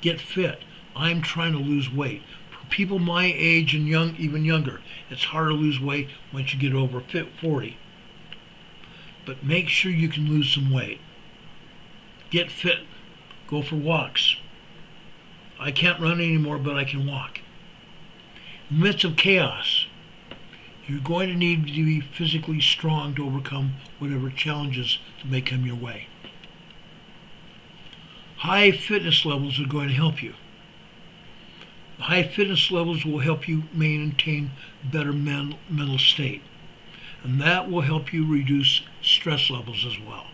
[SPEAKER 1] Get fit. I'm trying to lose weight. For people my age and even younger, it's hard to lose weight once you get over 40. But make sure you can lose some weight. Get fit. Go for walks. I can't run anymore, but I can walk. In the midst of chaos, you're going to need to be physically strong to overcome whatever challenges that may come your way. High fitness levels are going to help you. High fitness levels will help you maintain a better mental state, and that will help you reduce stress levels as well.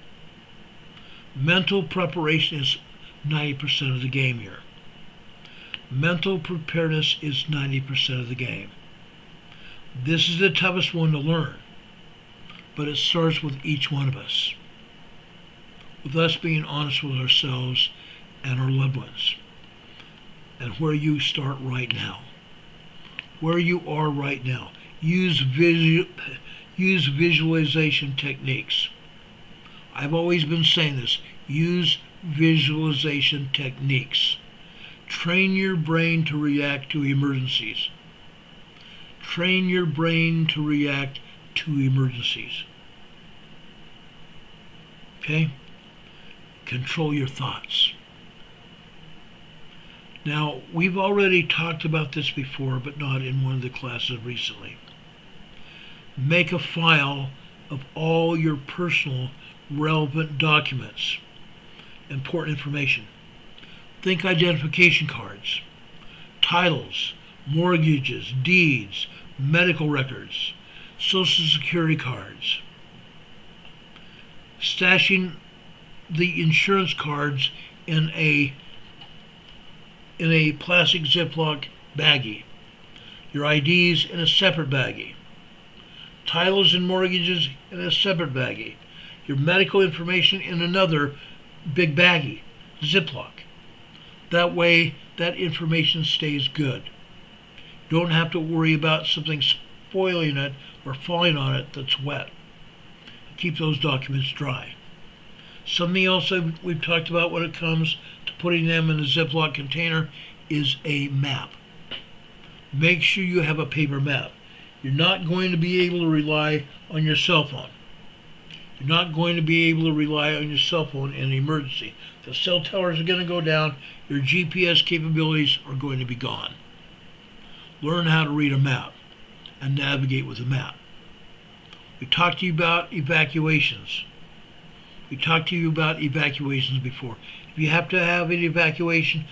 [SPEAKER 1] Mental preparation is 90% of the game here. Mental preparedness is 90% of the game. This is the toughest one to learn, but it starts with each one of us. With us being honest with ourselves and our loved ones. And where you start right now. Where you are right now. Use visualization techniques. I've always been saying this. Use visualization techniques. Train your brain to react to emergencies. Train your brain to react to emergencies. Okay? Control your thoughts. Now, we've already talked about this before, but not in one of the classes recently. Make a file of all your personal relevant documents, important information. Think identification cards, titles, mortgages, deeds, medical records, social security cards. Stashing the insurance cards in a plastic Ziploc baggie. Your IDs in a separate baggie. Titles and mortgages in a separate baggie. Your medical information in another big baggie, Ziploc. That way, that information stays good. You don't have to worry about something spoiling it or falling on it that's wet. Keep those documents dry. Something else we've talked about when it comes to putting them in a Ziploc container is a map. Make sure you have a paper map. You're not going to be able to rely on your cell phone. You're not going to be able to rely on your cell phone in an emergency. The cell towers are going to go down. Your GPS capabilities are going to be gone. Learn how to read a map and navigate with a map. We talked to you about evacuations. We talked to you about evacuations before. If you have to have an evacuation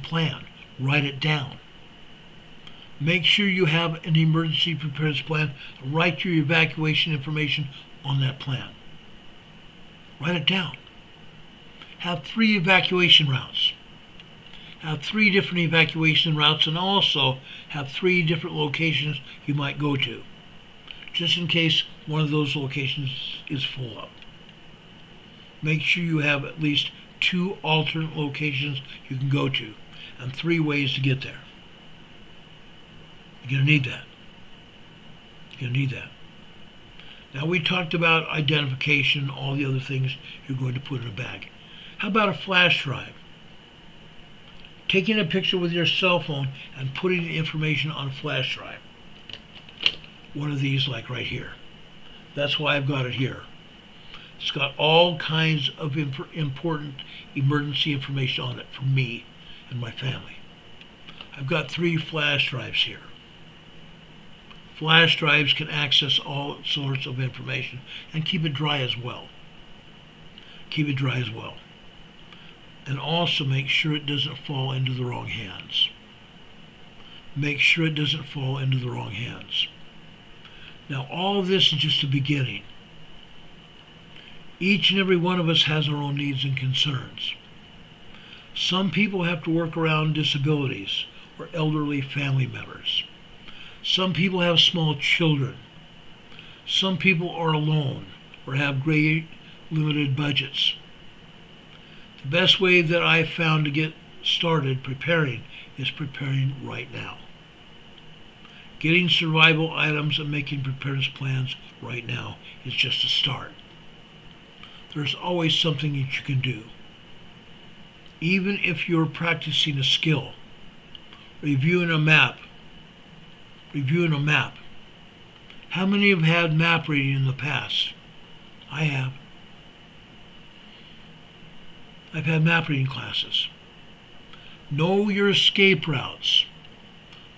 [SPEAKER 1] plan, write it down. Make sure you have an emergency preparedness plan. Write your evacuation information on that plan. Write it down. Have 3 evacuation routes. Have 3 different evacuation routes, and also have 3 different locations you might go to, just in case one of those locations is full up. Make sure you have at least 2 alternate locations you can go to, and 3 ways to get there. You're going to need that. You're going to need that. Now, we talked about identification, all the other things you're going to put in a bag. How about a flash drive? Taking a picture with your cell phone and putting the information on a flash drive. one of these like right here. That's why I've got it here. It's got all kinds of important emergency information on it for me and my family. I've got 3 flash drives here. Flash drives can access all sorts of information and keep it dry as well. Keep it dry as well. And also make sure it doesn't fall into the wrong hands. Make sure it doesn't fall into the wrong hands. Now, all of this is just the beginning. Each and every one of us has our own needs and concerns. Some people have to work around disabilities or elderly family members. Some people have small children. Some people are alone or have great limited budgets. The best way that I've found to get started preparing is preparing right now. Getting survival items and making preparedness plans right now is just a start. There's always something that you can do. Even if you're practicing a skill, reviewing a map. How many have had map reading in the past? I have. I've had map reading classes. Know your escape routes.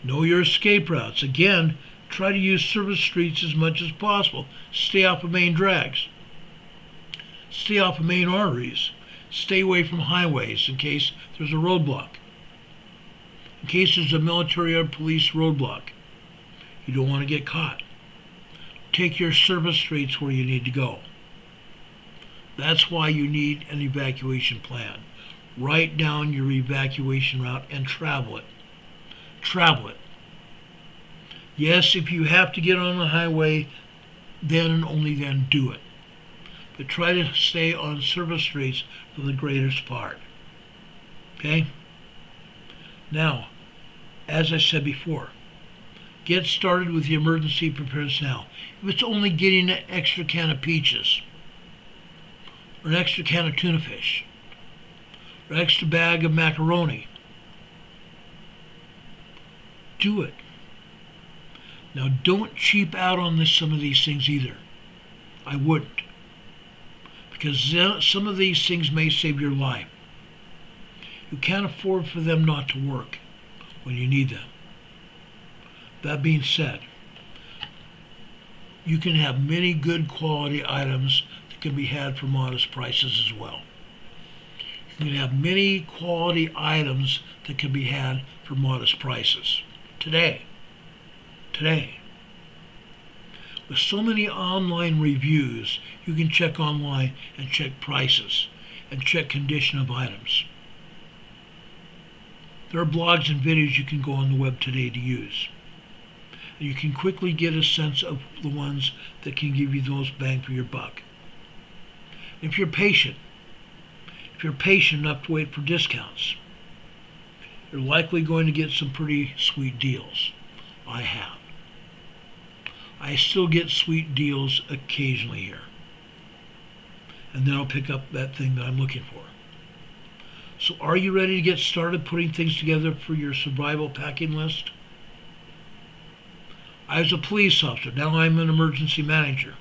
[SPEAKER 1] Know your escape routes. Again, try to use service streets as much as possible. Stay off of main drags. Stay off of main arteries. Stay away from highways in case there's a roadblock. In case there's a military or police roadblock, you don't want to get caught. Take your service streets where you need to go. That's why you need an evacuation plan. Write down your evacuation route and travel it. Travel it. Yes, if you have to get on the highway, then and only then do it. But try to stay on service streets for the greatest part. Okay? Now, as I said before, get started with the emergency preparedness now. If it's only getting an extra can of peaches, or an extra can of tuna fish, or an extra bag of macaroni, do it. Now, don't cheap out on some of these things either. I wouldn't. Because some of these things may save your life. You can't afford for them not to work when you need them. That being said, you can have many good quality items that can be had for modest prices as well. You can have many quality items that can be had for modest prices. Today. With so many online reviews, you can check online and check prices and check condition of items. There are blogs and videos you can go on the web today to use. And you can quickly get a sense of the ones that can give you those bang for your buck. If you're patient enough to wait for discounts, you're likely going to get some pretty sweet deals. I have. I still get sweet deals occasionally here. And then I'll pick up that thing that I'm looking for. So are you ready to get started putting things together for your survival packing list? I was a police officer. Now I'm an emergency manager.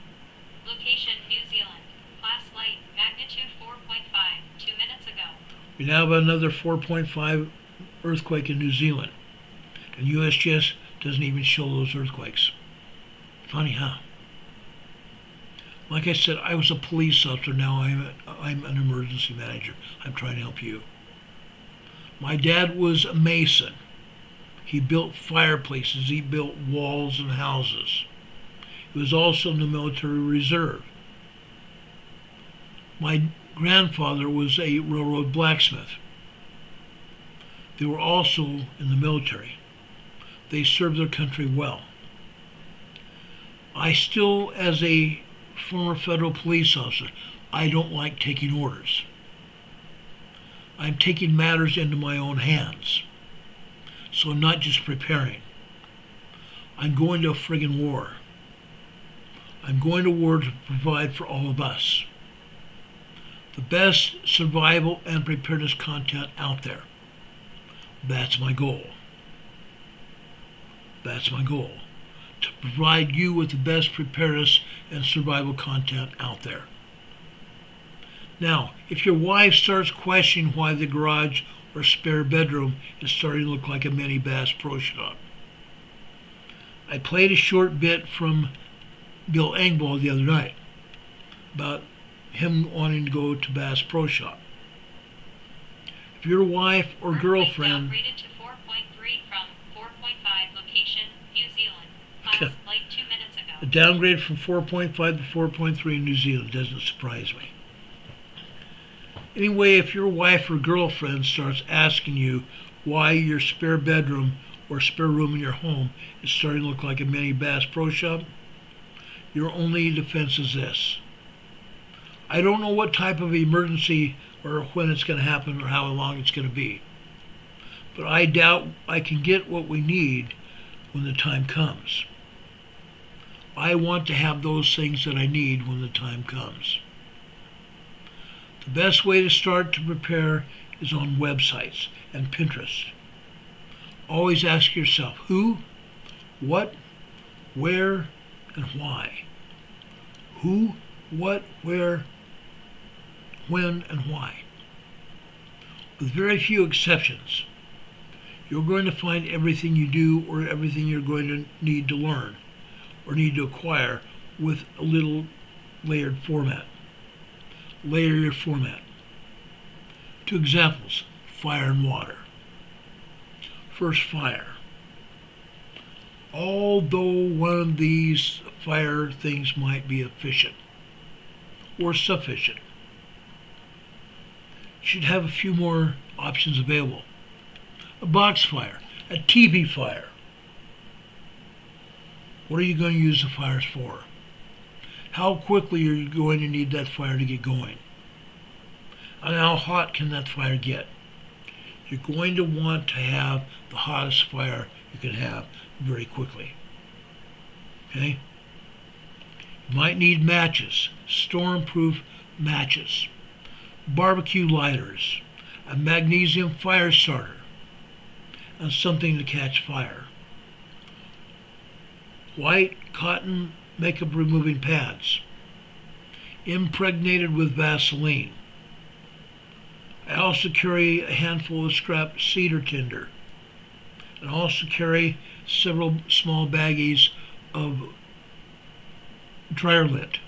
[SPEAKER 2] Location, New Zealand. Class light, magnitude 4.5, 2 minutes ago.
[SPEAKER 1] We now have another 4.5 earthquake in New Zealand. And USGS doesn't even show those earthquakes. Funny, huh? Like I said, I was a police officer. Now I'm an emergency manager. I'm trying to help you. My dad was a mason. He built fireplaces. He built walls and houses. He was also in the military reserve. My grandfather was a railroad blacksmith. They were also in the military. They served their country well. I still, as a former federal police officer, I don't like taking orders. I'm taking matters into my own hands. So I'm not just preparing. I'm going to a friggin' war. I'm going to war to provide for all of us the best survival and preparedness content out there. That's my goal. That's my goal. to provide you with the best preparedness and survival content out there. Now, if your wife starts questioning why the garage or spare bedroom is starting to look like a mini Bass Pro Shop, I played a short bit from Bill Engvall the other night about him wanting to go to Bass Pro Shop. If your wife or girlfriend...
[SPEAKER 2] Downgraded to 4.3 from 4.5 location, New Zealand. Class like 2 minutes ago.
[SPEAKER 1] A downgrade from 4.5 to 4.3 in New Zealand doesn't surprise me. Anyway, if your wife or girlfriend starts asking you why your spare bedroom or spare room in your home is starting to look like a mini Bass Pro Shop, your only defense is this. I don't know what type of emergency or when it's going to happen or how long it's going to be, but I doubt I can get what we need when the time comes. I want to have those things that I need when the time comes. The best way to start to prepare is on websites and Pinterest. Always ask yourself who, what, where, and why. Who, what, where, when, and why. With very few exceptions, you're going to find everything you do or everything you're going to need to learn or need to acquire with a little layered format. Layer your format. 2 examples, fire and water. First, fire. Although one of these fire things might be efficient or sufficient, you should have a few more options available. A box fire, a TV fire. What are you going to use the fires for? How quickly are you going to need that fire to get going? And how hot can that fire get? You're going to want to have the hottest fire you can have very quickly. Okay? You might need matches, storm-proof matches, barbecue lighters, a magnesium fire starter, and something to catch fire. White cotton makeup removing pads, impregnated with Vaseline. I also carry a handful of scrap cedar tinder, and also carry several small baggies of dryer lint.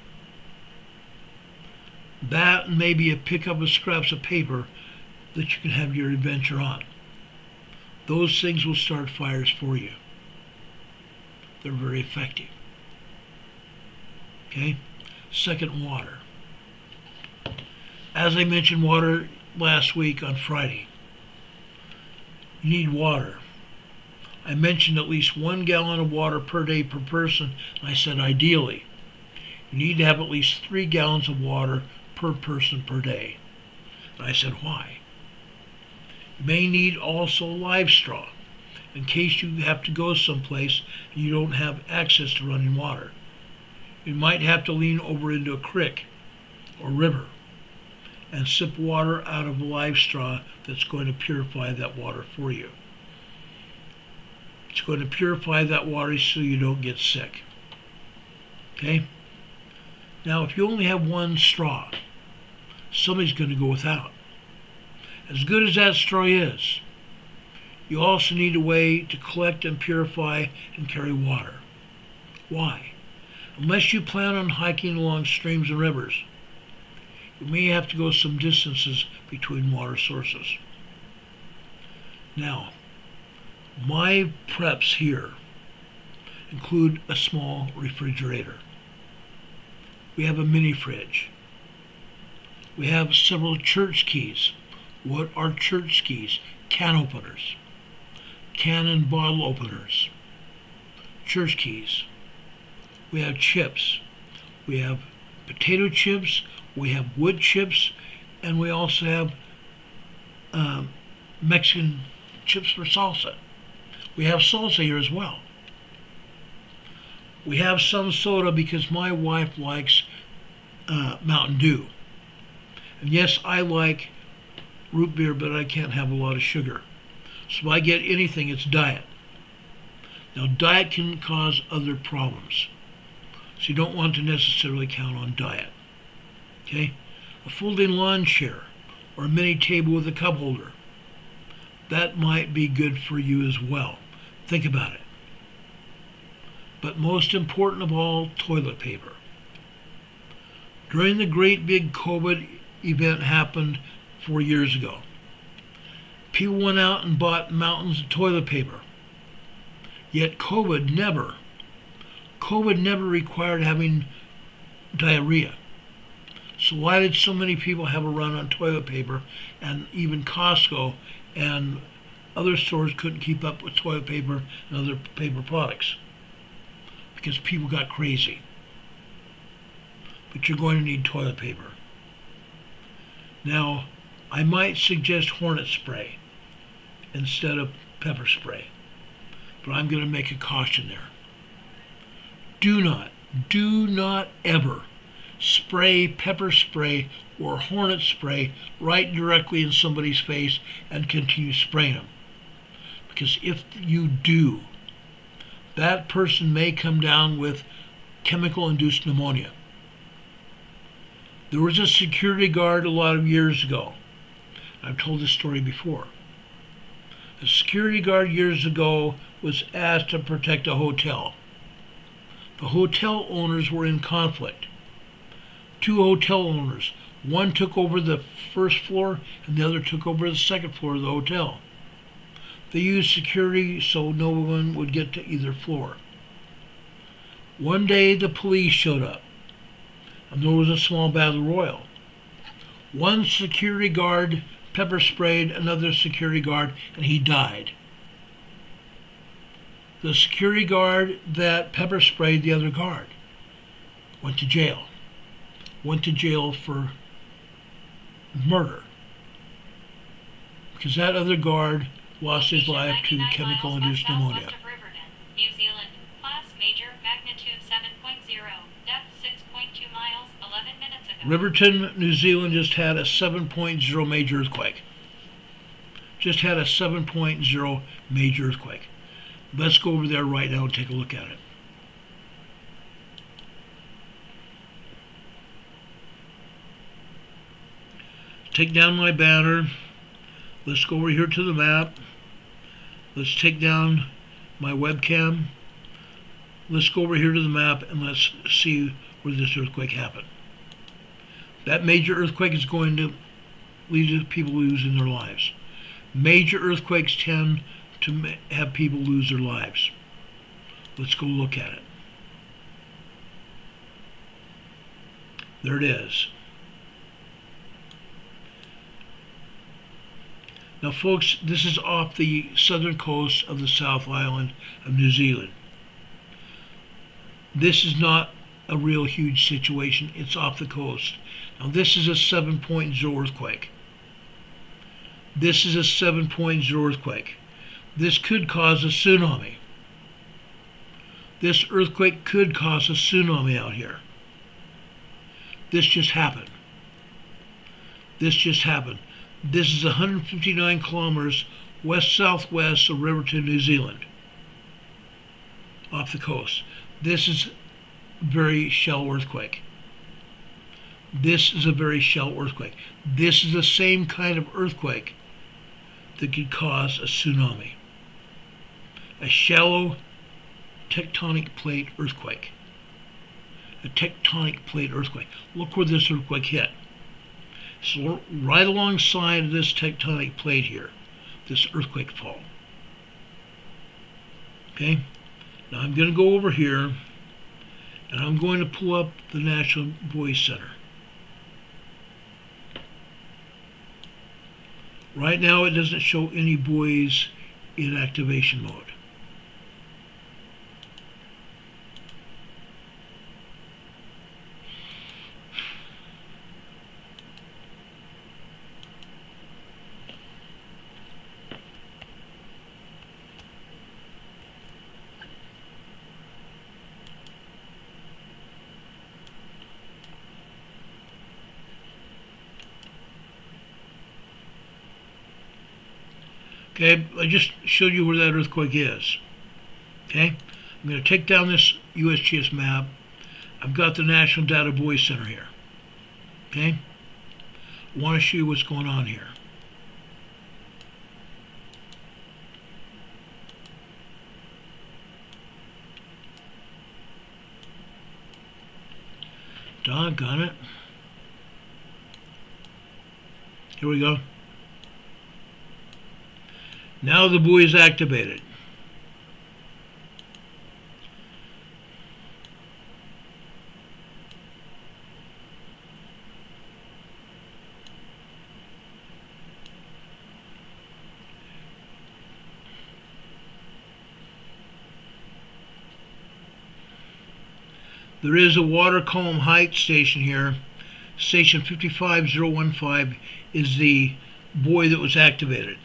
[SPEAKER 1] That and maybe a pickup of scraps of paper that you can have your adventure on. Those things will start fires for you. They're very effective. Okay? Second, water. As I mentioned water last week on Friday. You need water. I mentioned at least 1 gallon of water per day per person, and I said ideally. You need to have at least 3 gallons of water per person per day. And I said why? You may need also live straw in case you have to go someplace and you don't have access to running water. You might have to lean over into a creek or river and sip water out of a live straw that's going to purify that water for you. It's going to purify that water so you don't get sick. Okay? Now, if you only have 1 straw, somebody's going to go without. As good as that straw is, you also need a way to collect and purify and carry water. Why? Unless you plan on hiking along streams and rivers, you may have to go some distances between water sources. Now, my preps here include a small refrigerator. We have a mini fridge. We have several church keys. What are church keys? Can openers, can and bottle openers, church keys. We have chips. We have potato chips. We have wood chips, and we also have Mexican chips for salsa. We have salsa here as well. We have some soda because my wife likes Mountain Dew. And yes, I like root beer, but I can't have a lot of sugar. So if I get anything, it's diet. Now, diet can cause other problems, so you don't want to necessarily count on diet. Okay? A folding lawn chair or a mini table with a cup holder, that might be good for you as well. Think about it. But most important of all, toilet paper. During the great big COVID event happened 4 years ago, people went out and bought mountains of toilet paper. Yet COVID never required having diarrhea. So why did so many people have a run on toilet paper, and even Costco and other stores couldn't keep up with toilet paper and other paper products? Because people got crazy. But you're going to need toilet paper. Now, I might suggest hornet spray instead of pepper spray, but I'm going to make a caution there. Do not ever spray pepper spray or hornet spray right directly in somebody's face and continue spraying them. Because if you do, that person may come down with chemical-induced pneumonia. There was a security guard a lot of years ago. I've told this story before. A security guard years ago was asked to protect a hotel. The hotel owners were in conflict. 2 hotel owners. One took over the first floor and the other took over the second floor of the hotel. They used security so no one would get to either floor. One day the police showed up, and there was a small battle royal. One security guard pepper sprayed another security guard, and he died. The security guard that pepper sprayed the other guard went to jail. Went to jail for murder. Because that other guard lost his life to chemical-induced pneumonia.
[SPEAKER 2] New Zealand, class major, magnitude 7.0, depth 6.2 miles, 11 minutes ago.
[SPEAKER 1] Riverton, New Zealand just had a 7.0 major earthquake. Just had a 7.0 major earthquake. Let's go over there right now and take a look at it. Take down my banner. Let's go over here to the map. Let's take down my webcam. Let's go over here to the map and let's see where this earthquake happened. That major earthquake is going to lead to people losing their lives. Major earthquakes tend to have people lose their lives. Let's go look at it. There it is. Now folks, this is off the southern coast of the South Island of New Zealand. This is not a real huge situation. It's off the coast. Now this is a 7.0 earthquake. This is a 7.0 earthquake. This could cause a tsunami. This earthquake could cause a tsunami out here. This just happened. This just happened. This is 159 kilometers west-southwest of Riverton, New Zealand, off the coast. This is a very shallow earthquake. This is a very shallow earthquake. This is the same kind of earthquake that could cause a tsunami. A shallow tectonic plate earthquake. A tectonic plate earthquake. Look where this earthquake hit. So right alongside of this tectonic plate here, this earthquake fault. Okay? Now I'm going to go over here and I'm going to pull up the National Buoy Center. Right now it doesn't show any buoys in activation mode. Okay, I just showed you where that earthquake is. Okay, I'm going to take down this USGS map. I've got the National Data Buoy Center here. Okay, I want to show you what's going on here. Doggone it. Here we go. Now the buoy is activated. There is a water column height station here. Station 55015 is the buoy that was activated.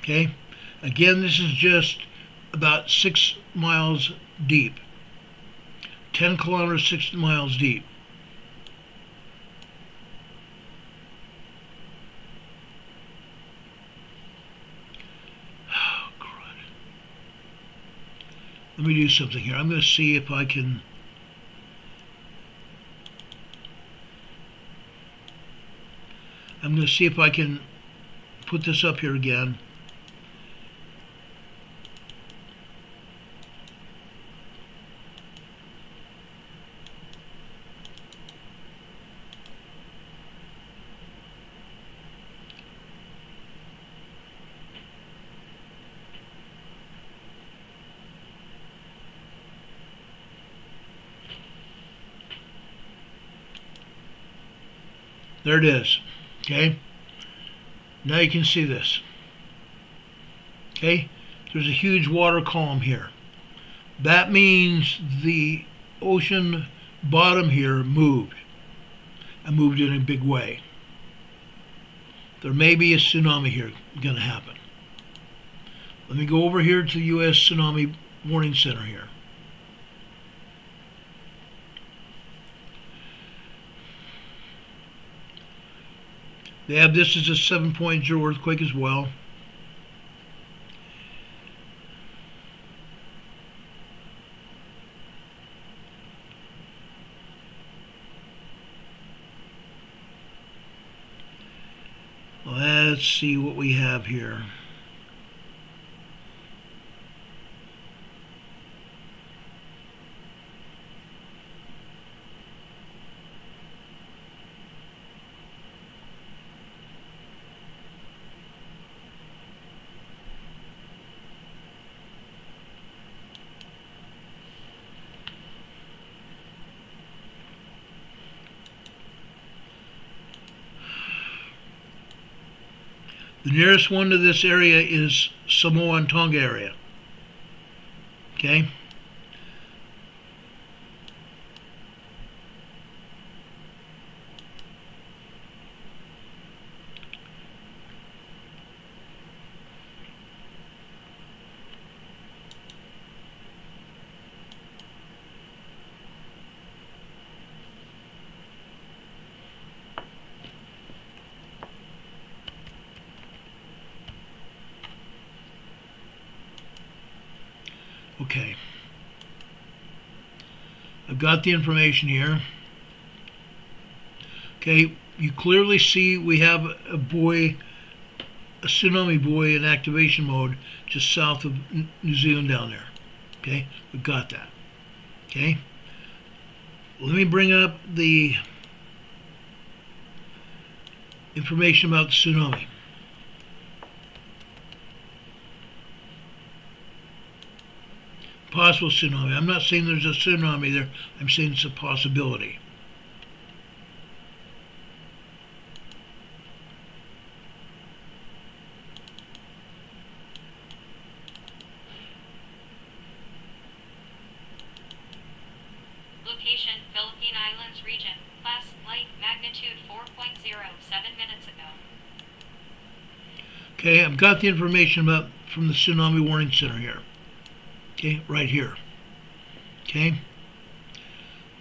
[SPEAKER 1] Okay? Again, this is just about 6 miles deep. 10 kilometers, 6 miles deep. Oh, crud. Let me do something here. I'm going to see if I can... I'm going to see if I can put this up here again. There it is. Okay, now you can see this. Okay, there's a huge water column here. That means the ocean bottom here moved, and moved in a big way. There may be a tsunami here going to happen. Let me go over here to the U.S. Tsunami Warning Center here. They have this as a 7.0 earthquake as well. Let's see what we have here. The nearest one to this area is Samoa and Tonga area. Okay? Okay. I've got the information here. Okay, you clearly see we have a buoy, a tsunami buoy in activation mode just south of New Zealand down there. Okay, we've got that. Okay, let me bring up the information about the tsunami. Possible tsunami. I'm not saying there's a tsunami there. I'm saying it's a possibility.
[SPEAKER 2] Location, Philippine Islands region. Class, light, magnitude 4.0, 7 minutes ago.
[SPEAKER 1] Okay, I've got the information about from the Tsunami Warning Center here. Okay, right here. Okay.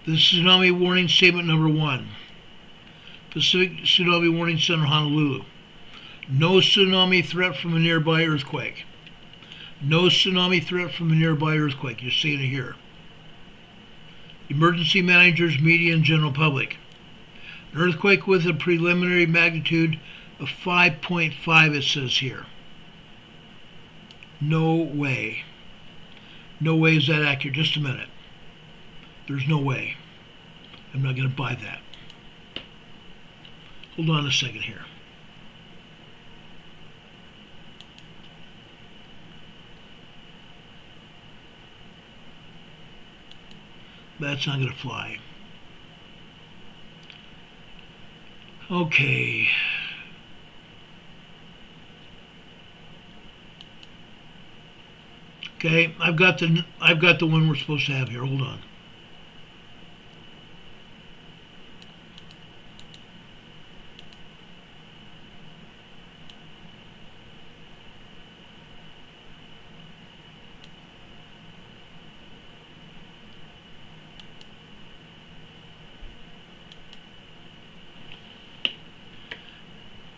[SPEAKER 1] The Tsunami Warning Statement number 1. Pacific Tsunami Warning Center, Honolulu. No tsunami threat from a nearby earthquake. No tsunami threat from a nearby earthquake. You're seeing it here. Emergency managers, media, and general public. An earthquake with a preliminary magnitude of 5.5, it says here. No way. No way is that accurate. Just a minute. There's no way. I'm not going to buy that. Hold on a second here. That's not going to fly. Okay. Okay, I've got the one we're supposed to have here. Hold on.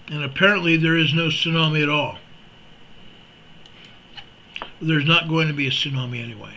[SPEAKER 1] And apparently there is no tsunami at all. There's not going to be a tsunami anyway.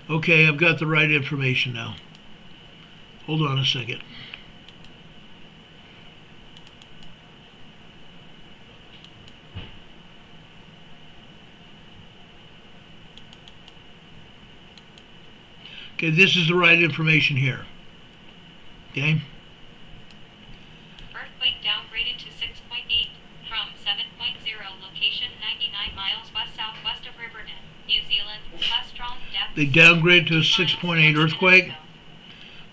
[SPEAKER 1] Okay, I've got the right information now. Hold on a second. Okay, this is the right information here. Okay?
[SPEAKER 2] Earthquake downgraded to 6.8 from 7.0. Location 99 miles west-southwest of Riverton, New Zealand. Plus strong depth.
[SPEAKER 1] They downgraded to a 6.8 earthquake.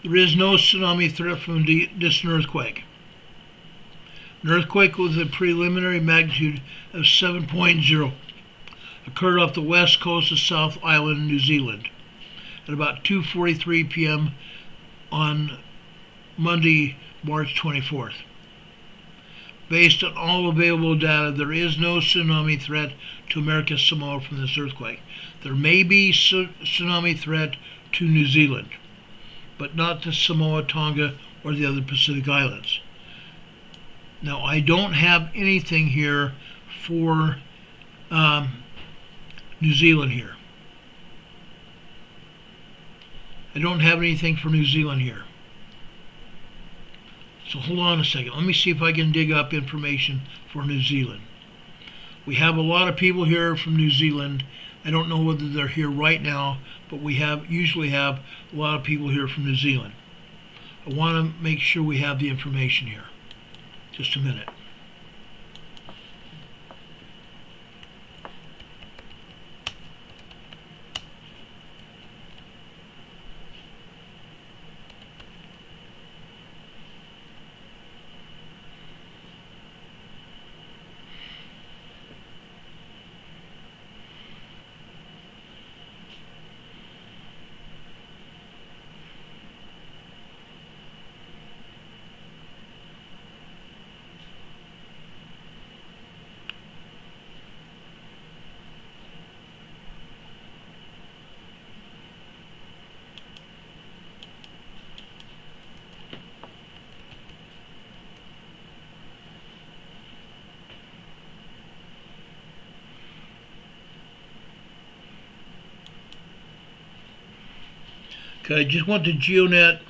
[SPEAKER 1] There is no tsunami threat from a distant earthquake. An earthquake with a preliminary magnitude of 7.0 occurred off the west coast of South Island, New Zealand, at about 2:43 p.m. on Monday, March 24th. Based on all available data, there is no tsunami threat to American Samoa from this earthquake. There may be tsunami threat to New Zealand, but not to Samoa, Tonga, or the other Pacific Islands. Now, I don't have anything here for New Zealand here. I don't have anything for New Zealand here. So hold on a second. Let me see if I can dig up information for New Zealand. We have a lot of people here from New Zealand. I don't know whether they're here right now, but we usually have a lot of people here from New Zealand. I want to make sure we have the information here. Just a minute. Okay, I just want the GeoNet.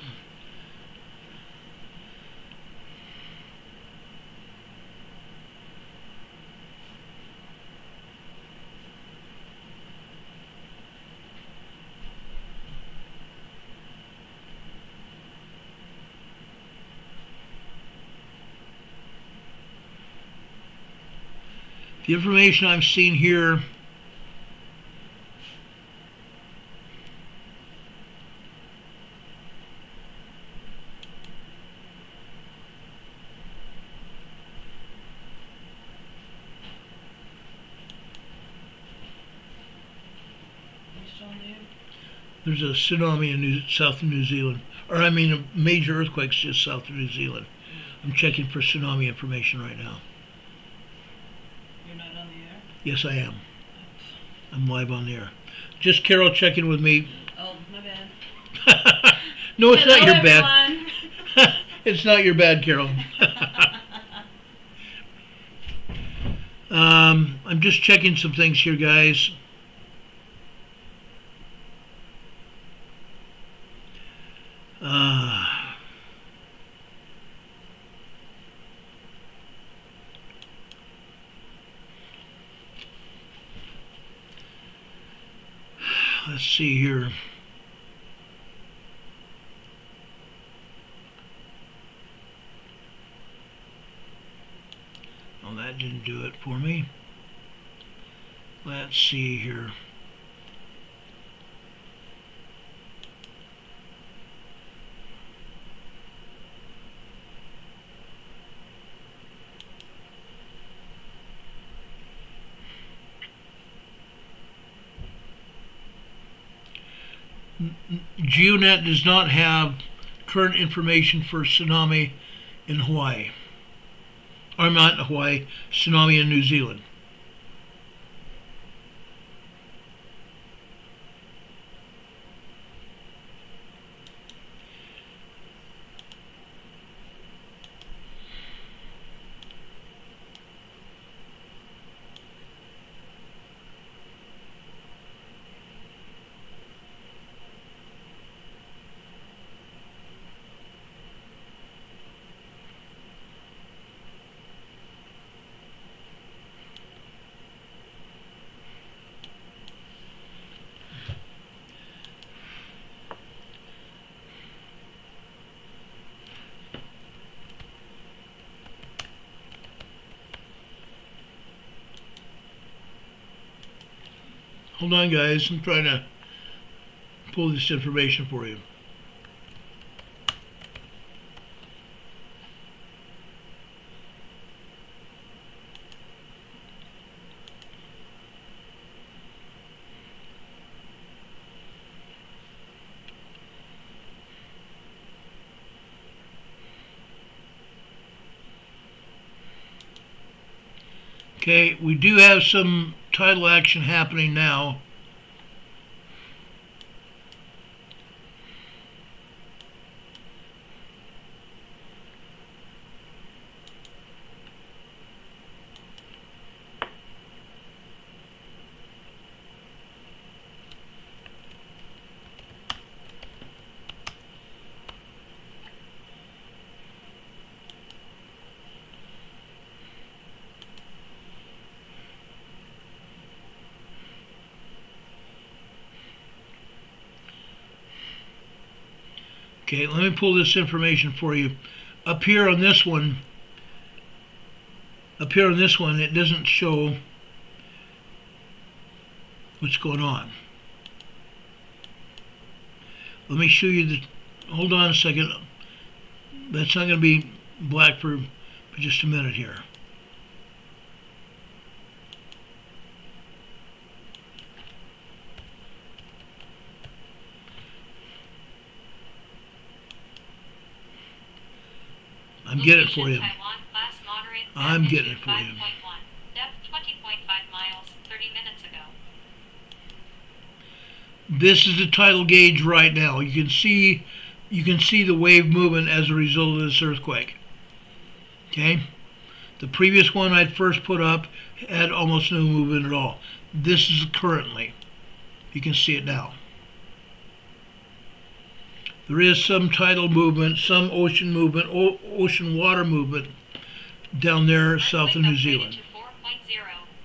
[SPEAKER 1] The information I'm seeing here there's a tsunami in south of New Zealand major earthquakes just south of New Zealand. I'm checking for tsunami information right now.
[SPEAKER 4] You're not on the air?
[SPEAKER 1] Yes, I am. I'm live on the air. Just Carol checking with me.
[SPEAKER 4] Oh, my bad.
[SPEAKER 1] No, it's not
[SPEAKER 4] Hello,
[SPEAKER 1] your bad.
[SPEAKER 4] everyone.
[SPEAKER 1] It's not your bad, Carol. I'm just checking some things here, guys. Let's see here. Well, that didn't do it for me. Let's see here. GeoNet does not have current information for tsunami in Hawaii. Or not in Hawaii, tsunami in New Zealand. Hold on, guys. I'm trying to pull this information for you. Okay, we do have some tidal action happening now. Okay, let me pull this information for you. Up here on this one, it doesn't show what's going on. Let me show you the, hold on a second. That's not going to be black for just a minute here. I'm getting it for you. I'm getting it for you.
[SPEAKER 2] Depth 20.5 miles, 30 minutes ago.
[SPEAKER 1] This is the tidal gauge right now. You can see the wave movement as a result of this earthquake. Okay? The previous one I'd first put up had almost no movement at all. This is currently. You can see it now. There is some tidal movement, some ocean movement, ocean water movement down there south of New Zealand.
[SPEAKER 2] To 4.0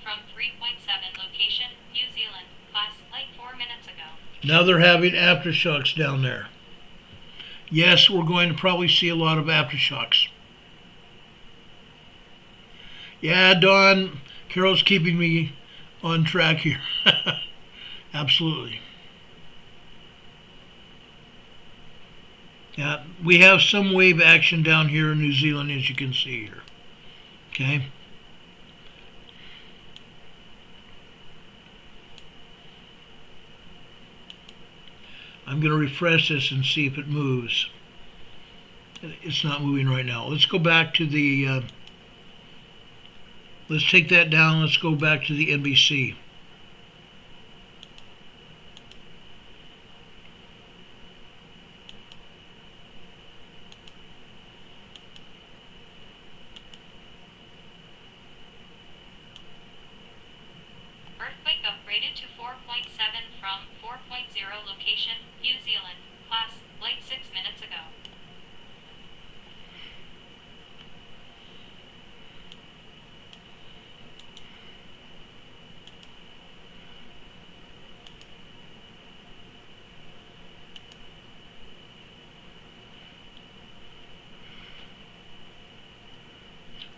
[SPEAKER 2] from 3.7 location, New Zealand, class like 4 minutes ago.
[SPEAKER 1] Now they're having aftershocks down there. Yes, we're going to probably see a lot of aftershocks. Yeah, Dawn, Carol's keeping me on track here. Absolutely. Yeah, we have some wave action down here in New Zealand, as you can see here. Okay. I'm going to refresh this and see if it moves. It's not moving right now. Let's go back to the, let's take that down. Let's go back to the NBC.
[SPEAKER 2] Earthquake upgraded to 4.7 from 4.0 location, New Zealand. Class, like 6 minutes ago.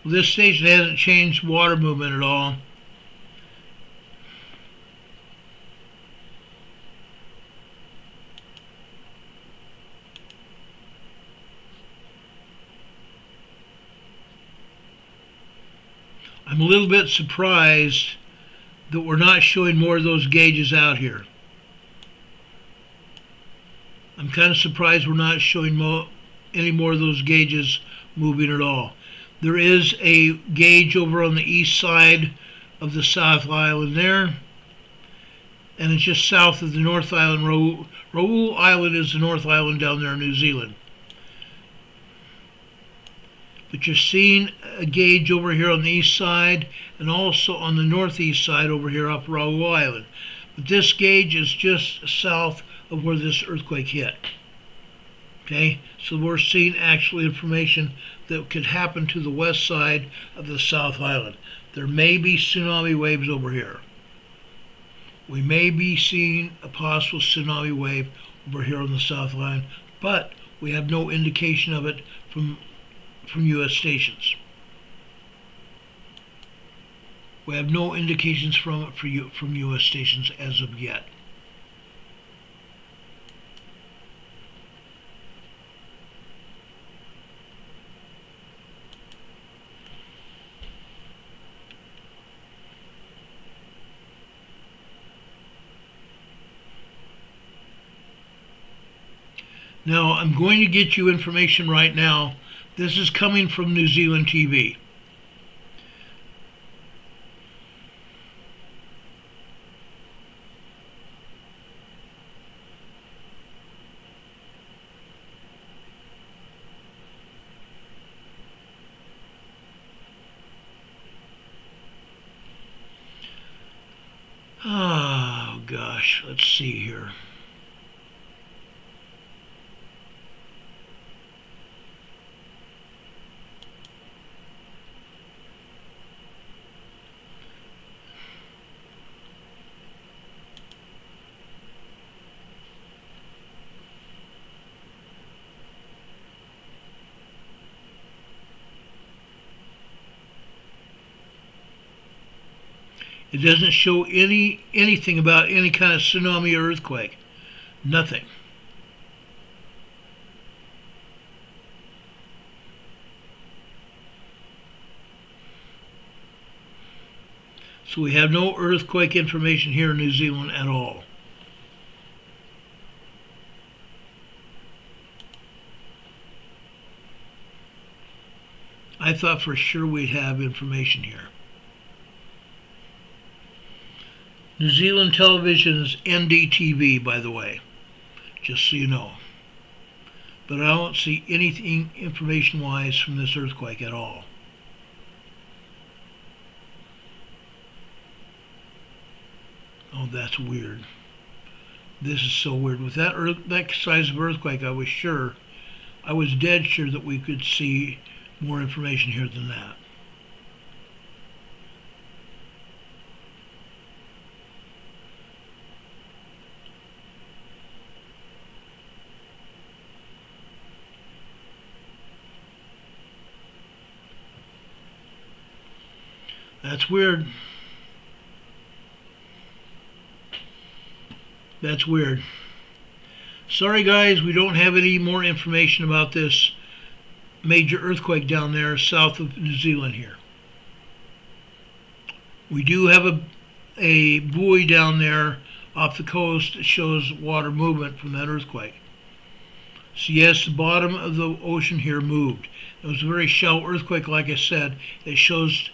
[SPEAKER 1] Well, this station hasn't changed water movement at all. I'm a little bit surprised that we're not showing more of those gauges out here. I'm kind of surprised we're not showing any more of those gauges moving at all. There is a gauge over on the east side of the South Island there, and it's just south of the North Island. Raoul Island is the North Island down there in New Zealand. But you're seeing a gauge over here on the east side and also on the northeast side over here off Raoul Island. But this gauge is just south of where this earthquake hit. Okay, so we're seeing actual information that could happen to the west side of the South Island. There may be tsunami waves over here. We may be seeing a possible tsunami wave over here on the South Island, but we have no indication of it from U.S. stations. We have no indications from it from U.S. stations as of yet. Now, I'm going to get you information right now. This is coming from New Zealand TV. Oh, gosh. Let's see here. It doesn't show anything about any kind of tsunami or earthquake. Nothing. So we have no earthquake information here in New Zealand at all. I thought for sure we'd have information here. New Zealand television is NDTV, by the way, just so you know. But I don't see anything information-wise from this earthquake at all. Oh, that's weird. This is so weird. With that size of earthquake, I was dead sure that we could see more information here than that. That's weird. That's weird. Sorry guys, we don't have any more information about this major earthquake down there south of New Zealand here. We do have a buoy down there off the coast that shows water movement from that earthquake. So yes, the bottom of the ocean here moved. It was a very shallow earthquake, like I said. It shows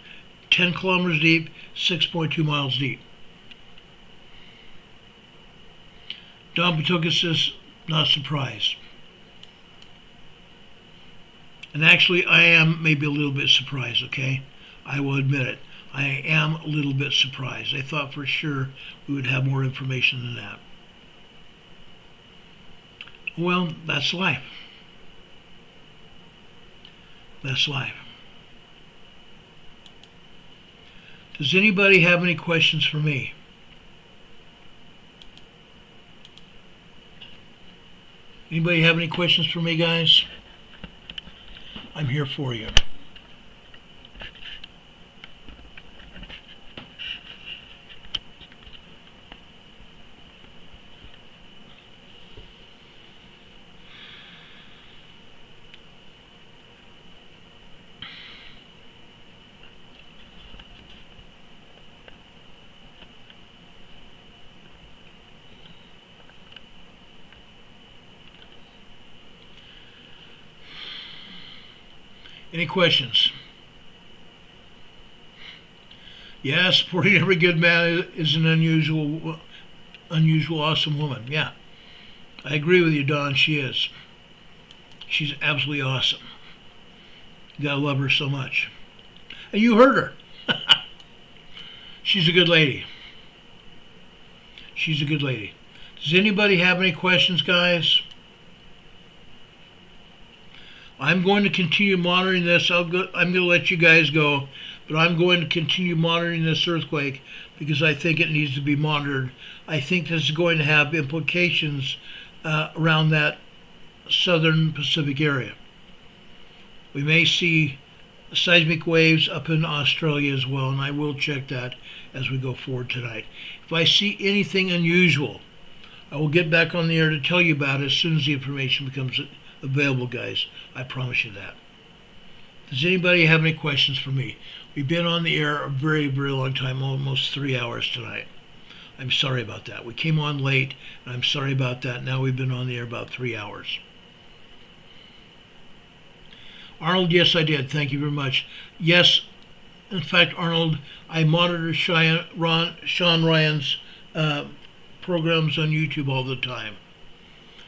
[SPEAKER 1] 10 kilometers deep, 6.2 miles deep. Don Patuka says, not surprised. And actually, I am maybe a little bit surprised, okay? I will admit it. I am a little bit surprised. I thought for sure we would have more information than that. Well, that's life. That's life. Does anybody have any questions for me? Anybody have any questions for me, guys? I'm here for you. Any questions? Yeah, supporting every good man is an unusual, awesome woman. Yeah, I agree with you, Dawn. She is. She's absolutely awesome. You gotta love her so much. And you heard her. She's a good lady. She's a good lady. Does anybody have any questions, guys? I'm going to continue monitoring this. I'm going to let you guys go, but I'm going to continue monitoring this earthquake because I think it needs to be monitored. I think this is going to have implications around that southern Pacific area. We may see seismic waves up in Australia as well, and I will check that as we go forward tonight. If I see anything unusual, I will get back on the air to tell you about it as soon as the information becomes available, guys. I promise you that. Does anybody have any questions for me? We've been on the air a very, very long time, almost 3 hours tonight. I'm sorry about that. We came on late, and I'm sorry about that. Now we've been on the air about 3 hours. Arnold, yes, I did. Thank you very much. Yes, in fact, Arnold, I monitor Sean Ryan's programs on YouTube all the time.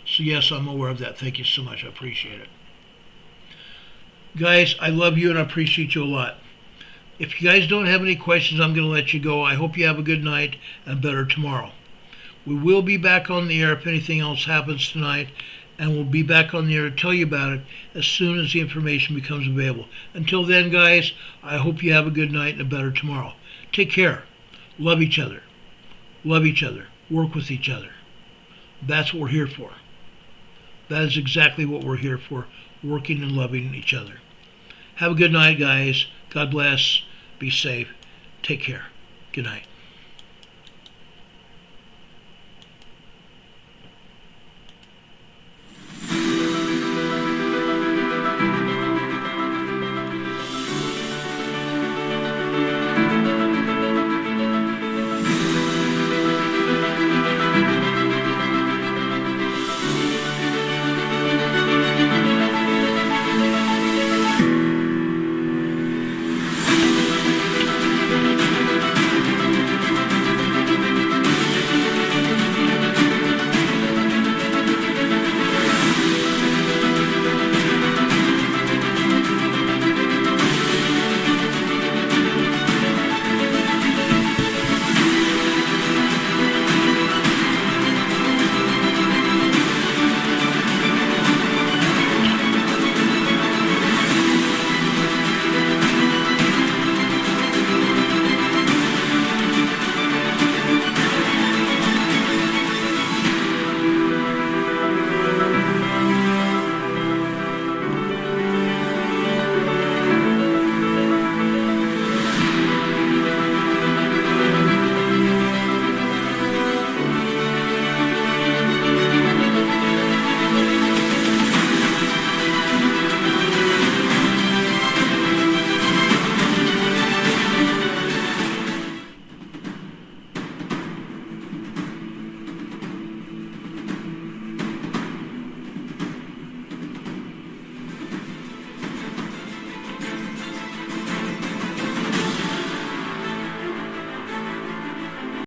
[SPEAKER 1] So yes, I'm aware of that. Thank you so much. I appreciate it. Guys, I love you and I appreciate you a lot. If you guys don't have any questions, I'm going to let you go. I hope you have a good night and better tomorrow. We will be back on the air if anything else happens tonight, and we'll be back on the air to tell you about it as soon as the information becomes available. Until then, guys, I hope you have a good night and a better tomorrow. Take care. Love each other. Love each other. Work with each other. That's what we're here for. That is exactly what we're here for, working and loving each other. Have a good night, guys. God bless. Be safe. Take care. Good night.